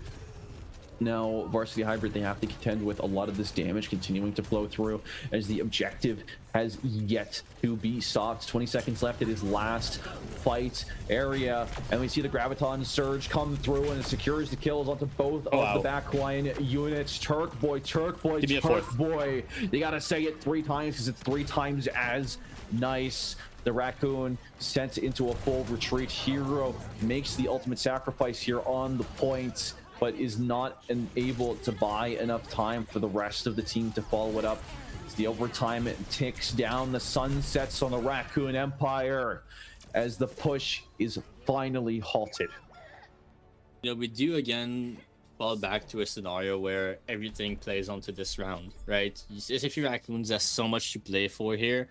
C: Now, Varsity Hybrid, they have to contend with a lot of this damage continuing to flow through, as the objective has yet to be stopped. 20 seconds left in his last fight area, and we see the Graviton Surge come through, and it secures the kills onto both of the backline units. Turk boy, you gotta say it 3 times because it's 3 times as nice. The Raccoon sent into a full retreat. Hero makes the ultimate sacrifice here on the point, but is not able to buy enough time for the rest of the team to follow it up. As the overtime ticks down, the sun sets on the Raccoon Empire as the push is finally halted.
B: You know, we do again fall back to a scenario where everything plays onto this round, right? If your Raccoons has so much to play for here.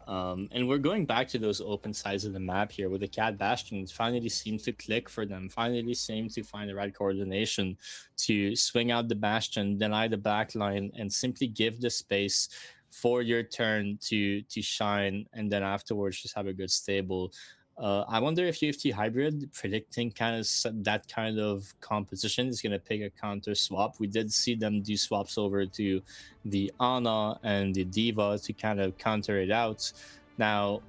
B: And we're going back to those open sides of the map here where the Cat Bastions finally seem to click for them, finally seem to find the right coordination to swing out the Bastion, deny the backline, and simply give the space for your turn to shine, and then afterwards just have a good stable. I wonder if UFT Hybrid predicting that kind of composition is going to pick a counter swap. We did see them do swaps over to the Ana and the Diva to kind of counter it out. Now,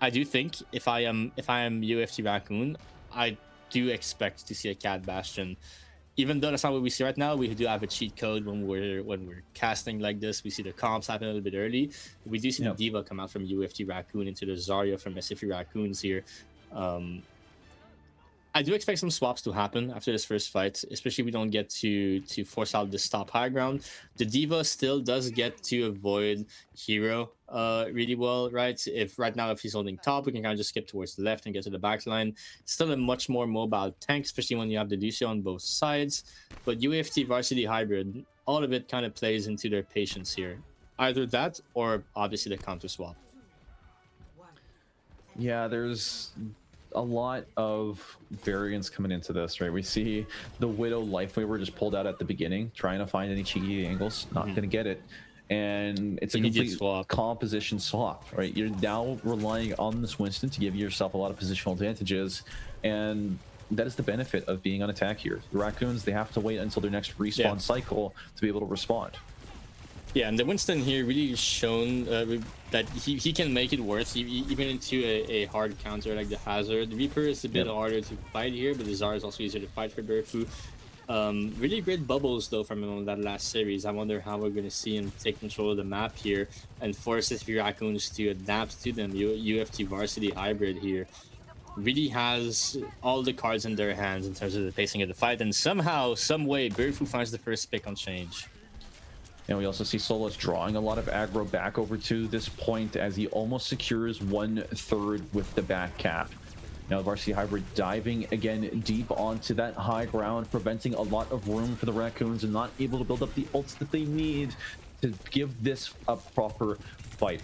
B: I do think if I am UFT Raccoon, I do expect to see a Cat Bastion. Even though that's not what we see right now, we do have a cheat code when we're casting like this. We see the comps happen a little bit early. We do see the Diva come out from UFT Raccoon into the Zarya from SFE Raccoons here. I do expect some swaps to happen after this first fight, especially if we don't get to force out this top high ground. The Diva still does get to avoid Hero really well, right? If he's holding top, we can kind of just skip towards the left and get to the back line. Still a much more mobile tank, especially when you have the Lucio on both sides. But UFT Varsity Hybrid, all of it kind of plays into their patience here. Either that or obviously the counter swap.
C: Yeah, there's a lot of variance coming into this, right? We see the Widow Lifeweaver just pulled out at the beginning, trying to find any cheeky angles, not gonna get it. And it's a complete composition swap, right? You're now relying on this Winston to give yourself a lot of positional advantages, and that is the benefit of being on attack here. The Raccoons, they have to wait until their next respawn cycle to be able to respond.
B: Yeah, and the Winston here really shown that he can make it worth even into a hard counter like the Hazard. The Reaper is a bit harder to fight here, but the Zara is also easier to fight for Berfu. Really great bubbles though from him on that last series. I wonder how we're gonna see him take control of the map here and force his Raccoons to adapt to them. UFT varsity hybrid here really has all the cards in their hands in terms of the pacing of the fight, and somehow, some way, Birdfu finds the first pick on Change.
C: And we also see Solus drawing a lot of aggro back over to this point as he almost secures 1/3 with the back cap. Now, the Varsity Hybrid diving again deep onto that high ground, preventing a lot of room for the Raccoons and not able to build up the ults that they need to give this a proper fight.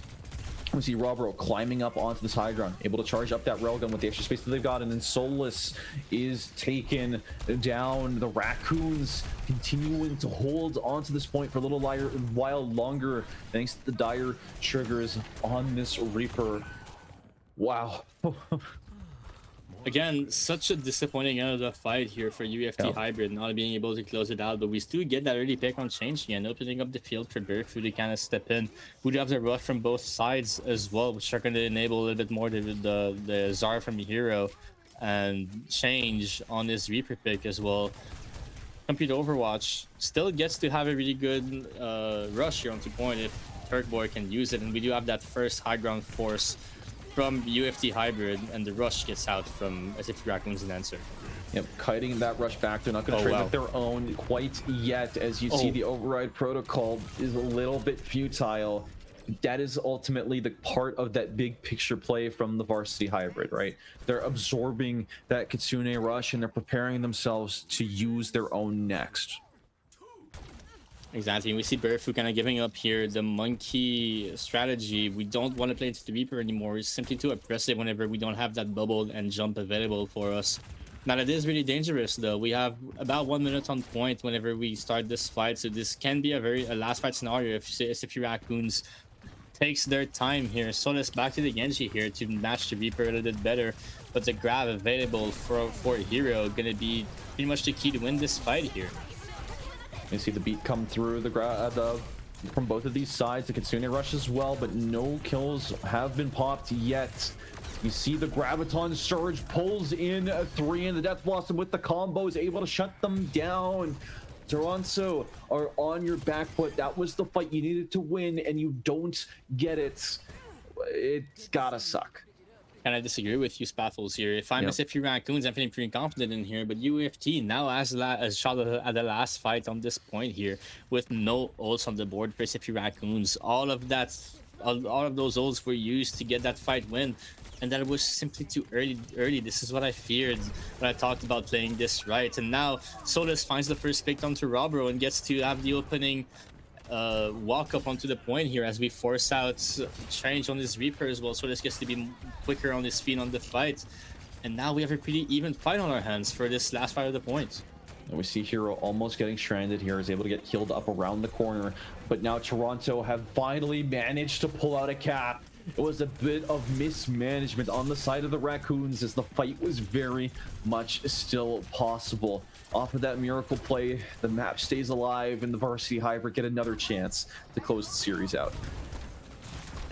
C: We see Robro climbing up onto this high ground, able to charge up that railgun with the extra space that they've got, and then Solus is taken down. The Raccoons continuing to hold onto this point for a little while longer, thanks to the dire triggers on this Reaper. Wow.
B: Again, such a disappointing end of the fight here for UFT Hybrid, not being able to close it out, but we still get that early pick on Change again, opening up the field for Birdfu to kind of step in. We do have the rush from both sides as well, which are going to enable a little bit more the Zarya from Hero and Change on this Reaper pick as well. Computer Overwatch still gets to have a really good rush here onto point if Turkboy can use it, and we do have that first high ground force from UFT Hybrid, and the rush gets out from SFT Raccoons and answer.
C: Yep, kiting that rush back. They're not going to trade with their own quite yet, as you see the override protocol is a little bit futile. That is ultimately the part of that big picture play from the Varsity Hybrid, right? They're absorbing that Kitsune rush and they're preparing themselves to use their own next.
B: Exactly, and we see Birdfu kind of giving up here. The monkey strategy, we don't want to play into the Reaper anymore. It's simply too oppressive whenever we don't have that bubble and jump available for us. Now, it is really dangerous, though. We have about 1 minute on point whenever we start this fight, so this can be a last fight scenario if SFT Raccoons takes their time here. So let's back to the Genji here to match the Reaper a little bit better, but the grab available for Hero gonna be pretty much the key to win this fight here.
C: You see the beat come through from both of these sides. The Kitsune rush as well, but no kills have been popped yet. You see the Graviton Surge pulls in a 3, and the Death Blossom with the combo is able to shut them down. Toronto are on your back foot. That was the fight you needed to win, and you don't get it. It's gotta suck.
B: Kind of disagree with you, Spaffles, here. If I'm SFT Raccoons, I'm feeling pretty confident in here, but UFT now has a shot at the last fight on this point here with no ults on the board for SFT Raccoons. All of those ults were used to get that fight win, and that was simply too early. This is what I feared when I talked about playing this right. And now Solus finds the first pick onto Robro and gets to have the opening walk up onto the point here as we force out Change on this Reaper as well. So this gets to be quicker on his feet on the fight, and now we have a pretty even fight on our hands for this last fight of the point.
C: And we see Hero almost getting stranded here, is able to get healed up around the corner, but now Toronto have finally managed to pull out a cap. It was a bit of mismanagement on the side of the Raccoons as the fight was very much still possible. Off of that miracle play, the map stays alive and the Varsity Hybrid get another chance to close the series out.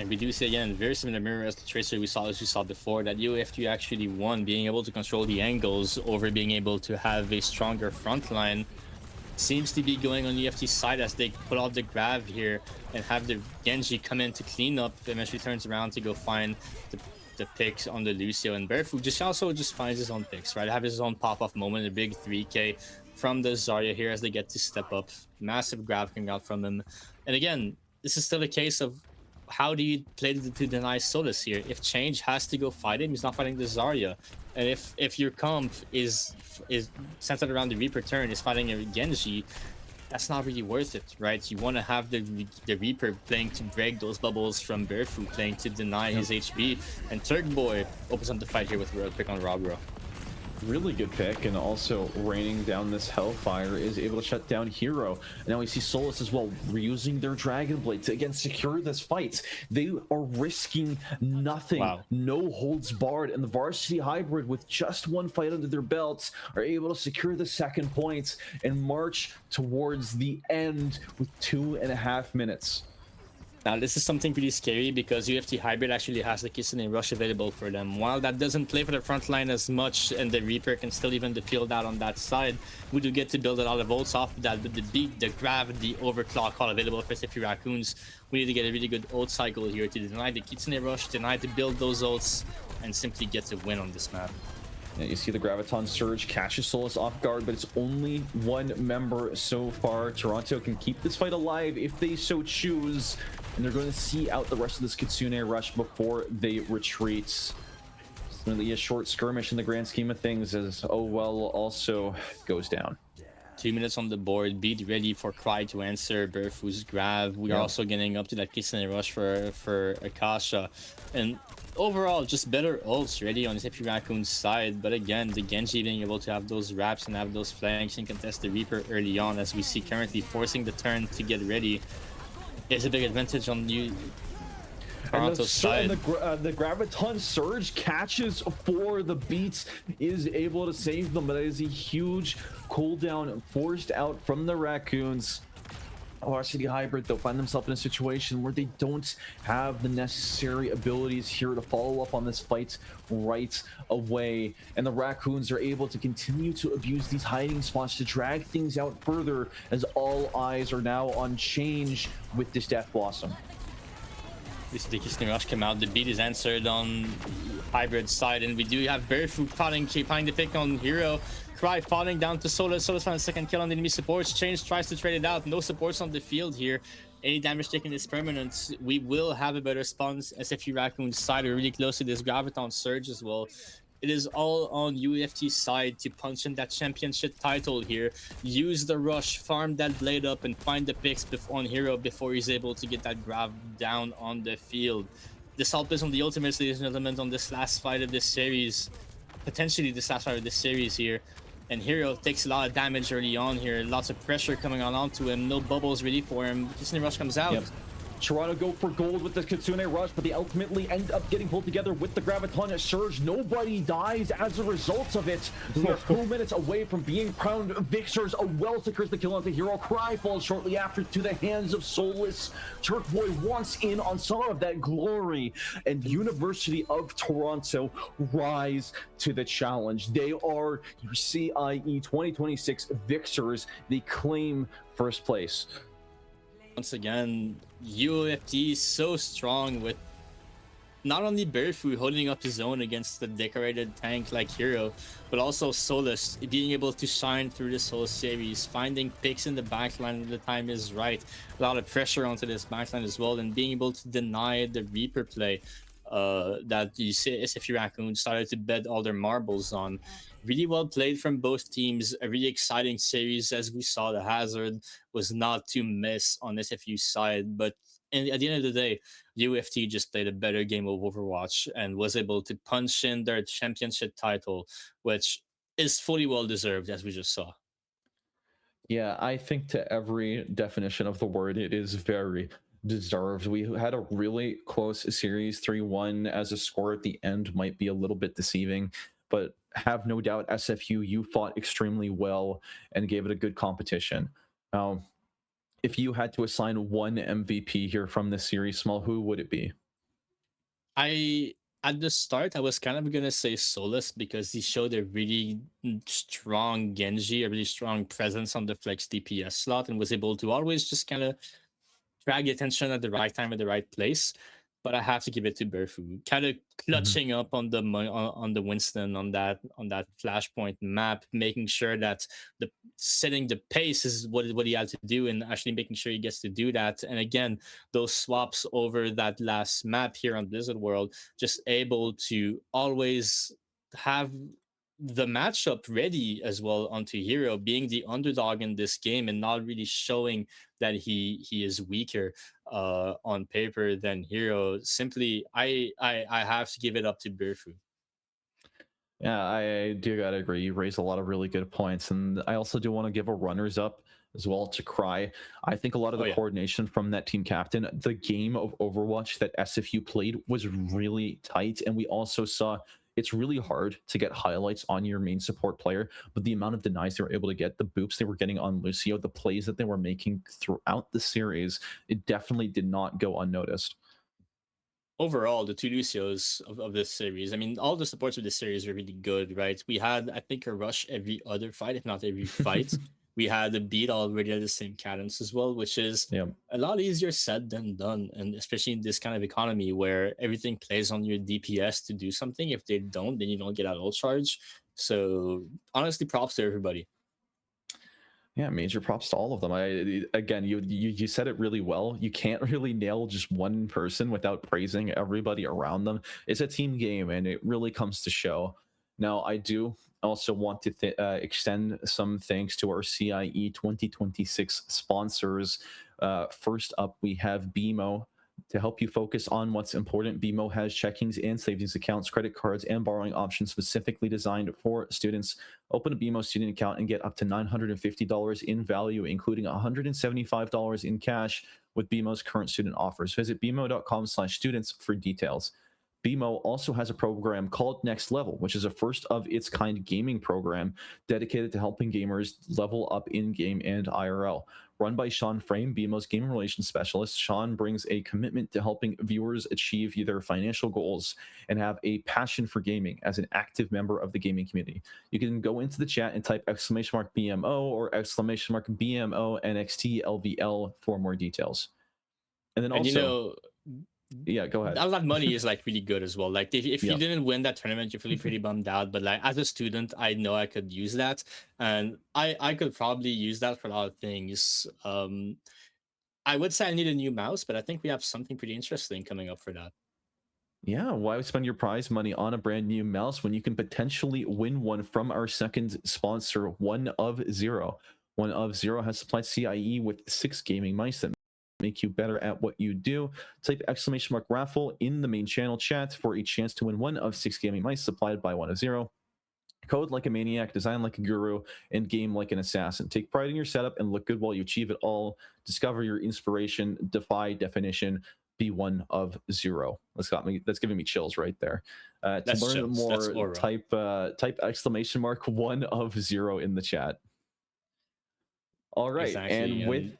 B: And we do see again, very similar mirror as the Tracer we saw before, that UFT actually won, being able to control the angles over being able to have a stronger front line. Seems to be going on UFT's side as they pull out the grab here and have the Genji come in to clean up. Eventually turns around to go find the picks on the Lucio, and Birdfu just finds his own picks, right? Have his own pop-off moment, a big 3k from the Zarya here as they get to step up. Massive grab coming out from him. And again, this is still a case of how do you play to deny Solus here? If Change has to go fight him, he's not fighting the Zarya. And if your comp is centered around the Reaper turn, is fighting a Genji, that's not really worth it, right? You want to have the Reaper playing to break those bubbles from Birdfu, playing to deny his HP, and Turkboy opens up the fight here with a pick on Robro.
C: Really good pick, and also raining down this Hellfire is able to shut down Hero. And now we see Solus as well reusing their Dragon Blade to again secure this fight. They are risking nothing.
B: Wow.
C: No holds barred, and the Varsity Hybrid with just one fight under their belts are able to secure the second point and march towards the end with 2.5 minutes.
B: Now, this is something pretty scary because UFT Hybrid actually has the Kitsune Rush available for them. While that doesn't play for the front line as much, and the Reaper can still even the field out on that side, we do get to build a lot of ults off of that. With the beat, the grab, the overclock all available for SFU Raccoons, we need to get a really good ult cycle here to deny the Kitsune Rush, deny to build those ults, and simply get to win on this map.
C: Yeah, you see the Graviton Surge catches Solus off guard, but it's only one member so far. Toronto can keep this fight alive if they so choose, and they're going to see out the rest of this Kitsune Rush before they retreat. It's really a short skirmish in the grand scheme of things, as Oh Well also goes down.
B: 2 minutes on the board. Beat ready for Cry to answer Burfu's grab. We are also getting up to that Kitsune Rush for Akasha. And overall, just better ults ready on SFU Raccoon's side. But again, the Genji being able to have those wraps and have those flanks and contest the Reaper early on, as we see currently forcing the turn to get ready, is a big advantage on you.
C: And the Graviton Surge catches for the beats, is able to save them, but it is a huge cooldown forced out from the Raccoons. Varsity Hybrid, though, find themselves in a situation where they don't have the necessary abilities here to follow up on this fight right away, and the Raccoons are able to continue to abuse these hiding spots to drag things out further, as all eyes are now on Change with this Death Blossom.
B: This is the Kitsune Rush come out. The beat is answered on Hybrid side, and we do have Barefoot finding the pick on Hero. Cry falling down to Solus. Solus found a second kill on the enemy supports. Change tries to trade it out. No supports on the field here. Any damage taken is permanent. We will have a better spawn. SFU Raccoon's side are really close to this Graviton Surge as well. It is all on UFT's side to punch in that championship title here. Use the rush, farm that blade up, and find the picks on Hero before he's able to get that grab down on the field. This all plays on the ultimates, ladies and gentlemen, on this last fight of this series. Potentially this last fight of this series here. And Hero takes a lot of damage early on here. Lots of pressure coming on onto him. No bubbles ready for him. Kitsune Rush comes out.
C: Yep. Toronto go for gold with the Kitsune Rush, but they ultimately end up getting pulled together with the Graviton Surge. Nobody dies as a result of it. They're 2 minutes away from being crowned victors. A well secures the kill on the Hero. Cry falls shortly after to the hands of Soulless. Turkboy wants in on some of that glory, and University of Toronto rise to the challenge. They are CIE 2026 victors. They claim first place.
B: Once again, UFT is so strong with not only Barefoot holding up his own against the decorated tank like Hero, but also Solus being able to shine through this whole series, finding picks in the backline when the time is right. A lot of pressure onto this backline as well, and being able to deny the Reaper play that you see SFU Raccoon started to bet all their marbles on. Really well played from both teams. A really exciting series, as we saw. The Hazard was not to miss on SFU's side, but at the end of the day, UFT just played a better game of Overwatch and was able to punch in their championship title, which is fully well deserved, as we just saw.
C: Yeah, I think to every definition of the word, it is very deserved. We had a really close series. 3-1 as a score at the end might be a little bit deceiving, but have no doubt, SFU, you fought extremely well and gave it a good competition. Now, if you had to assign one MVP here from this series, Small, who would it be?
B: At the start, I was kind of going to say Solus because he showed a really strong Genji, a really strong presence on the flex DPS slot, and was able to always just kind of drag attention at the right time at the right place. But I have to give it to Barefoot, kind of clutching up on the Winston on that flashpoint map, making sure that setting the pace is what he had to do, and actually making sure he gets to do that. And again, those swaps over that last map here on Blizzard World, just able to always have the matchup ready as well onto Hero, being the underdog in this game and not really showing that he is weaker on paper than Hero. Simply, I have to give it up to Barefoot.
C: Yeah, I do gotta agree. You raised a lot of really good points, and I also do want to give a runners up as well to Cry. I think a lot of the coordination from that team captain, the game of Overwatch that SFU played was really tight, and we also saw it's really hard to get highlights on your main support player, but the amount of denies they were able to get, the boops they were getting on Lucio, the plays that they were making throughout the series, it definitely did not go unnoticed.
B: Overall, the two Lucios of this series, I mean, all the supports of this series are really good, right? We had, I think, a rush every other fight, if not every fight. We had a beat already at the same cadence as well, which is a lot easier said than done. And especially in this kind of economy where everything plays on your DPS to do something. If they don't, then you don't get out ult charge. So honestly, props to everybody.
C: Yeah, major props to all of them. Again, you said it really well. You can't really nail just one person without praising everybody around them. It's a team game, and it really comes to show. Now, I do also want to extend some thanks to our CIE 2026 sponsors. First up, we have BMO. To help you focus on what's important, BMO has checkings and savings accounts, credit cards, and borrowing options specifically designed for students. Open a BMO student account and get up to $950 in value, including $175 in cash with BMO's current student offers. Visit bmo.com/students for details. BMO also has a program called Next Level, which is a first of its kind gaming program dedicated to helping gamers level up in game and IRL. Run by Sean Frame, BMO's gaming relations specialist, Sean brings a commitment to helping viewers achieve their financial goals and have a passion for gaming as an active member of the gaming community. You can go into the chat and type !BMO or !BMO NXT LVL for more details. And then also, yeah, go ahead.
B: All that money is like really good as well. Like if you didn't win that tournament, you're feeling pretty bummed out. But like as a student, I know I could use that, and I could probably use that for a lot of things. I would say I need a new mouse, but I think we have something pretty interesting coming up for that.
C: Yeah, why spend your prize money on a brand new mouse when you can potentially win one from our second sponsor, One of Zero? One of Zero has supplied CIE with 6 gaming mice that make you better at what you do. Type !raffle in the main channel chat for a chance to win one of 6 gaming mice supplied by One of Zero. Code like a maniac, design like a guru, and game like an assassin. Take pride in your setup and look good while you achieve it all. Discover your inspiration, defy definition, be One of Zero. That's giving me chills right there. To learn
B: chills.
C: more, type !One of Zero in the chat. All right,
B: exactly.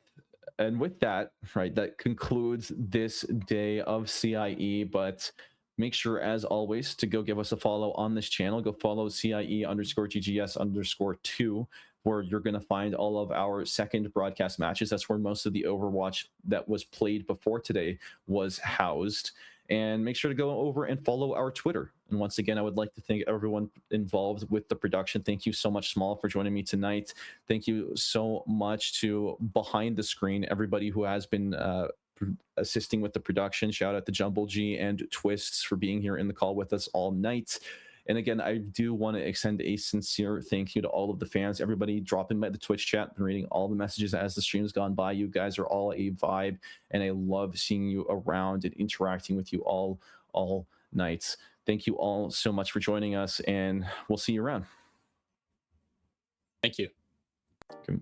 C: And with that, right, that concludes this day of CIE. But make sure, as always, to go give us a follow on this channel. Go follow CIE_GGS_2, where you're going to find all of our second broadcast matches. That's where most of the Overwatch that was played before today was housed. And make sure to go over and follow our Twitter. And once again, I would like to thank everyone involved with the production. Thank you so much, Small, for joining me tonight. Thank you so much to behind the screen, everybody who has been assisting with the production. Shout out to Jumble G and Twists for being here in the call with us all night. And again, I do want to extend a sincere thank you to all of the fans, everybody dropping by the Twitch chat and reading all the messages as the stream's gone by. You guys are all a vibe, and I love seeing you around and interacting with you all nights. Thank you all so much for joining us, and we'll see you around.
B: Thank you.
C: Okay.